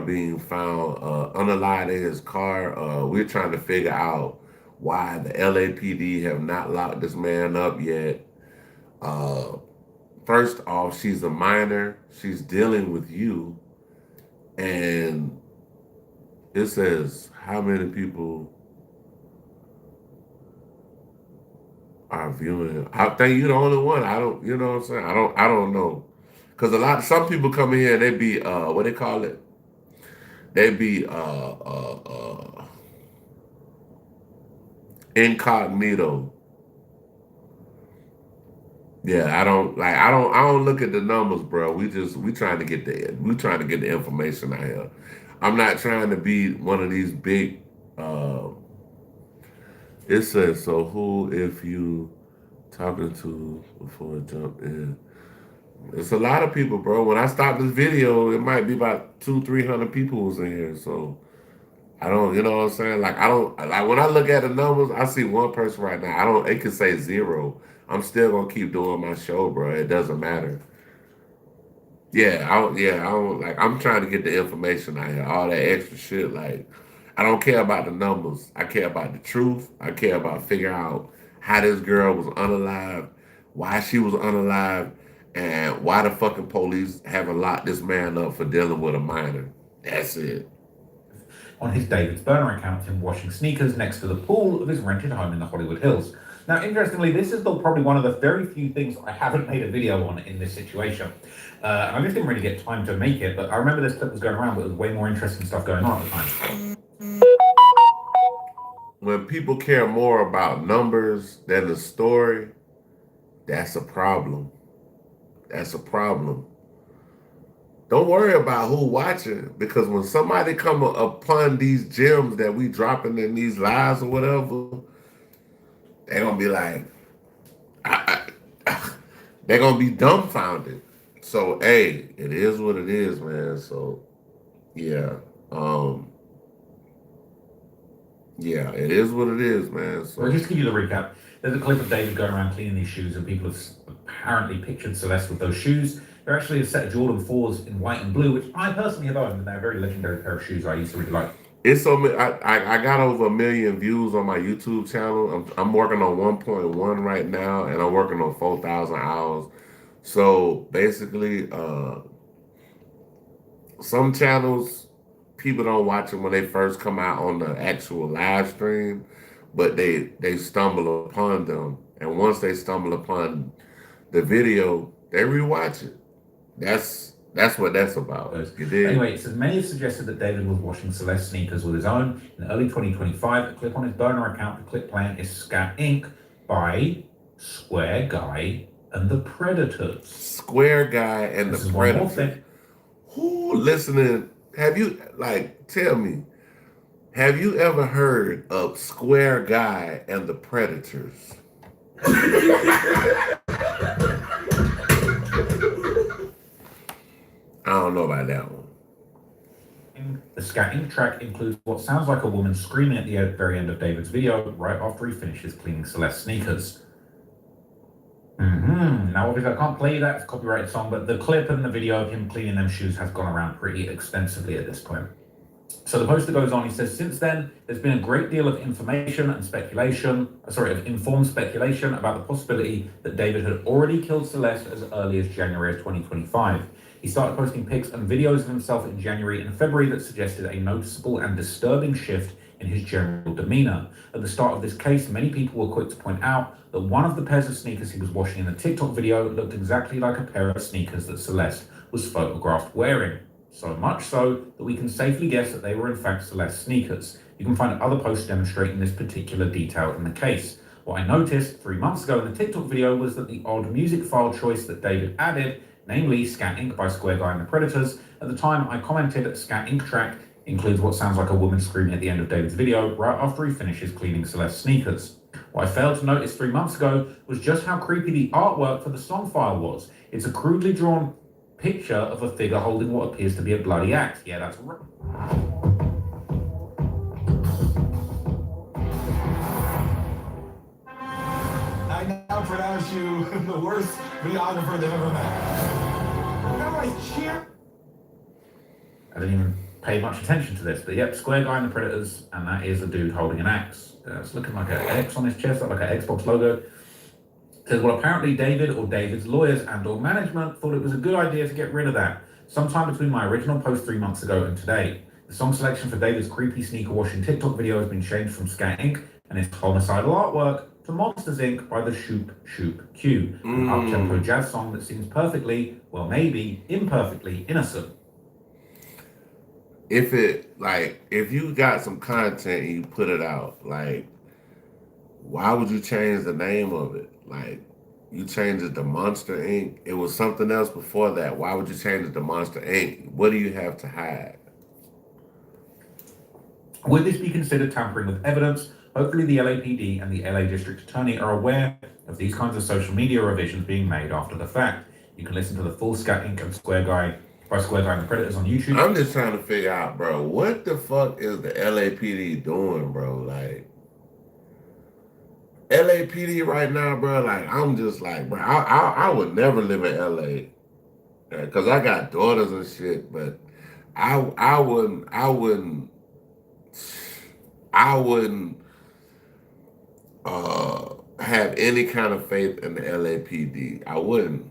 being found unalive in his car. We're trying to figure out why the LAPD have not locked this man up yet. First off, she's a minor. She's dealing with you. And it says how many people are viewing. I think you're the only one. I don't, you know what I'm saying? I don't know. Because some people come in here and they be, what they call it? They be incognito. Yeah, I don't look at the numbers, bro. We trying to get the information out here. I'm not trying to be one of these big it says so who if you talking to before it jump in. It's a lot of people, bro. When I stop this video, it might be about 200-300 people was in here. So I don't, you know what I'm saying? Like I don't like when I look at the numbers, I see one person right now. I don't it could say zero. I'm still gonna keep doing my show, bro. It doesn't matter. I don't like I'm trying to get the information out here, all that extra shit. Like I don't care about the numbers. I care about the truth. I care about figuring out how this girl was unalive, why she was unalive, and why the fucking police haven't locked this man up for dealing with a minor. That's it.
On his David's burner account, him washing sneakers next to the pool of his rented home in the Hollywood Hills. Now, interestingly, this is probably one of the very few things I haven't made a video on in this situation. And I just didn't really get time to make it, but I remember this clip was going around, but there was way more interesting stuff going on at the time.
When people care more about numbers than the story, that's a problem. That's a problem. Don't worry about who watching, because when somebody come upon these gems that we dropping in these lives or whatever, they gonna be like, they're gonna be dumbfounded. So hey, it is what it is, man. So yeah, yeah, it is what it is, man. So
Well, just to give you the recap, there's a clip of David going around cleaning these shoes, and people have apparently pictured Celeste with those shoes. They're actually a set of Jordan 4s in white and blue, which I personally have owned, and they're a very legendary pair of shoes I used to really like.
it's so I got over 1 million views on my YouTube channel. I'm working on 1.1 right now, and I'm working on 4,000 hours. So basically, some channels people don't watch them when they first come out on the actual live stream, but they stumble upon them, and once they stumble upon the video, they rewatch it. That's what that's about. You dig?
Anyway, it says many have suggested that David was washing Celeste sneakers with his own. In early 2025, a clip on his burner account, the clip playing is Scat Inc. by Square Guy and the Predators.
Square Guy and the Predators. Who listening? Have you tell me? Have you ever heard of Square Guy and the Predators? I don't know about that one.
The Scat Inc. track includes what sounds like a woman screaming at the very end of David's video, right after he finishes cleaning Celeste's sneakers. Now, obviously, I can't play that, it's a copyrighted song, but the clip and the video of him cleaning them shoes has gone around pretty extensively at this point. So the poster goes on, he says, since then, there's been a great deal of information and informed speculation about the possibility that David had already killed Celeste as early as January of 2025. He started posting pics and videos of himself in January and February that suggested a noticeable and disturbing shift in his general demeanor. At the start of this case, many people were quick to point out that one of the pairs of sneakers he was washing in the TikTok video looked exactly like a pair of sneakers that Celeste was photographed wearing. So much so that we can safely guess that they were in fact Celeste's sneakers. You can find other posts demonstrating this particular detail in the case. What I noticed 3 months ago in the TikTok video was that the odd music file choice that David added, namely Scat Inc. by Square Guy and the Predators, at the time I commented that Scat Inc. track includes what sounds like a woman screaming at the end of David's video right after he finishes cleaning Celeste's sneakers. What I failed to notice 3 months ago was just how creepy the artwork for the song file was. It's a crudely drawn picture of a figure holding what appears to be a bloody axe. Yeah, that's right.
I now pronounce you the worst videographer they've ever met. Remember I cheer?
I didn't even pay much attention to this, but yep, Square Guy and the Predators, and that is a dude holding an axe. It's looking like an X on his chest, like an Xbox logo. It says, well, apparently David or David's lawyers and or management thought it was a good idea to get rid of that, sometime between my original post 3 months ago and today. The song selection for David's creepy sneaker washing TikTok video has been changed from Scat Inc. and its homicidal artwork to Monsters Inc. by the Shoop Shoop Q, an up-tempo jazz song that seems perfectly, well maybe imperfectly innocent.
If you got some content and you put it out, why would you change the name of it? You changed it to Monster Inc. It was something else before that. Why would you change it to Monster Inc.? What do you have to hide?
Would this be considered tampering with evidence? Hopefully the LAPD and the LA District Attorney are aware of these kinds of social media revisions being made after the fact. You can listen to the full Scat Inc. and Square Guy by Square Guy and the Predators on YouTube.
I'm just trying to figure out, bro, what the fuck is the LAPD doing, bro? Like, LAPD right now, bro, like, I'm just like, bro, I would never live in LA. Because I got daughters and shit, but I wouldn't have any kind of faith in the LAPD. I wouldn't.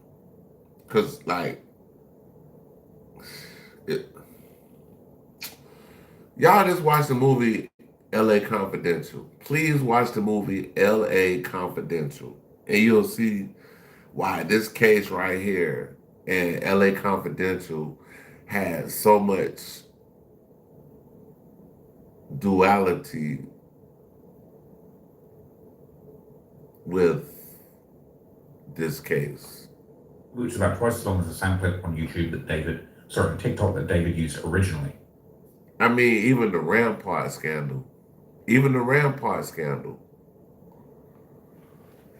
Because, like, y'all just watch the movie LA Confidential. Please watch the movie LA Confidential. And you'll see why this case right here and LA Confidential has so much duality with this case.
Which is about twice as long as the sound clip on YouTube on TikTok that David used originally.
I mean, even the Rampart scandal.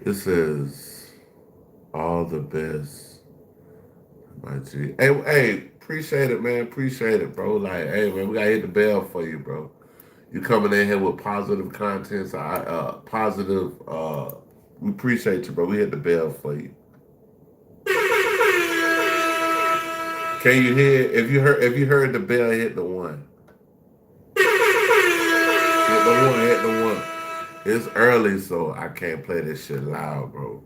This is all the best. My G. Hey, appreciate it, man. Appreciate it, bro. Like, hey, man, we gotta hit the bell for you, bro. You coming in here with positive content, we appreciate you, bro. We hit the bell for you. Can you hear? If you heard the bell, hit the one. Hit the one. It's early, so I can't play this shit loud, bro.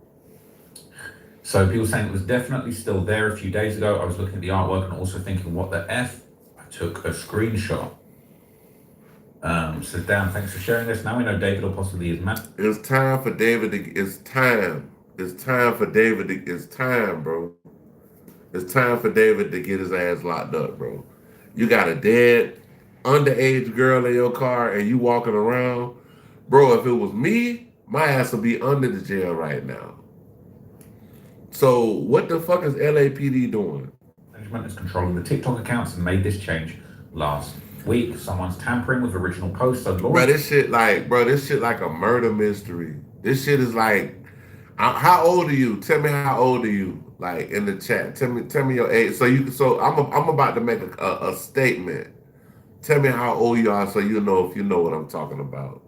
So people saying it was definitely still there a few days ago. I was looking at the artwork and also thinking, what the F? I took a screenshot. Says, damn, thanks for sharing this. Now we know David or possibly his man.
It's time for David to, it's time, bro. It's time for David to get his ass locked up, bro. You got a dead, underage girl in your car and you walking around. Bro, if it was me, my ass would be under the jail right now. So what the fuck is LAPD doing?
Management is controlling the TikTok accounts and made this change last week. Someone's tampering with original posts. So
bro, this shit like a murder mystery. This shit is like, how old are you? Tell me how old are you? Like in the chat. Tell me your age. So I'm about to make a statement. Tell me how old you are so you know if you know what I'm talking about.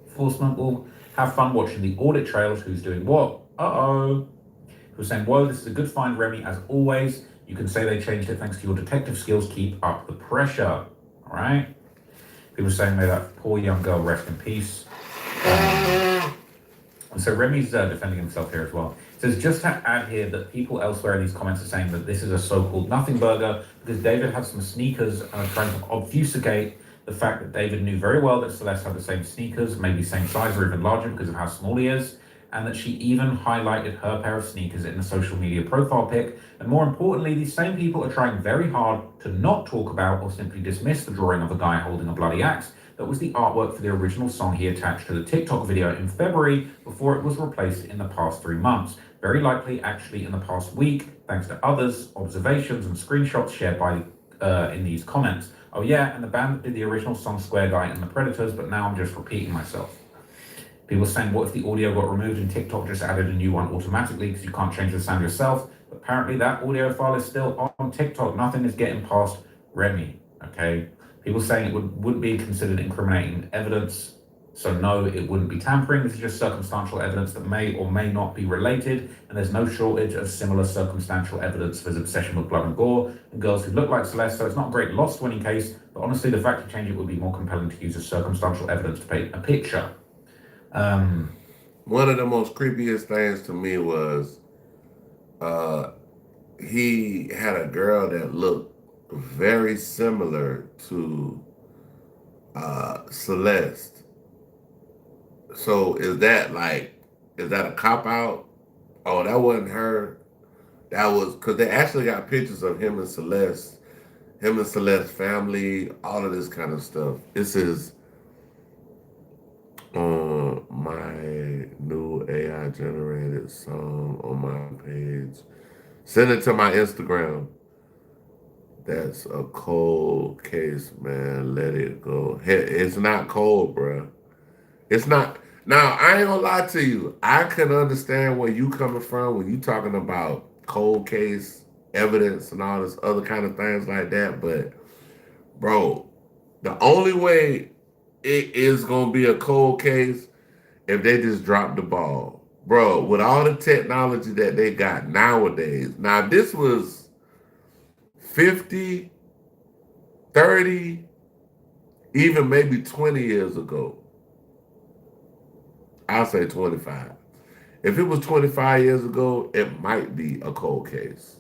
Enforcement will have fun watching the audit trails. Who's doing what? Who's saying, whoa, this is a good find, Remy, as always. You can say they changed it thanks to your detective skills. Keep up the pressure. All right? People saying, may that poor young girl rest in peace. And so Remy's defending himself here as well. It says, just to add here that people elsewhere in these comments are saying that this is a so-called nothing burger because David had some sneakers and are trying to obfuscate the fact that David knew very well that Celeste had the same sneakers, maybe same size or even larger because of how small he is, and that she even highlighted her pair of sneakers in the social media profile pic. And more importantly, these same people are trying very hard to not talk about or simply dismiss the drawing of a guy holding a bloody axe that was the artwork for the original song he attached to the TikTok video in February before it was replaced in the past 3 months. Very likely actually in the past week, thanks to others, observations and screenshots shared by in these comments. Oh yeah, and the band that did the original song Square Guy and the Predators, but now I'm just repeating myself. People saying, what if the audio got removed and TikTok just added a new one automatically because you can't change the sound yourself? But apparently that audio file is still on TikTok. Nothing is getting past Remy, okay? People saying it wouldn't be considered incriminating evidence. So no, it wouldn't be tampering. This is just circumstantial evidence that may or may not be related. And there's no shortage of similar circumstantial evidence for his obsession with blood and gore and girls who look like Celeste. So it's not a great loss to any case. But honestly, the fact to change it would be more compelling to use as circumstantial evidence to paint a picture.
One of the most creepiest things to me was he had a girl that looked very similar to Celeste. So is that a cop out? Oh, that wasn't her. That was because they actually got pictures of him and Celeste's family, all of this kind of stuff. This is on my new AI AI generated song on my page. Send it to my Instagram. That's a cold case, man. Let it go. Hey, it's not cold, bro. It's not. Now, I ain't gonna lie to you. I can understand where you coming from when you talking about cold case evidence and all this other kind of things like that. But, bro, the only way it is gonna be a cold case if they just drop the ball. Bro, with all the technology that they got nowadays. Now, this was 50, 30, even maybe 20 years ago. I'll say 25. If it was 25 years ago, it might be a cold case.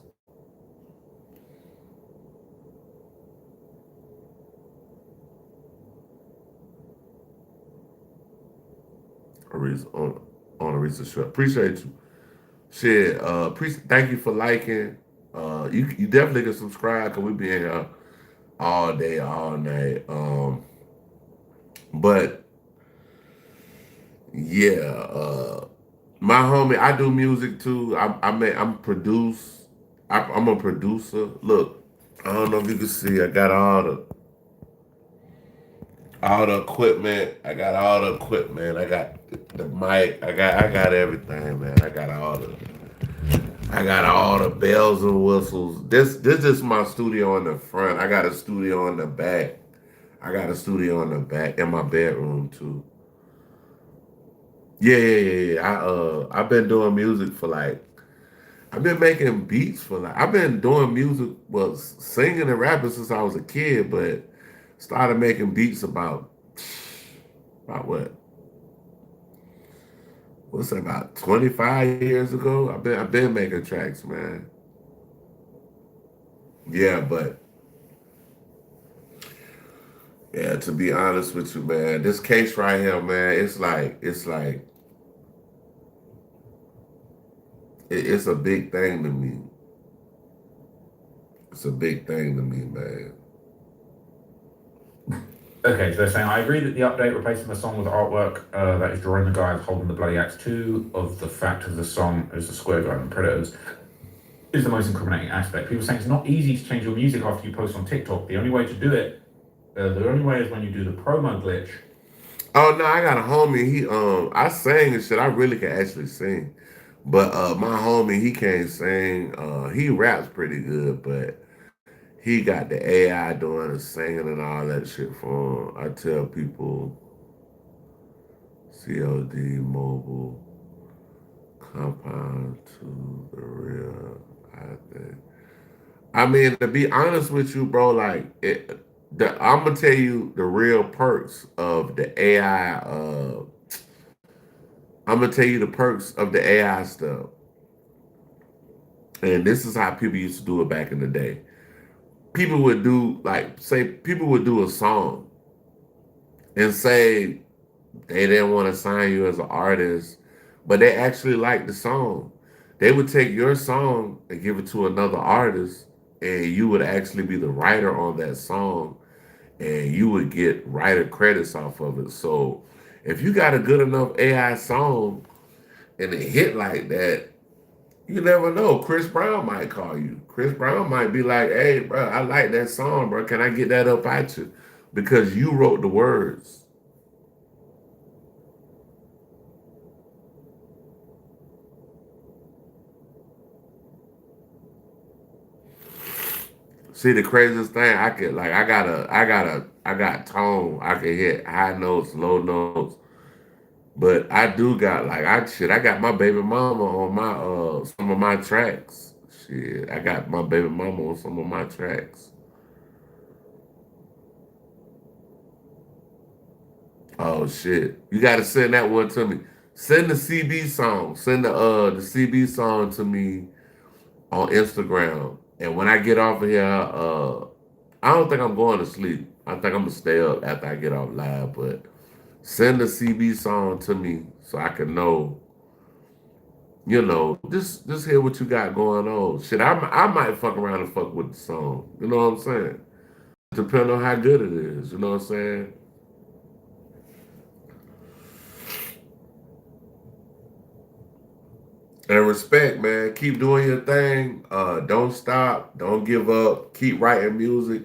On a recent show. Appreciate you. Shit, thank you for liking. You definitely can subscribe because we be in here all day, all night. But yeah, my homie, I do music too. I'm produce. I'm a producer. Look, I don't know if you can see. I got all the equipment. I got all the equipment. I got the mic. I got everything, man. I got all the bells and whistles. This is my studio in the front. I got a studio in the back. I got a studio in the back in my bedroom too. Yeah. I've been doing music for like I've been making beats for like I've been doing music, well, singing and rapping since I was a kid, but started making beats about what? What's that, about 25 years ago? I've been making tracks, man. Yeah, but yeah, to be honest with you, man, this case right here, man, it's a big thing to me. It's a big thing to me, man.
Okay, so they're saying, I agree that the update replacing the song with artwork that is drawing the guys holding the bloody axe, two of the fact of the song as the square guy and predators is the most incriminating aspect. People saying it's not easy to change your music after you post on TikTok. The only way to do it, the only way is when you do the promo glitch.
Oh no, I got a homie. I sang and shit. I really can actually sing, but my homie, he can't sing. He raps pretty good, but he got the AI doing the singing and all that shit for him. I tell people, COD mobile compound to the real. I think. I mean, to be honest with you, bro, like I'm gonna tell you the real perks of the AI. I'm gonna tell you the perks of the AI stuff, and this is how people used to do it back in the day. People would do people would do a song and say they didn't want to sign you as an artist, but they actually liked the song. They would take your song and give it to another artist, and you would actually be the writer on that song, and you would get writer credits off of it. So if you got a good enough AI song and it hit like that, you never know. Chris Brown might call you. Chris Brown might be like, hey, bro, I like that song, bro. Can I get that up at you? Because you wrote the words. See, the craziest thing, I got tone. I can hit high notes, low notes. But I do got I got my baby mama on my some of my tracks. Shit, I got my baby mama on some of my tracks. Oh shit. You gotta send that one to me. Send the CB song. Send the CB song to me on Instagram. And when I get off of here, I don't think I'm going to sleep. I think I'm gonna stay up after I get off live, but send the CB song to me so I can know, just hear what you got going on. Shit, I might fuck around and fuck with the song. You know what I'm saying? Depending on how good it is. You know what I'm saying? And respect, man. Keep doing your thing. Don't stop. Don't give up. Keep writing music.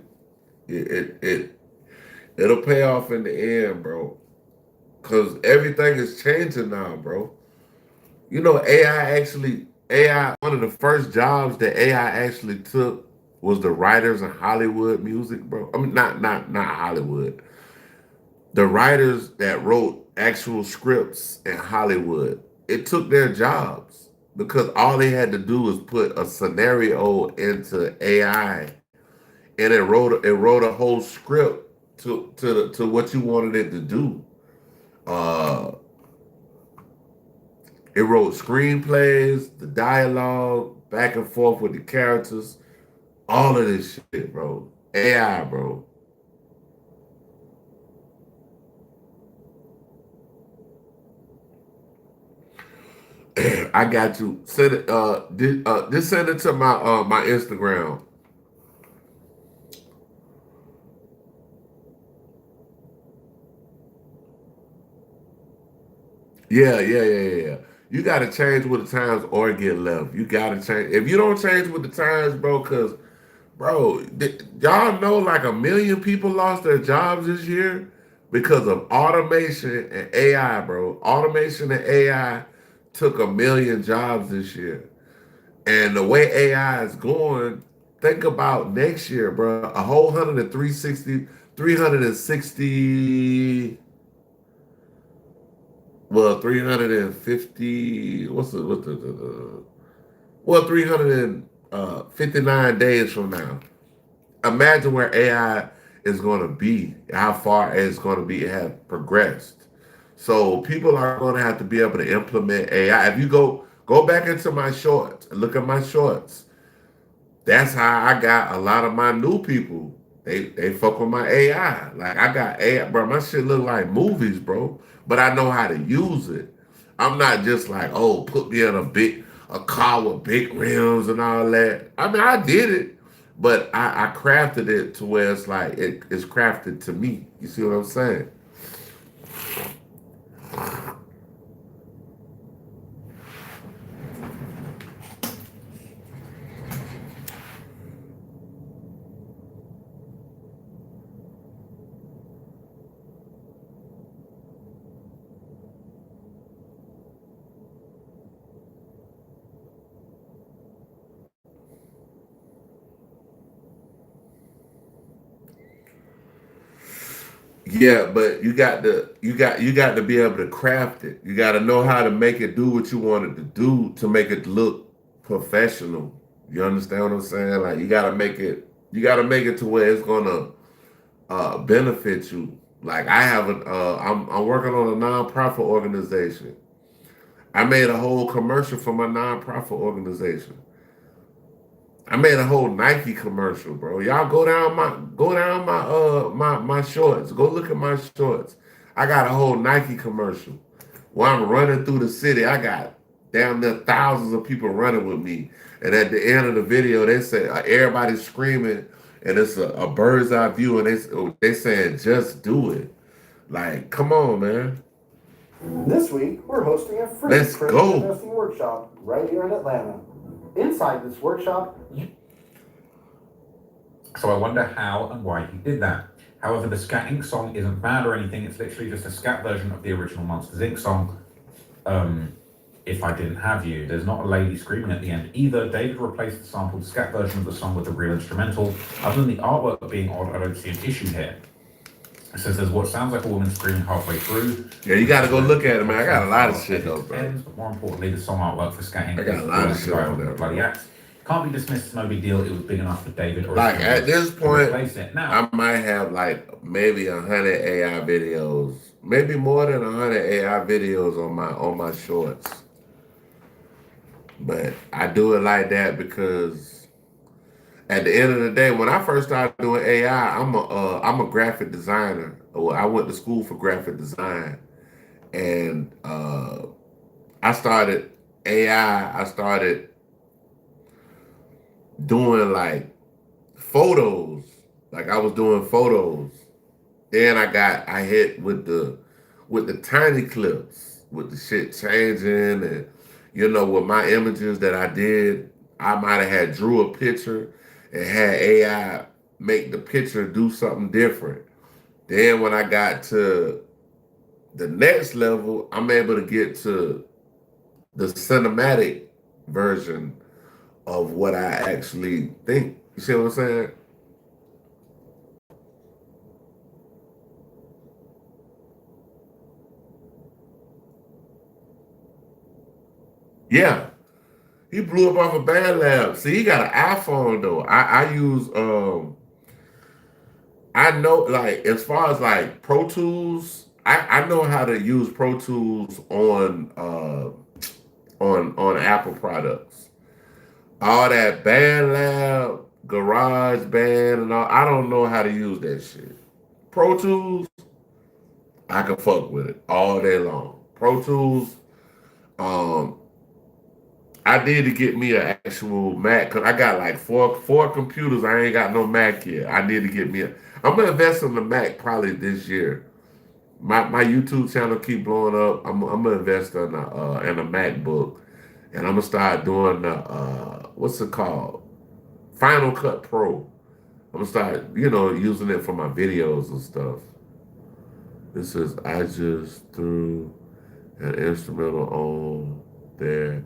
It'll pay off in the end, bro. Cause everything is changing now, bro. You know, AI, one of the first jobs that AI actually took was the writers in Hollywood music, bro. I mean, not Hollywood. The writers that wrote actual scripts in Hollywood. It took their jobs because all they had to do was put a scenario into AI, and it wrote a whole script to what you wanted it to do. Uh, It wrote screenplays, the dialogue, back and forth with the characters, all of this shit, bro. AI, bro. I got you. Send it. Just send it to my Instagram. Yeah. You got to change with the times or get left. You got to change. If you don't change with the times, bro, because bro, y'all know like 1 million people lost their jobs this year because of automation and AI, bro. Automation and AI took 1 million jobs this year. And the way AI is going, think about next year, bro. A whole 360, well, 350, well, 359 days from now. Imagine where AI is going to be, how far it's going to be, have progressed. So people are going to have to be able to implement AI. If you go back into my shorts and look at my shorts, that's how I got a lot of my new people. They fuck with my AI. Like I got AI, bro. My shit look like movies, bro. But I know how to use it. I'm not just like, oh, put me in a car with big rims and all that. I mean, I did it, but I crafted it to where it's like it's crafted to me. You see what I'm saying? Yeah, but you got to be able to craft it. You got to know how to make it do what you want it to do to make it look professional. You understand what I'm saying? Like you got to make it to where it's gonna benefit you. Like I'm working on a nonprofit organization. I made a whole commercial for my nonprofit organization. I made a whole Nike commercial, bro. Y'all go down my shorts. Go look at my shorts. I got a whole Nike commercial while I'm running through the city. I got damn near thousands of people running with me. And at the end of the video, they say everybody's screaming, and it's a bird's eye view, and they saying just do it. Like, come on, man.
This week, we're hosting a free
Let's
crypto
go.
investing workshop right here in Atlanta. Inside this workshop,
So I wonder how and why he did that. However, the Scat Inc. song isn't bad or anything. It's literally just a scat version of the original Monsters Inc. song. If I Didn't Have You. There's not a lady screaming at the end either. David replaced the sampled scat version of the song with the real instrumental. Other than the artwork being odd, I don't see an issue here. It says there's what sounds like a woman screaming halfway through.
Yeah, you got to go look at it, man. I got a lot of shit though, bro.
Ends, but more importantly, the song artwork for Scat Inc.
I got a lot of shit on there,
bloody
bro.
axe. Can't be dismissed, it's no big deal. It was big enough for David or
Like at this point,
replace it. Now,
I might have like maybe 100 AI videos, maybe more than 100 AI videos on my shorts. But I do it like that because at the end of the day, when I first started doing AI, I'm a graphic designer. Well, I went to school for graphic design, and I started AI. I started doing like photos. Like I was doing photos. Then I hit with the tiny clips, with the shit changing and you know, with my images that I did, I might have had drew a picture and had AI make the picture do something different. Then when I got to the next level, I'm able to get to the cinematic version of what I actually think. You see what I'm saying? Yeah. He blew up off a band lab. See, he got an iPhone though. I use I know like as far as like Pro Tools, I know how to use Pro Tools on Apple products. All that band lab, garage band and all, I don't know how to use that shit. Pro Tools, I can fuck with it all day long. Pro Tools, um, I need to get me an actual Mac because I got like four computers. I ain't got no Mac yet. I need to get me a. I'm gonna invest in the Mac probably this year. My YouTube channel keep blowing up. I'm gonna invest in a MacBook, and I'm gonna start doing the what's it called? Final Cut Pro. I'm gonna start using it for my videos and stuff. This is I just threw an instrumental on there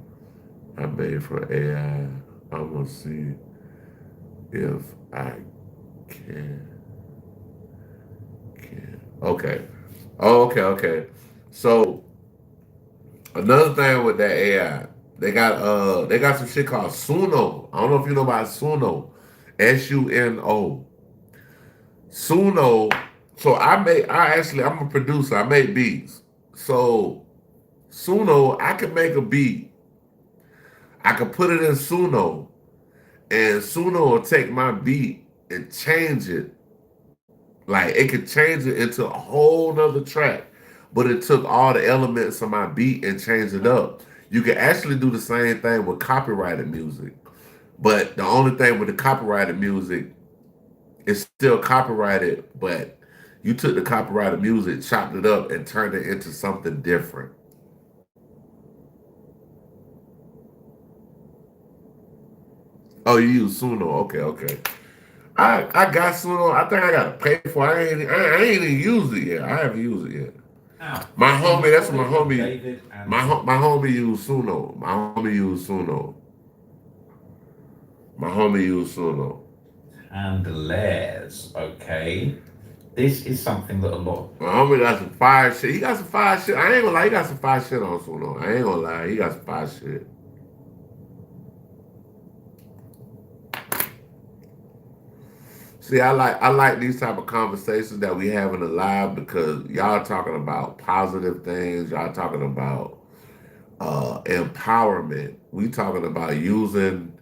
I made for AI. I'm gonna see if I can. Okay. Oh, okay. So another thing with that AI, they got some shit called Suno. I don't know if you know about Suno. Suno. Suno. So I'm a producer. I make beats. So Suno, I can make a beat. I can put it in Suno, and Suno will take my beat and change it. Like it could change it into a whole nother track, but it took all the elements of my beat and changed it up. You can actually do the same thing with copyrighted music, but the only thing with the copyrighted music, it's still copyrighted, but you took the copyrighted music, chopped it up, and turned it into something different. Oh, you use Suno? Okay. I got Suno. I think I gotta pay for it. I ain't even used it yet. I haven't used it yet. My homie, that's my homie. My homie used Suno. My homie used Suno.
Handlers, okay. This is something that a lot.
My homie got some fire shit. He got some fire shit. I ain't gonna lie, he got some fire shit on Suno. I ain't gonna lie, he got some fire shit. See, I like these type of conversations that we have in the live because y'all talking about positive things. Y'all talking about empowerment. We talking about using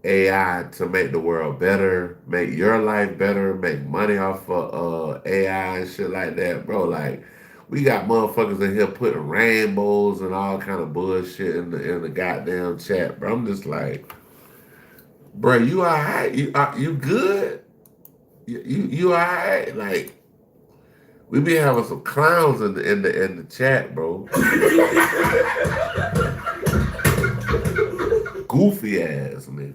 AI to make the world better, make your life better, make money off of AI and shit like that, bro. Like we got motherfuckers in here putting rainbows and all kind of bullshit in the goddamn chat, bro. I'm just like, bro, you all right? You good? You all right? Like we be having some clowns in the chat, bro. Goofy ass nigga.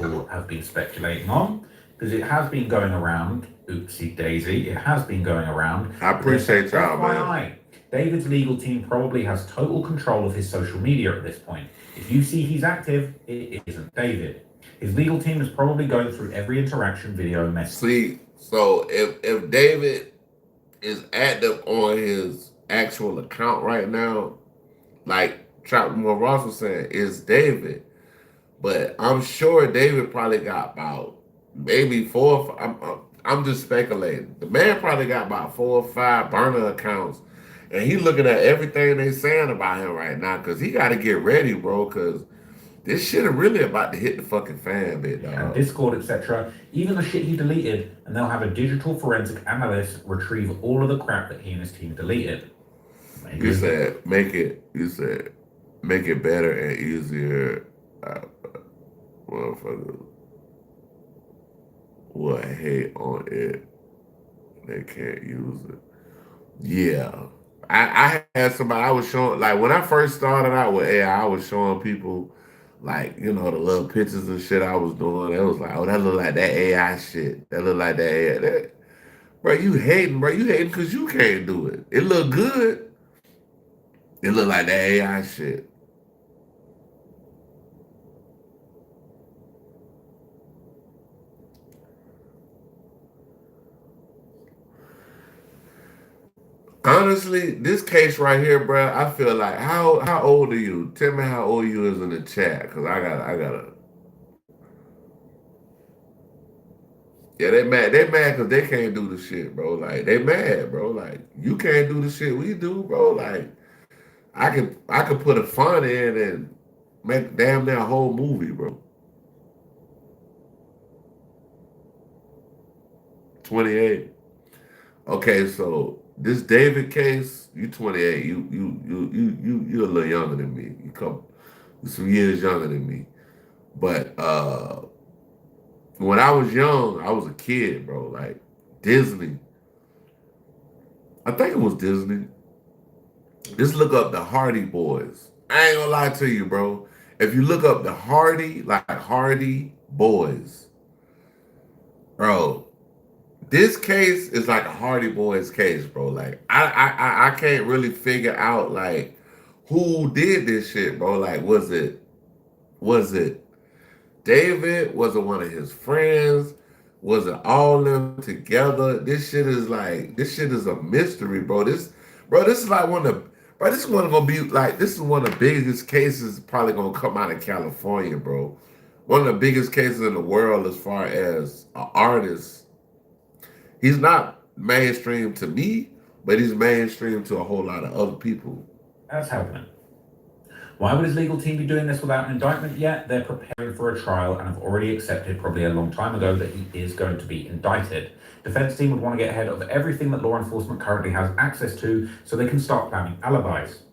People have been speculating on because it has been going around. Oopsie daisy, it has been going around.
I appreciate y'all, man.
David's legal team probably has total control of his social media at this point. If you see he's active, it isn't David. His legal team is probably going through every interaction, video, and message.
See, so if David is active on his actual account right now, like Trapmore Ross was saying, it's David. But I'm sure David probably got about maybe four. I'm just speculating. The man probably got about 4 or 5 burner accounts, and he looking at everything they saying about him right now because he got to get ready, bro. Because this shit is really about to hit the fucking fan, bit, dog.
And Discord, etc. Even the shit he deleted, and they'll have a digital forensic analyst retrieve all of the crap that he and his team deleted.
You said make it better and easier. Motherfuckers will hate on it. They can't use it. Yeah. I had somebody I was showing, like when I first started out with AI, I was showing people like, you know, the little pictures and shit I was doing. It was like, oh, that look like that AI shit. That look like that AI. Bro, you hating, bro. You hating because you can't do it. It look good. It look like that AI shit. Honestly, this case right here, bro, I feel like how old are you? Tell me how old you is in the chat, cause I gotta. Yeah, they mad cause they can't do the shit, bro. Like they mad, bro. Like you can't do the shit we do, bro. Like I could put a font in and make damn near a whole movie, bro. 28. Okay, so this David case, you 28. You a little younger than me. You some years younger than me. But when I was young, I was a kid, bro. Like Disney. I think it was Disney. Just look up the Hardy Boys. I ain't gonna lie to you, bro. If you look up the Hardy Boys, bro, this case is like a Hardy Boys case, bro. Like I can't really figure out like who did this shit, bro. Like was it David? Was it one of his friends? Was it all them together? This shit is a mystery, bro. This is like one of the bro, this is one gonna be like this is one of the biggest cases probably gonna come out of California, bro. One of the biggest cases in the world as far as an artist. He's not mainstream to me, but he's mainstream to a whole lot of other people.
That's happening. Why would his legal team be doing this without an indictment yet? They're preparing for a trial and have already accepted probably a long time ago that he is going to be indicted. Defense team would want to get ahead of everything that law enforcement currently has access to so they can start planning alibis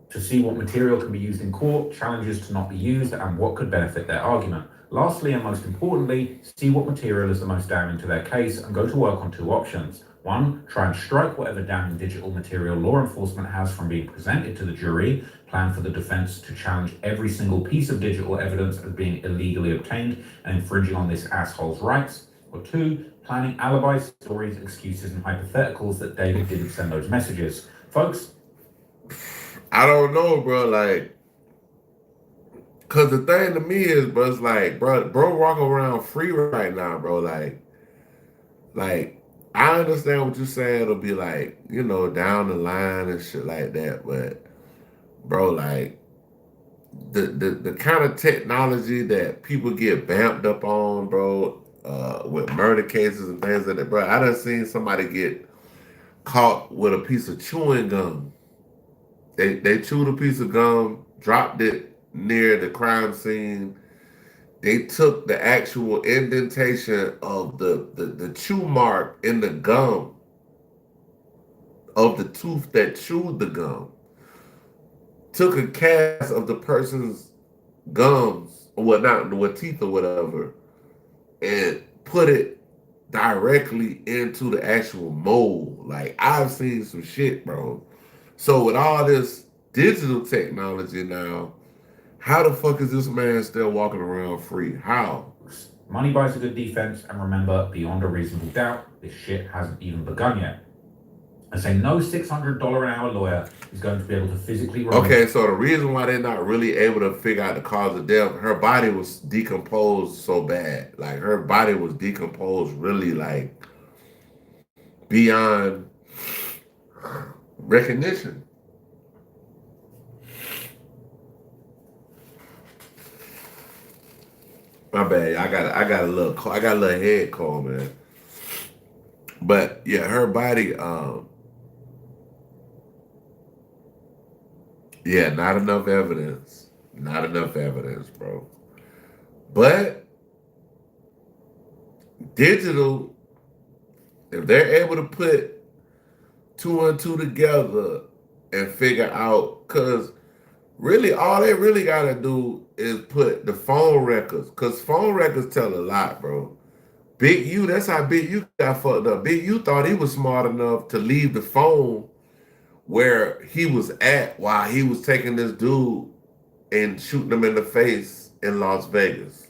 to see what material can be used in court, challenges to not be used, and what could benefit their argument. Lastly, and most importantly, see what material is the most damning to their case and go to work on two options. One, try and strike whatever damning digital material law enforcement has from being presented to the jury. Plan for the defense to challenge every single piece of digital evidence as being illegally obtained and infringing on this asshole's rights. Or two, planning alibi stories, excuses, and hypotheticals that David didn't send those messages. Folks,
I don't know, bro. Like, cause the thing to me is, bro, it's like, bro, walking around free right now, bro. Like, I understand what you're saying. It'll be like, you know, down the line and shit like that. But, bro, like, the kind of technology that people get vamped up on, bro, with murder cases and things like that, bro. I done seen somebody get caught with a piece of chewing gum. They chewed a piece of gum, dropped it near the crime scene. They took the actual indentation of the chew mark in the gum of the tooth that chewed the gum. Took a cast of the person's gums or whatnot, what teeth or whatever, and put it directly into the actual mold. Like I've seen some shit, bro. So with all this digital technology now, how the fuck is this man still walking around free? How?
money buys a good defense, and remember, beyond a reasonable doubt, this shit hasn't even begun yet. I say no $600 an hour lawyer is going to be able to physically remove.
Okay, so the reason why they're not really able to figure out the cause of death, her body was decomposed so bad. Like her body was decomposed really like beyond recognition. My bad. I got a little head cold, man. But yeah, her body, yeah, not enough evidence. Not enough evidence, bro. But digital, if they're able to put two and two together and figure out, because really all they really got to do is put the phone records, because phone records tell a lot, bro. Big U, that's how Big U got fucked up. Big U thought he was smart enough to leave the phone where he was at while he was taking this dude and shooting him in the face in Las Vegas.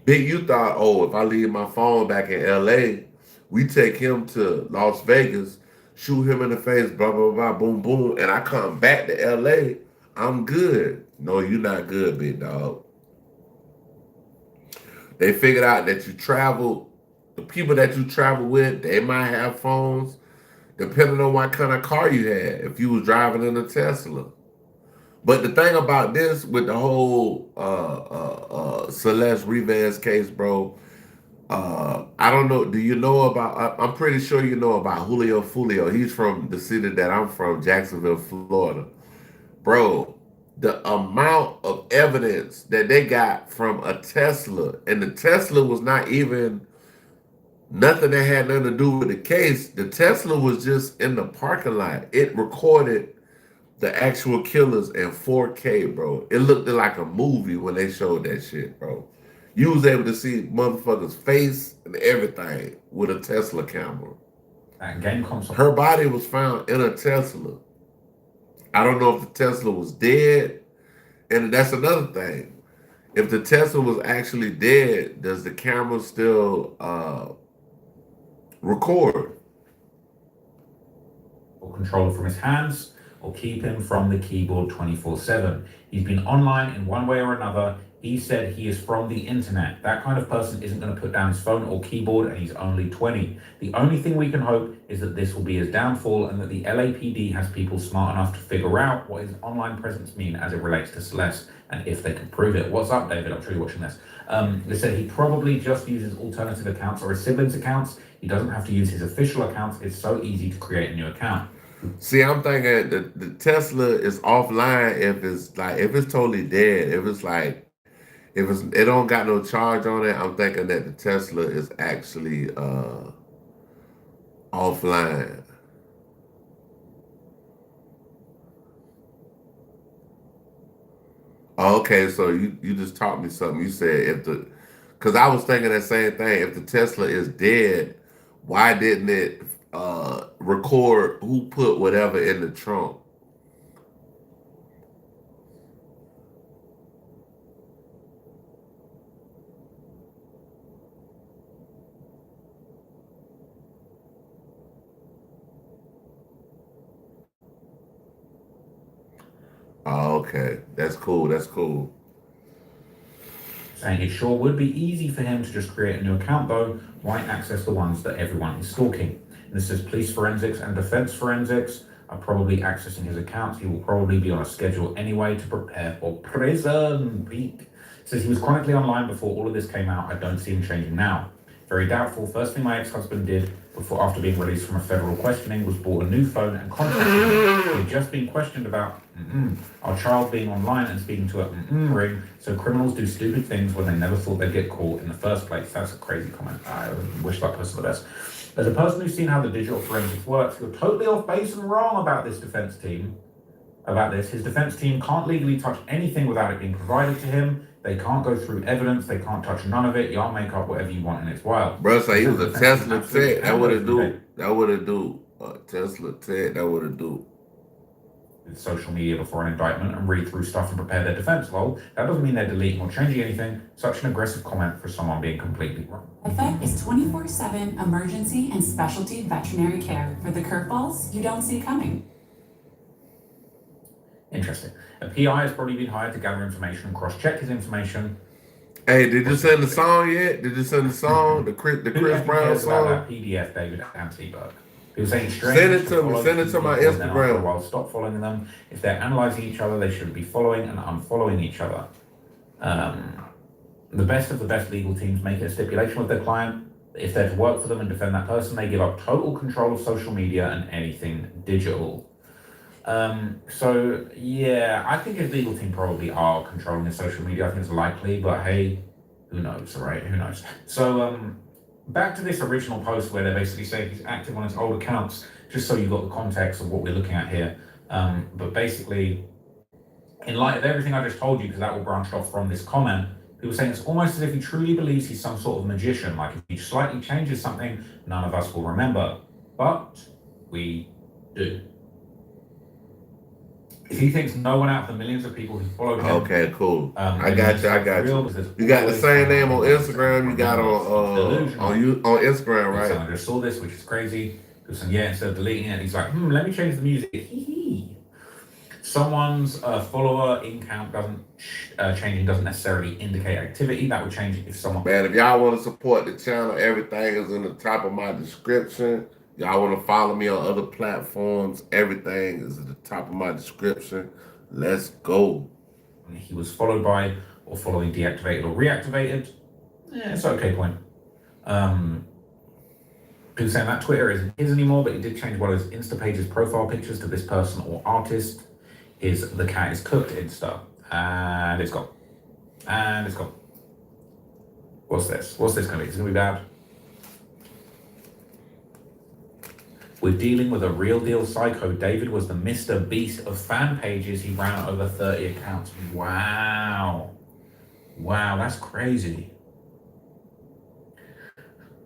Big U thought, oh, if I leave my phone back in LA, we take him to Las Vegas, shoot him in the face, blah, blah, blah, boom, boom, and I come back to LA, I'm good. No, you're not good, big dog. They figured out that you travel, the people that you travel with, they might have phones, depending on what kind of car you had, if you was driving in a Tesla. But the thing about this with the whole Celeste Rivas case, bro, I don't know. Do you know about, I'm pretty sure you know about Julio Fulio. He's from the city that I'm from, Jacksonville, Florida. Bro, the amount of evidence that they got from a Tesla, and the Tesla was not even nothing that had nothing to do with the case. The Tesla was just in the parking lot. It recorded the actual killers in 4K, bro. It looked like a movie when they showed that shit, bro. You was able to see motherfuckers' face and everything with a Tesla camera.
That game console.
Her body was found in a Tesla. I don't know if the Tesla was dead. And that's another thing. If the Tesla was actually dead, does the camera still record?
Or control it from his hands, or keep him from the keyboard 24/7. He's been online in one way or another. He said he is from the internet. That kind of person isn't going to put down his phone or keyboard, and he's only 20. The only thing we can hope is that this will be his downfall, and that the LAPD has people smart enough to figure out what his online presence mean as it relates to Celeste, and if they can prove it. What's up, David? I'm sure you're watching this. They said he probably just uses alternative accounts or his siblings' accounts. He doesn't have to use his official accounts. It's so easy to create a new account.
See, I'm thinking the Tesla is offline if it's totally dead. If it's like, it don't got no charge on it, I'm thinking that the Tesla is actually offline. Okay, so you just taught me something. You said because I was thinking that same thing. If the Tesla is dead, why didn't it record who put whatever in the trunk? Oh, okay. That's cool. That's cool.
Saying it sure would be easy for him to just create a new account, though. Why access the ones that everyone is stalking? And this says police forensics and defense forensics are probably accessing his accounts. He will probably be on a schedule anyway to prepare for prison. Peak. It says he was chronically online before all of this came out. I don't see him changing now. Very doubtful. First thing my ex-husband did after being released from a federal questioning was bought a new phone and contacted me. He had just been questioned about our child being online and speaking to a ring. So criminals do stupid things when they never thought they'd get caught in the first place. That's a crazy comment. I wish that person the best. As a person who's seen how the digital forensics works, you're totally off base and wrong about this defense team. His defense team can't legally touch anything without it being provided to him. They can't go through evidence. They can't touch none of it. Y'all make up whatever you want, and it's wild.
Bro, so he was a Tesla tech. That would have do. Tesla tech. That would have do.
Social media before an indictment and read through stuff and prepare their defense. Lol. That doesn't mean they're deleting or changing anything. Such an aggressive comment for someone being completely wrong.
IFET is 24/7 emergency and specialty veterinary care for the curveballs you don't see coming.
Interesting. A PI has probably been hired to gather information and cross-check his information.
Hey, did you send the song yet? Did you send the song? The Chris Brown song?
About that PDF, David Antiberg. He was saying strange.
Send it to me. Send it to my Instagram.
While stop following them. If they're analyzing each other, they should be following and unfollowing each other. The best of the best legal teams make it a stipulation with their client. If they're to work for them and defend that person, they give up total control of social media and anything digital. So yeah, I think his legal team probably are controlling his social media. I think it's likely, but hey, who knows, right? Who knows? So back to this original post where they're basically saying he's active on his old accounts, just so you've got the context of what we're looking at here. But basically, in light of everything I just told you, because that will branch off from this comment, People saying it's almost as if he truly believes he's some sort of magician, like if he slightly changes something, none of us will remember. But we do. If he thinks no one out of the millions of people who followed him.
Okay, cool. I got you. You got the same name on Instagram. You got on Instagram, right?
I just saw this, which is crazy. Saying, yeah, instead of deleting it, he's like, let me change the music. Someone's follower in count changing doesn't necessarily indicate activity. That would change if someone.
Man, if y'all want to support the channel, everything is in the top of my description. Y'all want to follow me on other platforms, everything is at the top of my description. Let's go.
He was followed by or following deactivated or reactivated. It's an okay point. People saying that Twitter isn't his anymore, but he did change one of his Insta page's profile pictures to this person or artist. The cat is cooked Insta. And it's gone. And it's gone. What's this? What's this going to be? It's going to be bad. We're dealing with a real deal psycho. David was the Mr. Beast of fan pages. He ran over 30 accounts. Wow. Wow, that's crazy.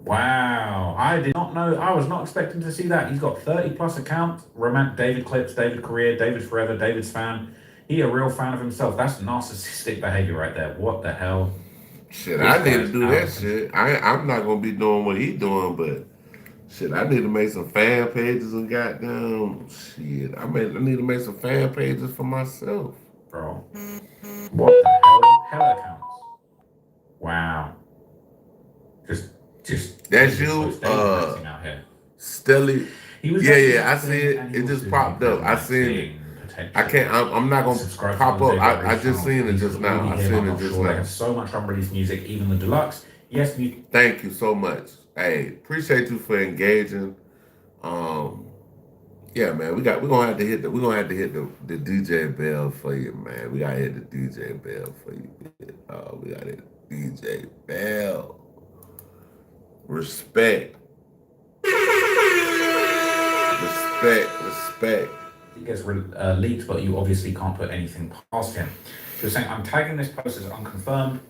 Wow. I did not know. I was not expecting to see that. He's got 30 plus accounts. David Clips, David Career, David Forever, David's fan. He a real fan of himself. That's narcissistic behavior right there. What the hell?
Shit, I need to do that shit. I'm not going to be doing what he's doing, but shit, I need to make some fan pages and goddamn shit. I need to make some fan pages for myself.
Bro. What the hell? Hell accounts. Wow. Just
that's you, Stelly. Yeah, I see it. It just popped up. I seen it. I can't. I'm not gonna pop up. I just seen it just now. I seen it just now.
They have so much unreleased music, even the deluxe. Yes,
thank you so much. Hey, appreciate you for engaging. Yeah, man, we're gonna have to hit the DJ bell for you, man. We gotta hit the DJ bell for you. We gotta hit the DJ bell. Respect.
It gets leaked, but you obviously can't put anything past him. You're saying, I'm tagging this post as unconfirmed,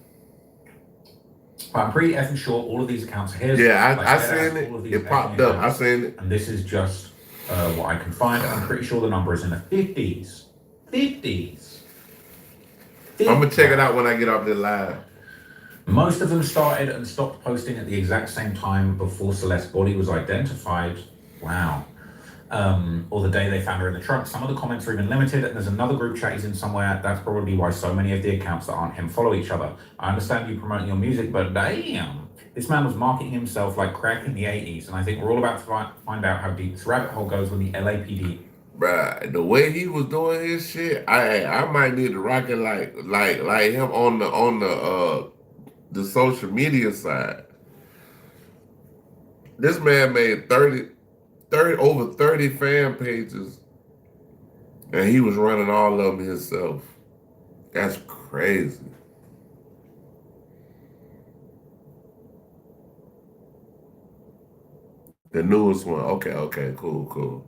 but I'm pretty effing sure all of these accounts are his.
Yeah, I seen it. It popped up. I seen it.
And this is just what I can find. I'm pretty sure the number is in the 50s. 50s.
I'm going to check it out when I get off the live.
Most of them started and stopped posting at the exact same time before Celeste's body was identified. Wow. Or the day they found her in the trunk. Some of the comments are even limited, and there's another group chat he's in somewhere. That's probably why so many of the accounts that aren't him follow each other. I understand you promoting your music, but damn. This man was marketing himself like crack in the 80s, and I think we're all about to find out how deep this rabbit hole goes when the LAPD.
Bruh, the way he was doing his shit, I might need to rock it like him on the social media side. This man made over 30 fan pages, and he was running all of them himself. That's crazy. The newest one. Okay, cool.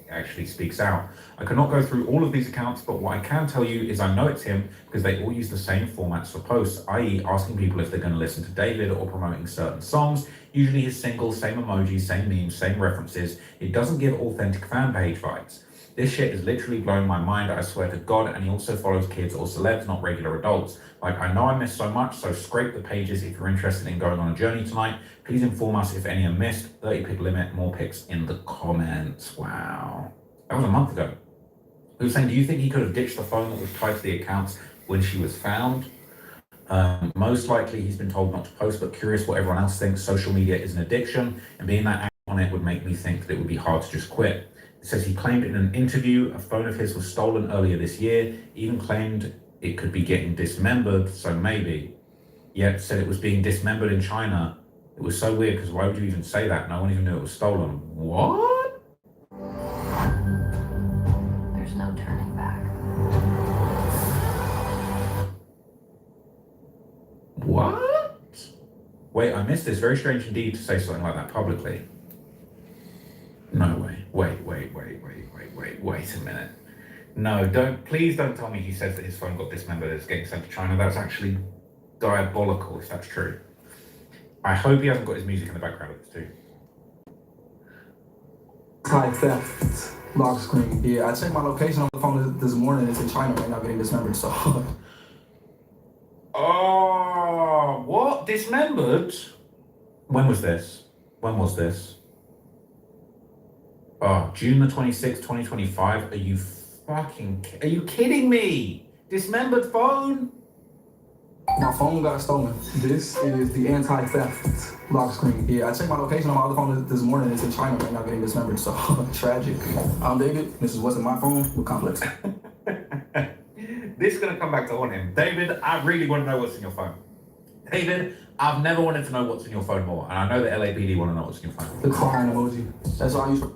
Actually speaks out. I cannot go through all of these accounts, but what I can tell you is I know it's him because they all use the same formats for posts, i.e. asking people if they're going to listen to David or promoting certain songs, usually his singles, same emojis, same memes, same references. It doesn't give authentic fan page vibes. This shit is literally blowing my mind, I swear to God, and he also follows kids or celebs, not regular adults. Like, I know I missed so much, so scrape the pages if you're interested in going on a journey tonight. Please inform us if any are missed. 30 pic limit, more pics in the comments. Wow. That was a month ago. He was saying, do you think he could have ditched the phone that was tied to the accounts when she was found? Most likely he's been told not to post, but curious what everyone else thinks. Social media is an addiction, and being that active on it would make me think that it would be hard to just quit. It says he claimed in an interview a phone of his was stolen earlier this year, even claimed it could be getting dismembered, so maybe. Yet said it was being dismembered in China. It was so weird, because why would you even say that? No one even knew it was stolen. What?
There's no turning back.
What? Wait, I missed this. Very strange indeed to say something like that publicly. No way. Wait a minute. No, please don't tell me he says that his phone got dismembered and it's getting sent to China. That's actually diabolical if that's true. I hope he hasn't got his music in the background of this too.
High theft lock screen. Yeah, I checked my location on the phone this morning. It's in China right now, getting dismembered. So.
Oh, what? Dismembered? When was this? Oh, June the 26th, 2025. Are you kidding me? Dismembered phone?
My phone got stolen. This is the anti-theft lock screen. Yeah, I checked my location on my other phone this morning. It's in China right now, getting dismembered. So tragic. I'm David. This is what's in my phone with Complex.
This is going to come back to haunt him. David, I really want to know what's in your phone. David, I've never wanted to know what's in your phone more. And I know the LAPD want to know what's in your phone.
The crying emoji. That's all I use for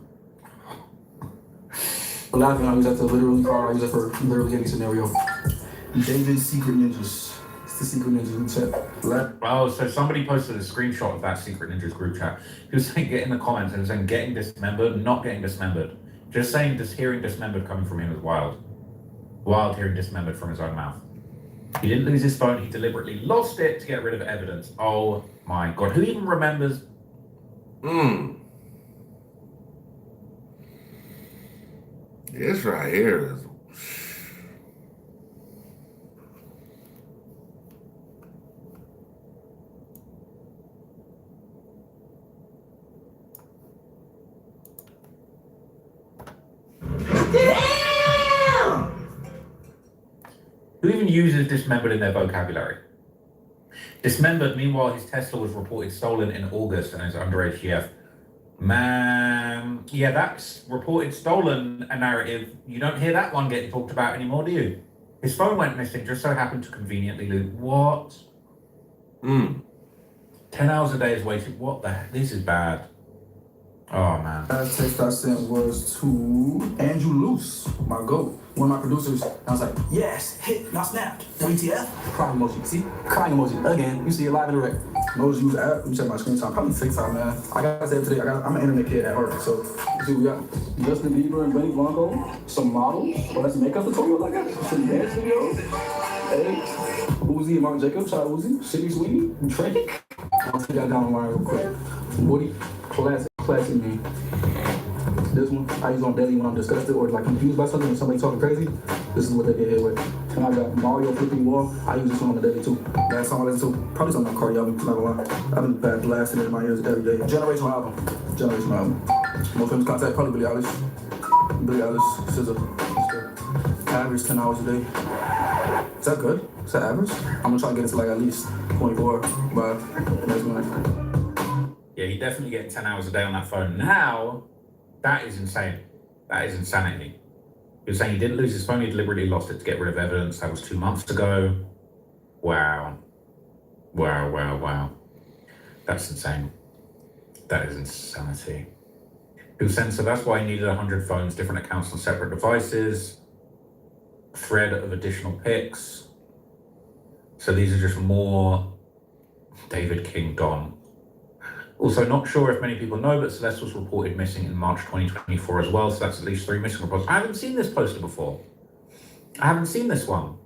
laughing. I use that to literally cry. I use that for literally any scenario. David's Secret Ninjas. It's the Secret Ninjas group chat.
Oh, so somebody posted a screenshot of that Secret Ninjas group chat. He was saying, get in the comments and saying getting dismembered, not getting dismembered. Just saying, just hearing dismembered coming from him is wild. Wild hearing dismembered from his own mouth. He didn't lose his phone, he deliberately lost it to get rid of evidence. Oh my God, who even remembers?
This right here is...
Who even uses dismembered in their vocabulary? Dismembered, meanwhile, his Tesla was reported stolen in August and is under HGF. Man, yeah, that's reported stolen a narrative. You don't hear that one getting talked about anymore, do you? His phone went missing, just so happened to conveniently lose. What? 10 hours a day is wasted. What the heck? This is bad. Oh, man.
Last text I sent was to Andrew Luce, my GOAT, one of my producers. I was like, yes, hit, not snapped. WTF? Crying emoji. See? Crying emoji. Again, you see it live and direct. Emoji use app. Let me check my screen time. Probably TikTok, man. I gotta say today, I'm an internet kid at heart. So, see, we got Justin Bieber and Benny Blanco, some models, let's makeup tutorials, I guess, some dance videos. Hey, Uzi and Mark Jacobs, shout out Uzi, City Sweetie, Drake. I'll take that down the line real quick. Woody, classic me. This one I use on daily when I'm disgusted or like confused by something when somebody talking crazy. This is what they get hit with. And I got Mario flipping wall. I use this one on the daily too. That song I listen to, probably something on Cardi album, not gonna lie. I've been blasting it in my ears every day. Generational album. Most famous contact, probably Billie Eilish, SZA. Average 10 hours a day. Is that good? Is that average? I'm gonna try to get it to like at least 24 by next month.
Yeah, you definitely get 10 hours a day on that phone. Now, that is insane. That is insanity. You're saying he didn't lose his phone, he deliberately lost it to get rid of evidence. That was 2 months ago. Wow. That's insane. That is insanity. He was saying, so that's why he needed 100 phones, different accounts on separate devices, thread of additional pics. So these are just more David King Don. Also, not sure if many people know, but Celeste was reported missing in March 2024 as well, so that's at least 3 missing reports. I haven't seen this poster before. I haven't seen this one.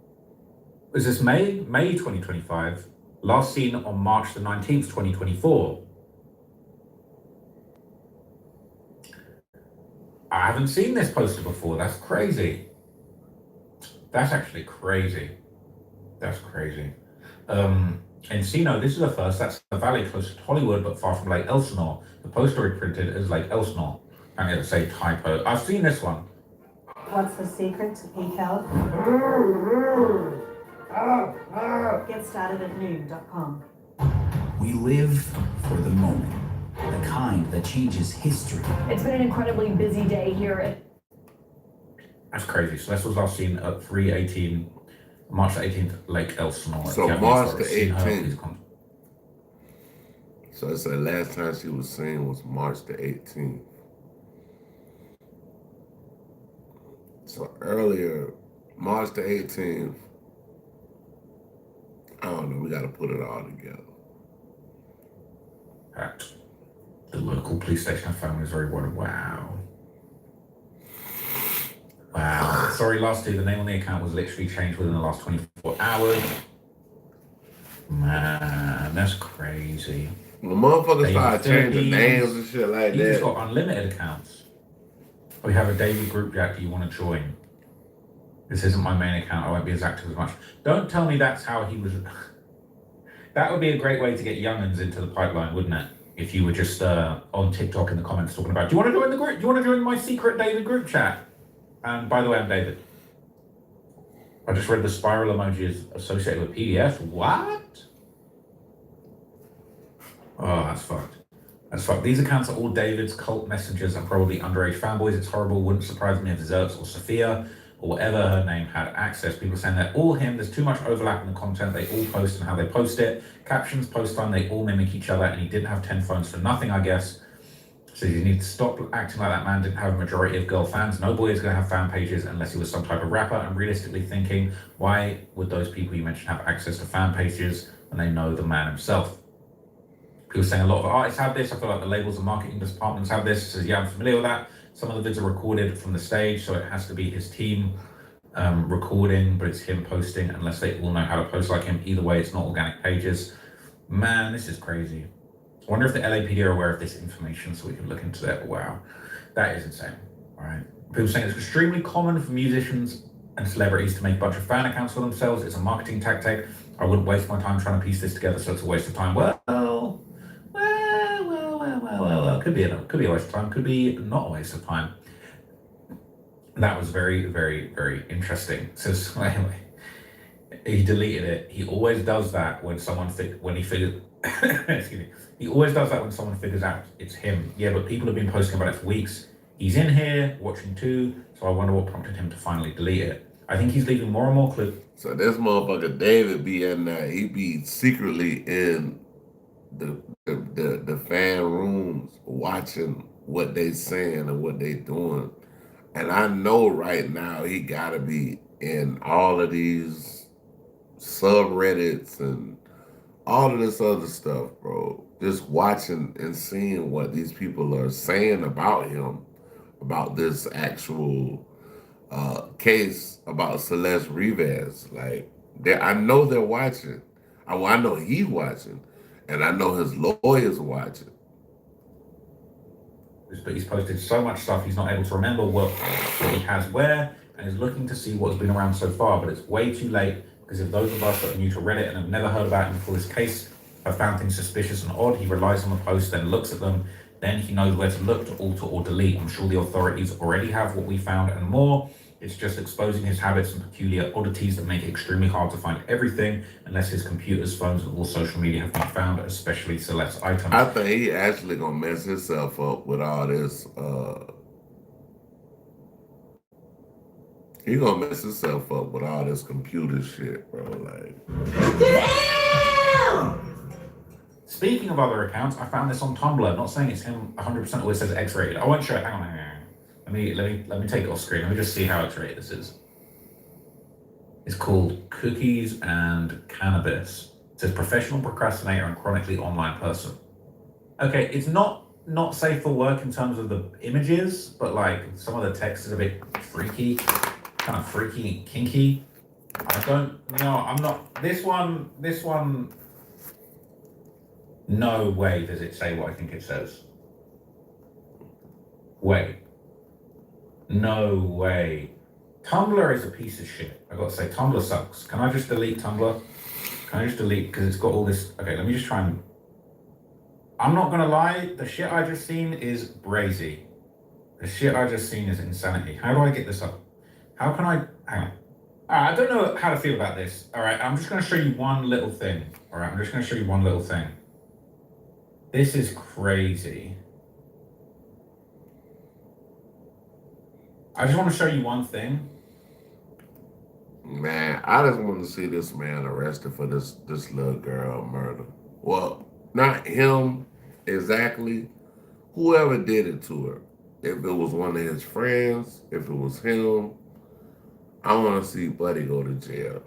Is this May 2025? Last seen on March the 19th, 2024. I haven't seen this poster before. That's crazy. That's actually crazy. That's crazy. Encino, this is a first. That's a valley close to Hollywood, but far from Lake Elsinore. The poster reprinted as Lake Elsinore. I'm going to say typo. I've seen this one.
What's the secret to peak health? Get started at noon.com.
We live for the moment, the kind that changes history.
It's been an incredibly busy day here at...
That's crazy. So this was last seen at 3:18, March the 18th, Lake Elsinore.
So March the 18th. So it's the last time she was seen was March the 18th. So earlier, March the 18th, I don't know, we got to put it all together.
At the local police station, I found was very worried. Wow. Sorry, last two. The name on the account was literally changed within the last 24 hours. Man, that's crazy.
The motherfuckers
David
start changing
Philippines.
names and shit like
He's
that.
got unlimited accounts. We have a daily group chat. Do you want to join? This isn't my main account. I won't be as active as much. Don't tell me that's how he was. That would be a great way to get young'uns into the pipeline, wouldn't it? If you were just on TikTok in the comments talking about, do you want to join the group? Do you want to join my secret David group chat? And by the way, I'm David. I just read the spiral emoji is associated with PDF. What? Oh, that's fucked. That's fucked. These accounts are all David's cult messengers and probably underage fanboys. It's horrible. Wouldn't surprise me if Zerts or Sophia or whatever her name had access. People saying they're all him. There's too much overlap in the content they all post and how they post it. Captions, post time, they all mimic each other, and he didn't have 10 phones for nothing, I guess. So you need to stop acting like that man didn't have a majority of girl fans. No boy is going to have fan pages unless he was some type of rapper. And realistically thinking, why would those people you mentioned have access to fan pages when they know the man himself? People saying a lot of artists have this. I feel like the labels and marketing departments have this. He says, yeah, I'm familiar with that. Some of the vids are recorded from the stage, so it has to be his team recording, but it's him posting unless they all know how to post like him. Either way, it's not organic pages. Man, this is crazy. I wonder if the LAPD are aware of this information so we can look into that. Wow, that is insane. All right. People saying it's extremely common for musicians and celebrities to make a bunch of fan accounts for themselves. It's a marketing tactic. I wouldn't waste my time trying to piece this together, so it's a waste of time. Well, could be a waste of time. Could be not a waste of time. That was very, very, very interesting. So anyway, he deleted it. He always does that when someone excuse me. He always does that when someone figures out it's him. Yeah, but people have been posting about it for weeks. He's in here watching too, so I wonder what prompted him to finally delete it. I think he's leaving more and more clips.
So this motherfucker David be in there. He be secretly in the fan rooms watching what they saying and what they doing. And I know right now he gotta be in all of these subreddits and all of this other stuff, bro. Just watching and seeing what these people are saying about him, about this actual case about Celeste Rivas. Like, I know they're watching. I know he's watching, and I know his lawyers watching.
But he's posted so much stuff he's not able to remember what he has where, and is looking to see what's been around so far, but it's way too late, because if those of us that are new to Reddit and have never heard about him before this case have found things suspicious and odd, he relies on the post, then looks at them, then he knows where to look to alter or delete. I'm sure the authorities already have what we found and more. It's just exposing his habits and peculiar oddities that make it extremely hard to find everything unless his computers, phones, and all social media have been found, especially Celeste items.
I think he actually gonna mess himself up with all this. He gonna mess himself up with all this computer shit, bro. Like,
Speaking of other accounts, I found this on Tumblr. Not saying it's him 100%. Always says X-rated. I won't show it. Hang on. Let me take it off screen. Let me just see how X-rated this is. It's called Cookies and Cannabis. It says professional procrastinator and chronically online person. Okay, it's not safe for work in terms of the images, but like some of the text is a bit freaky, kind of freaky, kinky. I don't know. I'm not. This one. No way does it say what I think it says. Wait. No way. Tumblr is a piece of shit. I gotta say, Tumblr sucks. Can I just delete Tumblr? Can I just delete, because it's got all this. Okay, let me just try and. I'm not gonna lie, the shit I just seen is brazy. The shit I just seen is insanity. How do I get this up? How can I, hang on. I don't know how to feel about this. All right, I'm just gonna show you one little thing. All right, I'm just gonna show you one little thing. This is crazy. I just want to show you one thing.
man, I just want to see this man arrested for this little girl murder. Well, not him exactly. Whoever did it to her. If it was one of his friends, if it was him, I want to see Buddy go to jail.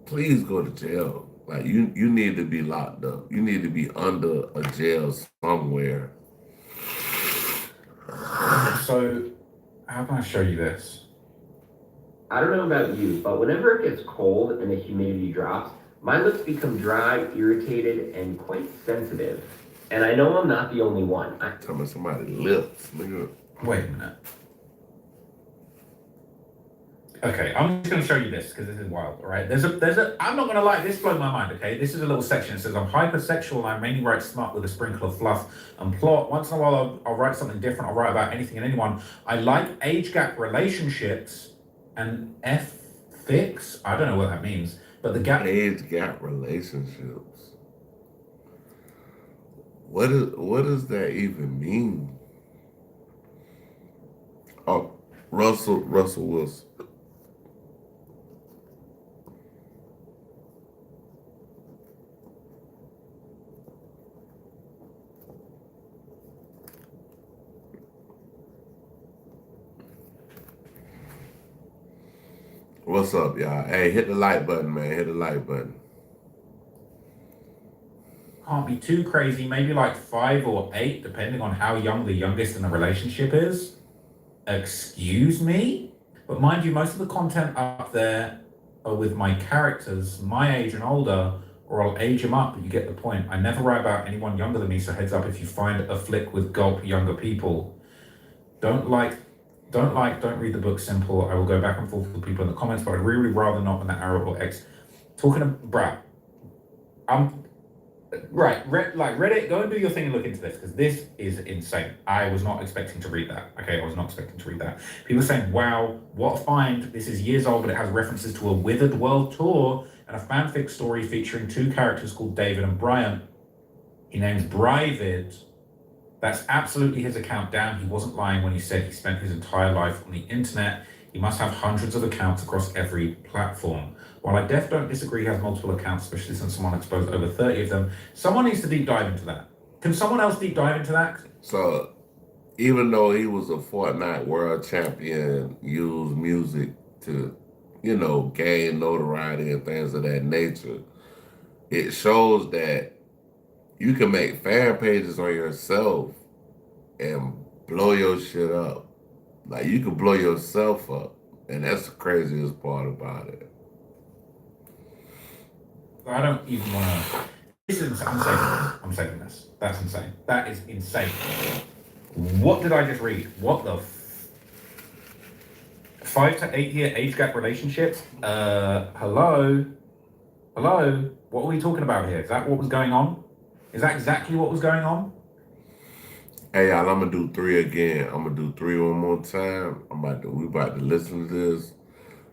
Please go to jail. Like, you need to be locked up. You need to be under a jail somewhere.
So, how can I show you this?
I don't know about you, but whenever it gets cold and the humidity drops, my lips become dry, irritated, and quite sensitive. And I know I'm not the only one.
Tell me somebody's lips, nigga.
Wait a minute. Okay, I'm just going to show you this because this is wild, all right? I'm not going to lie, this blew my mind, okay? This is a little section. It says, I'm hypersexual and I mainly write smart with a sprinkle of fluff and plot. Once in a while, I'll write something different. I'll write about anything and anyone. I like age gap relationships and ethics. I don't know what that means, but the gap.
Age gap relationships. What does that even mean? Oh, Russell Wilson. What's up, y'all? Hey, hit the like button, man. Hit the like button.
Can't be too crazy, maybe like 5 or 8, depending on how young the youngest in the relationship is. Excuse me? But mind you, most of the content up there are with my characters, my age and older, or I'll age them up, but you get the point. I never write about anyone younger than me, so heads up if you find a flick with gulp younger people. Don't read the book Simple. I will go back and forth with people in the comments, but I'd really rather not when that Arab or X. Talking about, bruh, Reddit, go and do your thing and look into this, because this is insane. I was not expecting to read that. Okay, I was not expecting to read that. People are saying, wow, what a find. This is years old, but it has references to a Withered World tour and a fanfic story featuring 2 characters called David and Brian. He names Bryvid. That's absolutely his account. Damn, he wasn't lying when he said he spent his entire life on the internet. He must have hundreds of accounts across every platform. While I don't disagree he has multiple accounts, especially since someone exposed over 30 of them, someone needs to deep dive into that. Can someone else deep dive into that?
So, even though he was a Fortnite world champion, used music to, gain notoriety and things of that nature, it shows that you can make fan pages on yourself and blow your shit up. Like, you can blow yourself up. And that's the craziest part about it.
I don't even want to. This is I'm saying this. That's insane. That is insane. What did I just read? What the 5 to 8 year age gap relationships? Hello? What are we talking about here? Is that what was going on? Is that exactly what was going on?
Hey, y'all, I'm going to do 3 again. I'm going to do 3 one more time. We about to listen to this,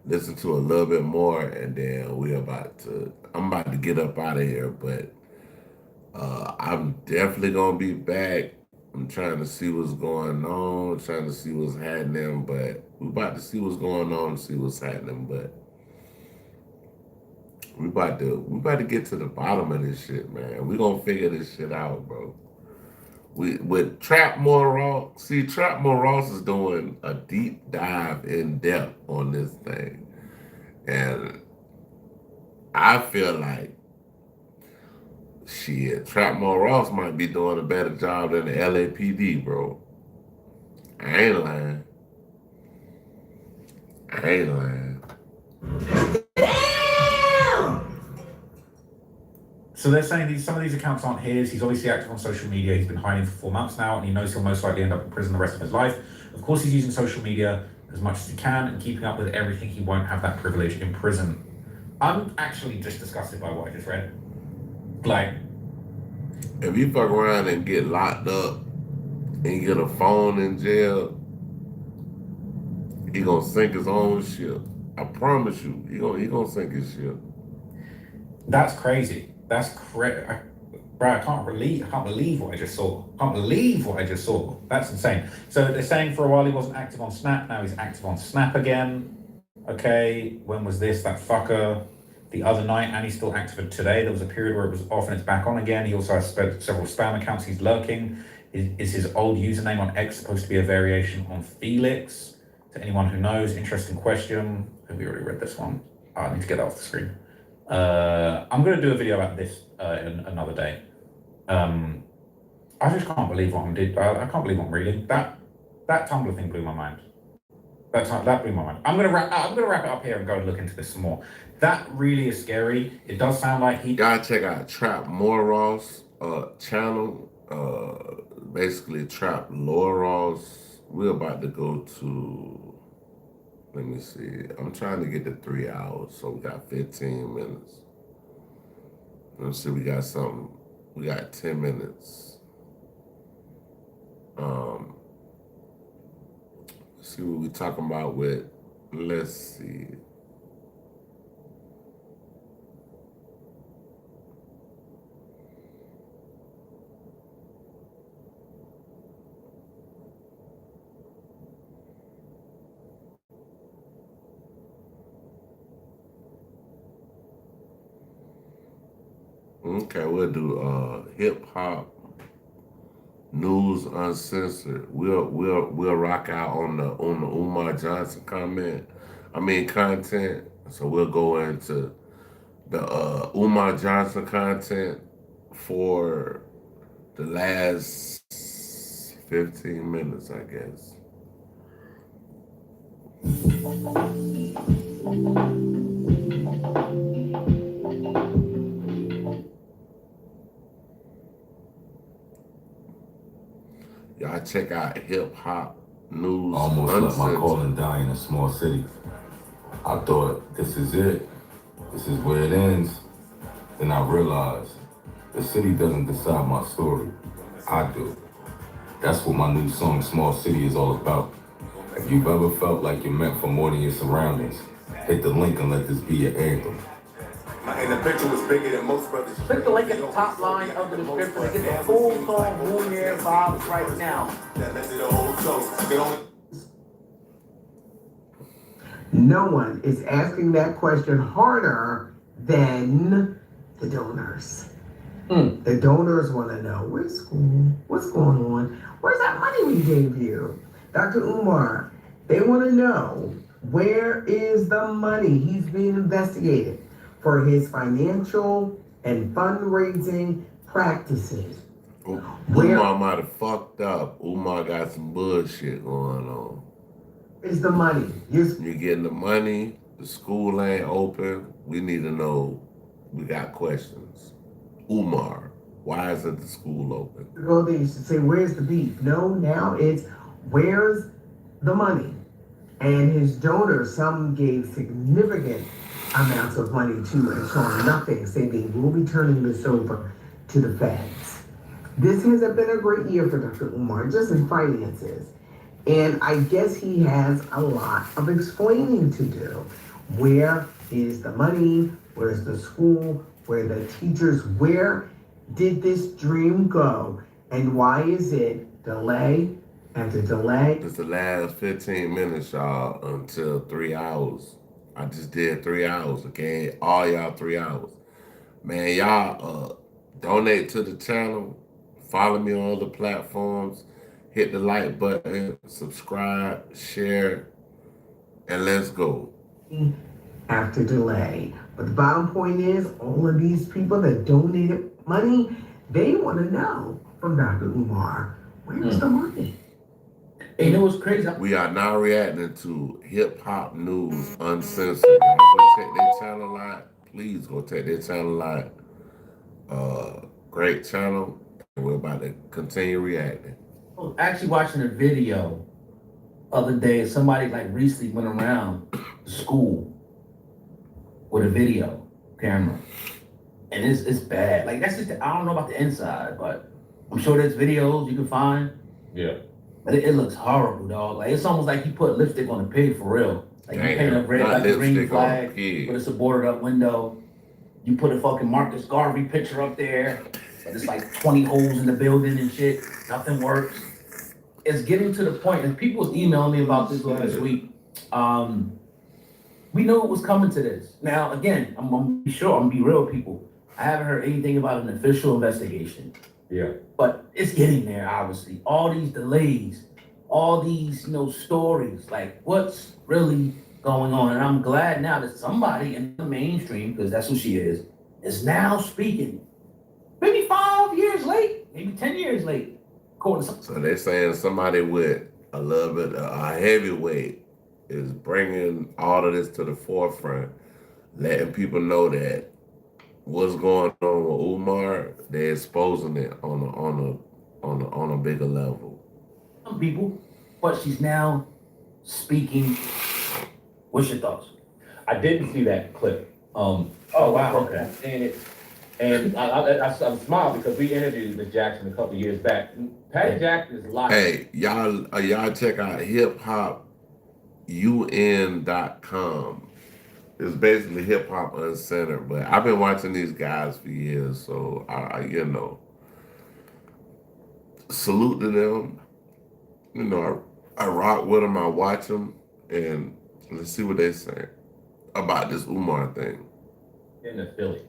listen to a little bit more, and then I'm about to get up out of here, but I'm definitely going to be back. I'm trying to see what's going on, trying to see what's happening, but we about to see what's going on and see what's happening, but we about to get to the bottom of this shit, man. We gonna figure this shit out, bro. With Trapmore Ross, Trapmore Ross is doing a deep dive in depth on this thing. And I feel like Trapmore Ross might be doing a better job than the LAPD, bro. I ain't lying.
So they're saying some of these accounts aren't his. He's obviously active on social media. He's been hiding for 4 months now, and he knows he'll most likely end up in prison the rest of his life. Of course, he's using social media as much as he can and keeping up with everything. He won't have that privilege in prison. I'm actually just disgusted by what I just read. Like,
if you fuck around and get locked up and get a phone in jail, he gonna sink his own ship. I promise you, he gonna sink his ship.
That's crazy. That's crazy. Bro, I can't believe what I just saw. That's insane. So they're saying for a while he wasn't active on Snap. Now he's active on Snap again. Okay, when was this? That fucker. The other night, and he's still active today. There was a period where it was off and it's back on again. He also has several spam accounts. He's lurking. Is his old username on X supposed to be a variation on Felix? To anyone who knows, interesting question. I think we already read this one. I need to get that off the screen. I'm going to do a video about this another day. I just can't believe what I'm doing. I can't believe what I'm reading. That Tumblr thing blew my mind. That blew my mind. I'm gonna wrap it up here and go look into this some more. That really is scary. It does sound like he.
Y'all check out Trap Moros channel. Basically Trap Loros. We're about to go to. Let me see. I'm trying to get to 3 hours, so we got 15 minutes. Let's see. We got something. We got 10 minutes. See what we talking about with. Let's see. Okay, we'll do hip hop news uncensored. We'll rock out on the Umar Johnson content. So we'll go into the Umar Johnson content for the last 15 minutes, I guess. Y'all check out hip hop news.
Almost let my calling die in a small city. I thought, this is it. This is where it ends. Then I realized the city doesn't decide my story. I do. That's what my new song, Small City, is all about. If you've ever felt like you're meant for more than your surroundings, hit the link and let this be your anthem.
And the picture was bigger than most brothers.
Click the link at the top line of the description to get the full song Lumiere vibes right now.
No one is asking that question harder than the donors. The donors want to know, where's school? What's going on? Where's that money we gave you? Dr. Umar, they want to know, where is the money? He's being investigated for his financial and fundraising practices.
Umar might have fucked up. Umar got some bullshit going on.
Is the money?
You're getting the money. The school ain't open. We need to know. We got questions. Umar, why isn't the school open?
Well, they used to say, where's the beef? No, now it's, where's the money? And his donors, some gave significant amounts of money to and showing nothing, saying they will be turning this over to the feds. This hasn't been a great year for Dr. Umar, just in finances. And I guess he has a lot of explaining to do. Where is the money? Where's the school? Where are the teachers? Where did this dream go? And why is it delay after delay?
It's the last 15 minutes, y'all, until 3 hours. I just did 3 hours, okay? All y'all 3 hours. Man, y'all donate to the channel. Follow me on all the platforms. Hit the like button, subscribe, share, and let's go.
After delay. But the bottom point is, all of these people that donated money, they want to know from Dr. Umar, where's the money?
And it was crazy.
We are now reacting to hip hop news uncensored. Y'all go check their channel out. Please go check their channel out. Great channel. And we're about to continue reacting.
I was actually watching a video other day. Somebody like recently went around the school with a video camera, and it's bad. Like that's just I don't know about the inside, but I'm sure there's videos you can find.
Yeah.
But it looks horrible, dog. Like it's almost like you put lipstick on a pig for real. Like you paint a red like a green flag, but it's a boarded up window. You put a fucking Marcus Garvey picture up there, but it's like 20 holes in the building and shit. Nothing works. It's getting to the point, and people was emailing me about this last week. We knew it was coming to this. Now, again, I'm gonna be real with people. I haven't heard anything about an official investigation.
Yeah.
But it's getting there, obviously. All these delays, all these, stories, like what's really going on? And I'm glad now that somebody in the mainstream, because that's who she is now speaking. Maybe 5 years late, maybe 10 years late.
So they're saying somebody with a little bit, a heavyweight is bringing all of this to the forefront, letting people know that what's going on with Umar, they're exposing it on a bigger level.
Some people, but she's now speaking. What's your thoughts?
I didn't see that clip.
Oh wow, okay.
And I smiled because we interviewed Miss Jackson a couple years back. Patty Jackson is locked.
Hey, y'all check out hiphopun.com. It's basically hip hop uncensored, but I've been watching these guys for years, so I salute to them. I rock with them, I watch them, and let's see what they say about this Umar thing.
In the Philly.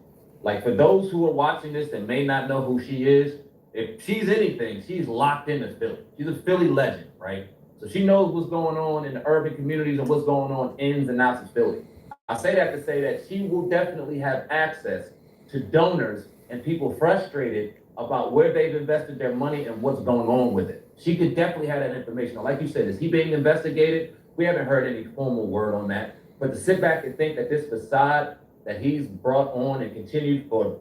Like for those who are watching this that may not know who she is, if she's anything, she's locked into Philly. She's a Philly legend, right? So she knows what's going on in the urban communities and what's going on ins and outs of Philly. I say that to say that she will definitely have access to donors and people frustrated about where they've invested their money and what's going on with it. She could definitely have that information. Like you said, is he being investigated? We haven't heard any formal word on that. But to sit back and think that this facade that he's brought on and continued for,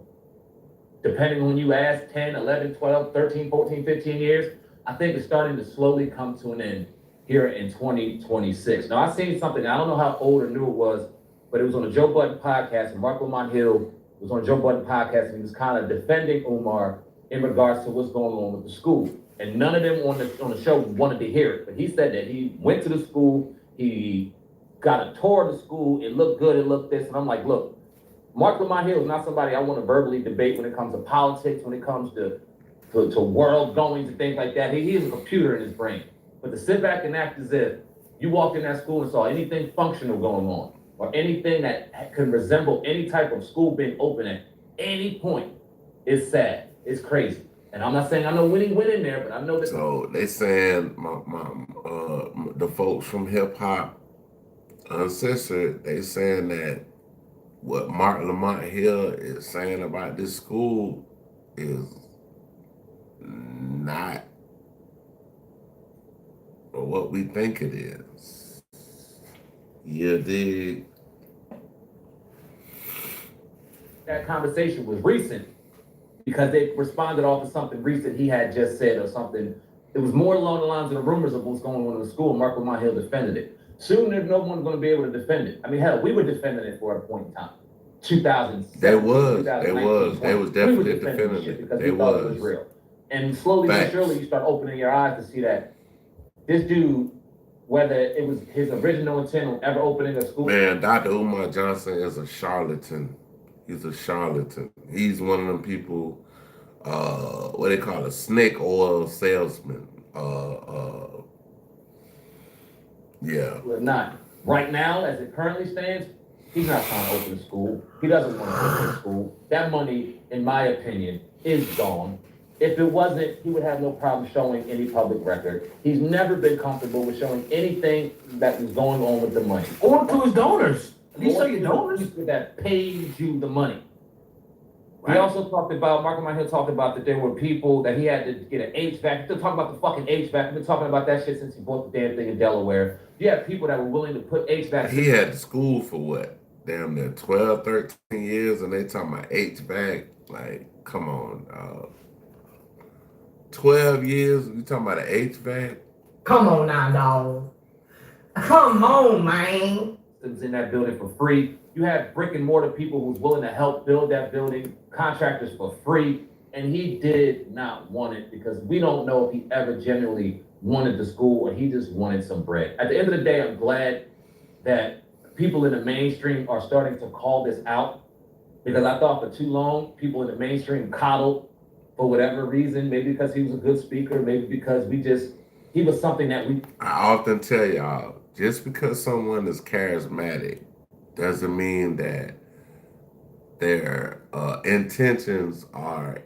depending on you ask, 10, 11, 12, 13, 14, 15 years, I think it's starting to slowly come to an end here in 2026. Now, I seen something, I don't know how old or new it was, but it was on a Joe Budden podcast, and Mark Lamont Hill was on a Joe Budden podcast, and he was kind of defending Umar in regards to what's going on with the school. And none of them on the show wanted to hear it, but he said that he went to the school, he got a tour of the school, it looked good, it looked this, and I'm like, look, Mark Lamont Hill is not somebody I want to verbally debate when it comes to politics, when it comes to world goings and things like that. He is a computer in his brain. But to sit back and act as if you walked in that school and saw anything functional going on, or anything that could resemble any type of school being open at any point, is sad. It's crazy. And I'm not saying I know winning in there, but I know that.
So they saying the folks from Hip Hop Uncensored, they saying that what Mark Lamont Hill is saying about this school is not what we think it is. You dig?
That conversation was recent because they responded off of something recent he had just said or something. It was more along the lines of the rumors of what's going on in the school. Mark Lamont Hill defended it. Soon there's no one going to be able to defend it. I mean, hell, we were defending it for a point in time. 2007.
They was definitely defending it.
Because we thought it was real. And slowly but surely you start opening your eyes to see that this dude, whether it was his original intent on ever opening a school.
Man, Dr. Umar Johnson is a charlatan. He's a charlatan. He's one of them people, what they call a snake oil salesman. Yeah.
We're not. Right now, as it currently stands, he's not trying to open a school. He doesn't want to open a school. That money, in my opinion, is gone. If it wasn't, he would have no problem showing any public record. He's never been comfortable with showing anything that was going on with the money.
Or to his donors. At least show your donors.
That paid you the money. Right. He also talked about, Mark Lamont Hill talked about that there were people that he had to get an HVAC. He's still talking about the fucking HVAC. We've been talking about that shit since he bought the damn thing in Delaware. You have people that were willing to put HVAC.
He had to school for what? Damn near 12, 13 years, and they talking about HVAC. Like, come on, 12 years, you talking about an HVAC?
Come on now, dog. Come on, man.
It was in that building for free. You had brick and mortar people who was willing to help build that building, contractors for free, and he did not want it because we don't know if he ever genuinely wanted the school or he just wanted some bread. At the end of the day, I'm glad that people in the mainstream are starting to call this out because I thought for too long, people in the mainstream coddled for whatever reason, maybe because he was a good speaker, maybe because he was something that
I often tell y'all, just because someone is charismatic doesn't mean that their intentions are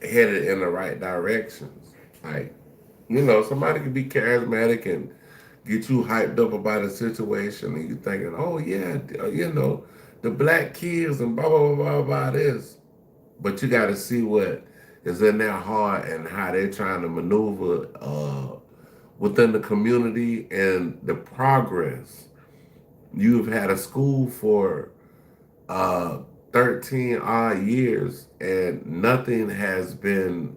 headed in the right directions. Like, somebody can be charismatic and get you hyped up about a situation and you thinking, oh yeah, the black kids and blah, blah, blah, blah, blah, this. But you got to see what is in their heart and how they're trying to maneuver within the community and the progress. You've had a school for 13 odd years and nothing has been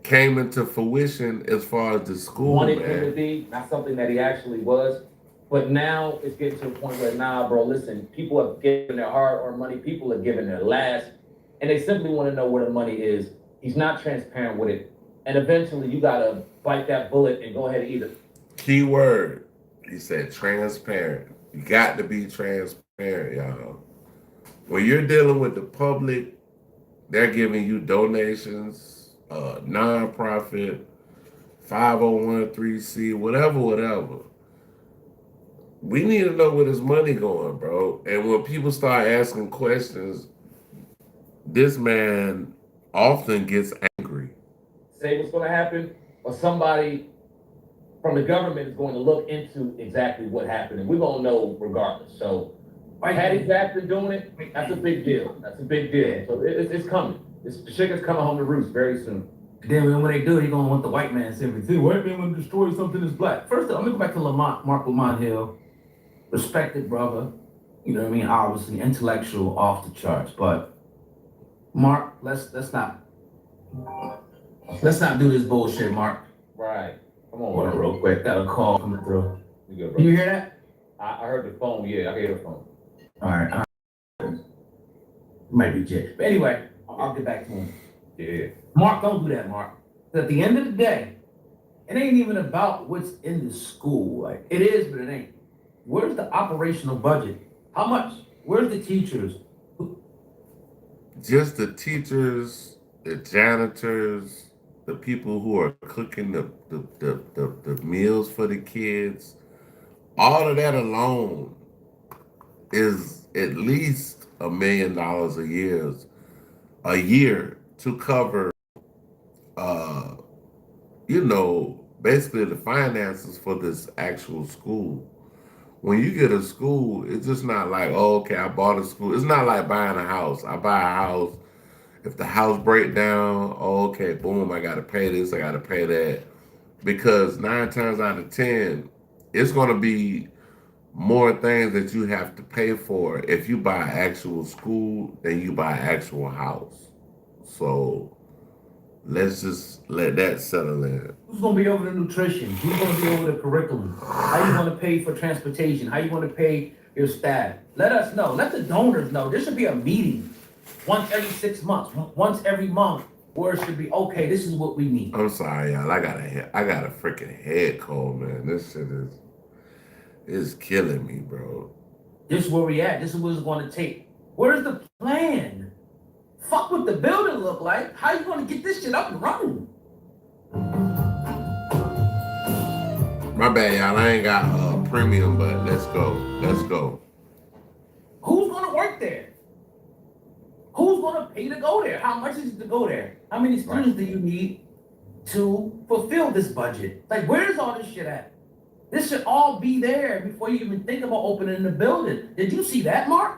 came into fruition as far as the school,
Wanted him to
man.
be, not something that he actually was. But now it's getting to a point where, nah, bro, listen, people have given their hard-earned money, people have given their last, and they simply want to know where the money is. He's not transparent with it. And eventually you gotta bite that bullet and go ahead and eat it.
Key word, he said transparent. You got to be transparent, y'all. When you're dealing with the public, they're giving you donations, nonprofit, 501c, whatever. We need to know where this money going, bro. And when people start asking questions, this man often gets angry.
Say what's gonna happen, or somebody from the government is going to look into exactly what happened, and we're gonna know regardless. So, had he been doing it, that's a big deal. That's a big deal. So it's coming. The chicken's coming home to roost very soon.
Then when they do it, they're gonna want the white man sympathy. White man want to destroy something that's black. First, let me go back to Mark Lamont Hill, respected brother. You know what I mean? Obviously intellectual, off the charts. But Mark, let's not do this bullshit, Mark.
Right. Come on,
Hold on, real quick. Got a call coming through.
You good, bro?
Can you hear that?
I heard the phone. Yeah, I hear the phone.
All right. Might be Jay. But anyway, I'll get back to him.
Yeah.
Mark, don't do that, Mark. At the end of the day, it ain't even about what's in the school. Like it is, but it ain't. Where's the operational budget? How much? Where's the teachers?
Just the teachers, the janitors, the people who are cooking the meals for the kids, all of that alone is at least $1 million a year to cover basically the finances for this actual school. When you get a school, it's just not like, oh, okay, I bought a school. It's not like buying a house. I buy a house. If the house break down, oh, okay, boom, I got to pay this, I got to pay that. Because 9 times out of 10, it's going to be more things that you have to pay for if you buy actual school than you buy actual house. So let's just let that settle in.
Who's gonna be over the nutrition? Who's gonna be over the curriculum? How you gonna pay for transportation? How you gonna pay your staff? Let us know. Let the donors know. There should be a meeting once every 6 months, once every month, where it should be, okay, this is what we need.
I'm sorry, y'all. I got a freaking head cold, man. This shit is killing me, bro.
This is where we at. This is what it's gonna take. Where's the plan? Fuck what the building look like. How you gonna get this shit up and running?
My bad, y'all. I ain't got premium, but let's go. Let's go.
Who's gonna work there? Who's gonna pay to go there? How much is it to go there? How many students do you need to fulfill this budget? Like, where's all this shit at? This should all be there before you even think about opening the building. Did you see that, Mark?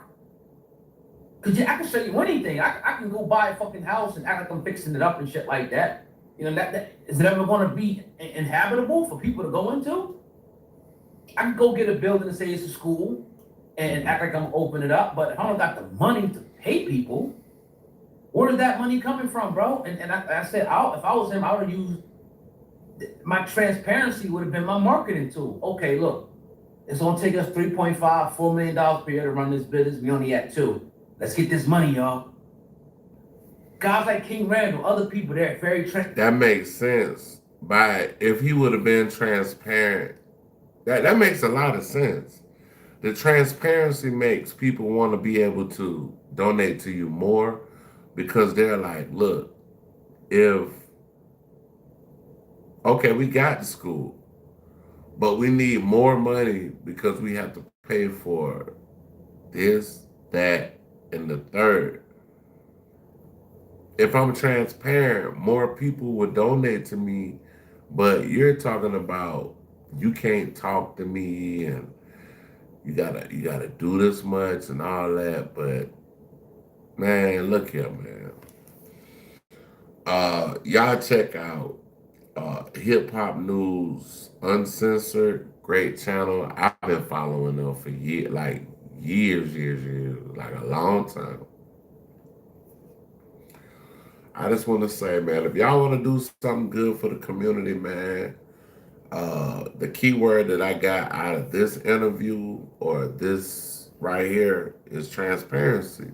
Cause I can show you anything. I can go buy a fucking house and act like I'm fixing it up and shit like that. You know, that is it ever gonna be inhabitable for people to go into? I can go get a building and say it's a school and act like I'm gonna open it up, but if I don't got the money to pay people, where's that money coming from, bro? And I said, if I was him, I would have used my transparency would have been my marketing tool. Okay, look, it's gonna take us $3.5-4 million per year to run this business. We only at 2. Let's get this money, y'all. Guys like King Randall, other people there, very
that makes sense. But if he would have been transparent, that makes a lot of sense. The transparency makes people want to be able to donate to you more because they're like, look, okay, we got the school, but we need more money because we have to pay for this, that, and the third. If I'm transparent, more people would donate to me, but you're talking about you can't talk to me and you gotta do this much and all that. But man, look here, man. Y'all check out Hip Hop News Uncensored. Great channel. I've been following them for years, like years, like a long time. I just want to say, man, if y'all want to do something good for the community, man, the key word that I got out of this interview or this right here is transparency.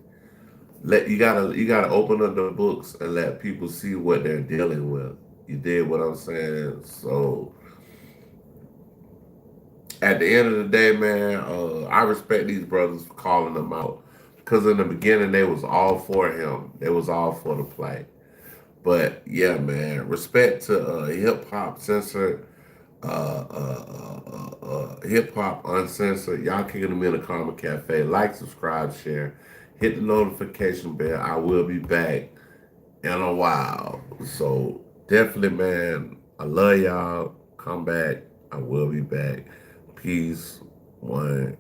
You gotta open up the books and let people see what they're dealing with. You did what I'm saying. So at the end of the day, man, I respect these brothers for calling them out. Because in the beginning they was all for him. They was all for the play. But yeah, man, respect to Hip Hop Censored, Hip Hop Uncensored. Y'all kicking them in the Karma Cafe. Like, subscribe, share, hit the notification bell. I will be back in a while. So definitely, man, I love y'all. Come back. I will be back. Peace. One.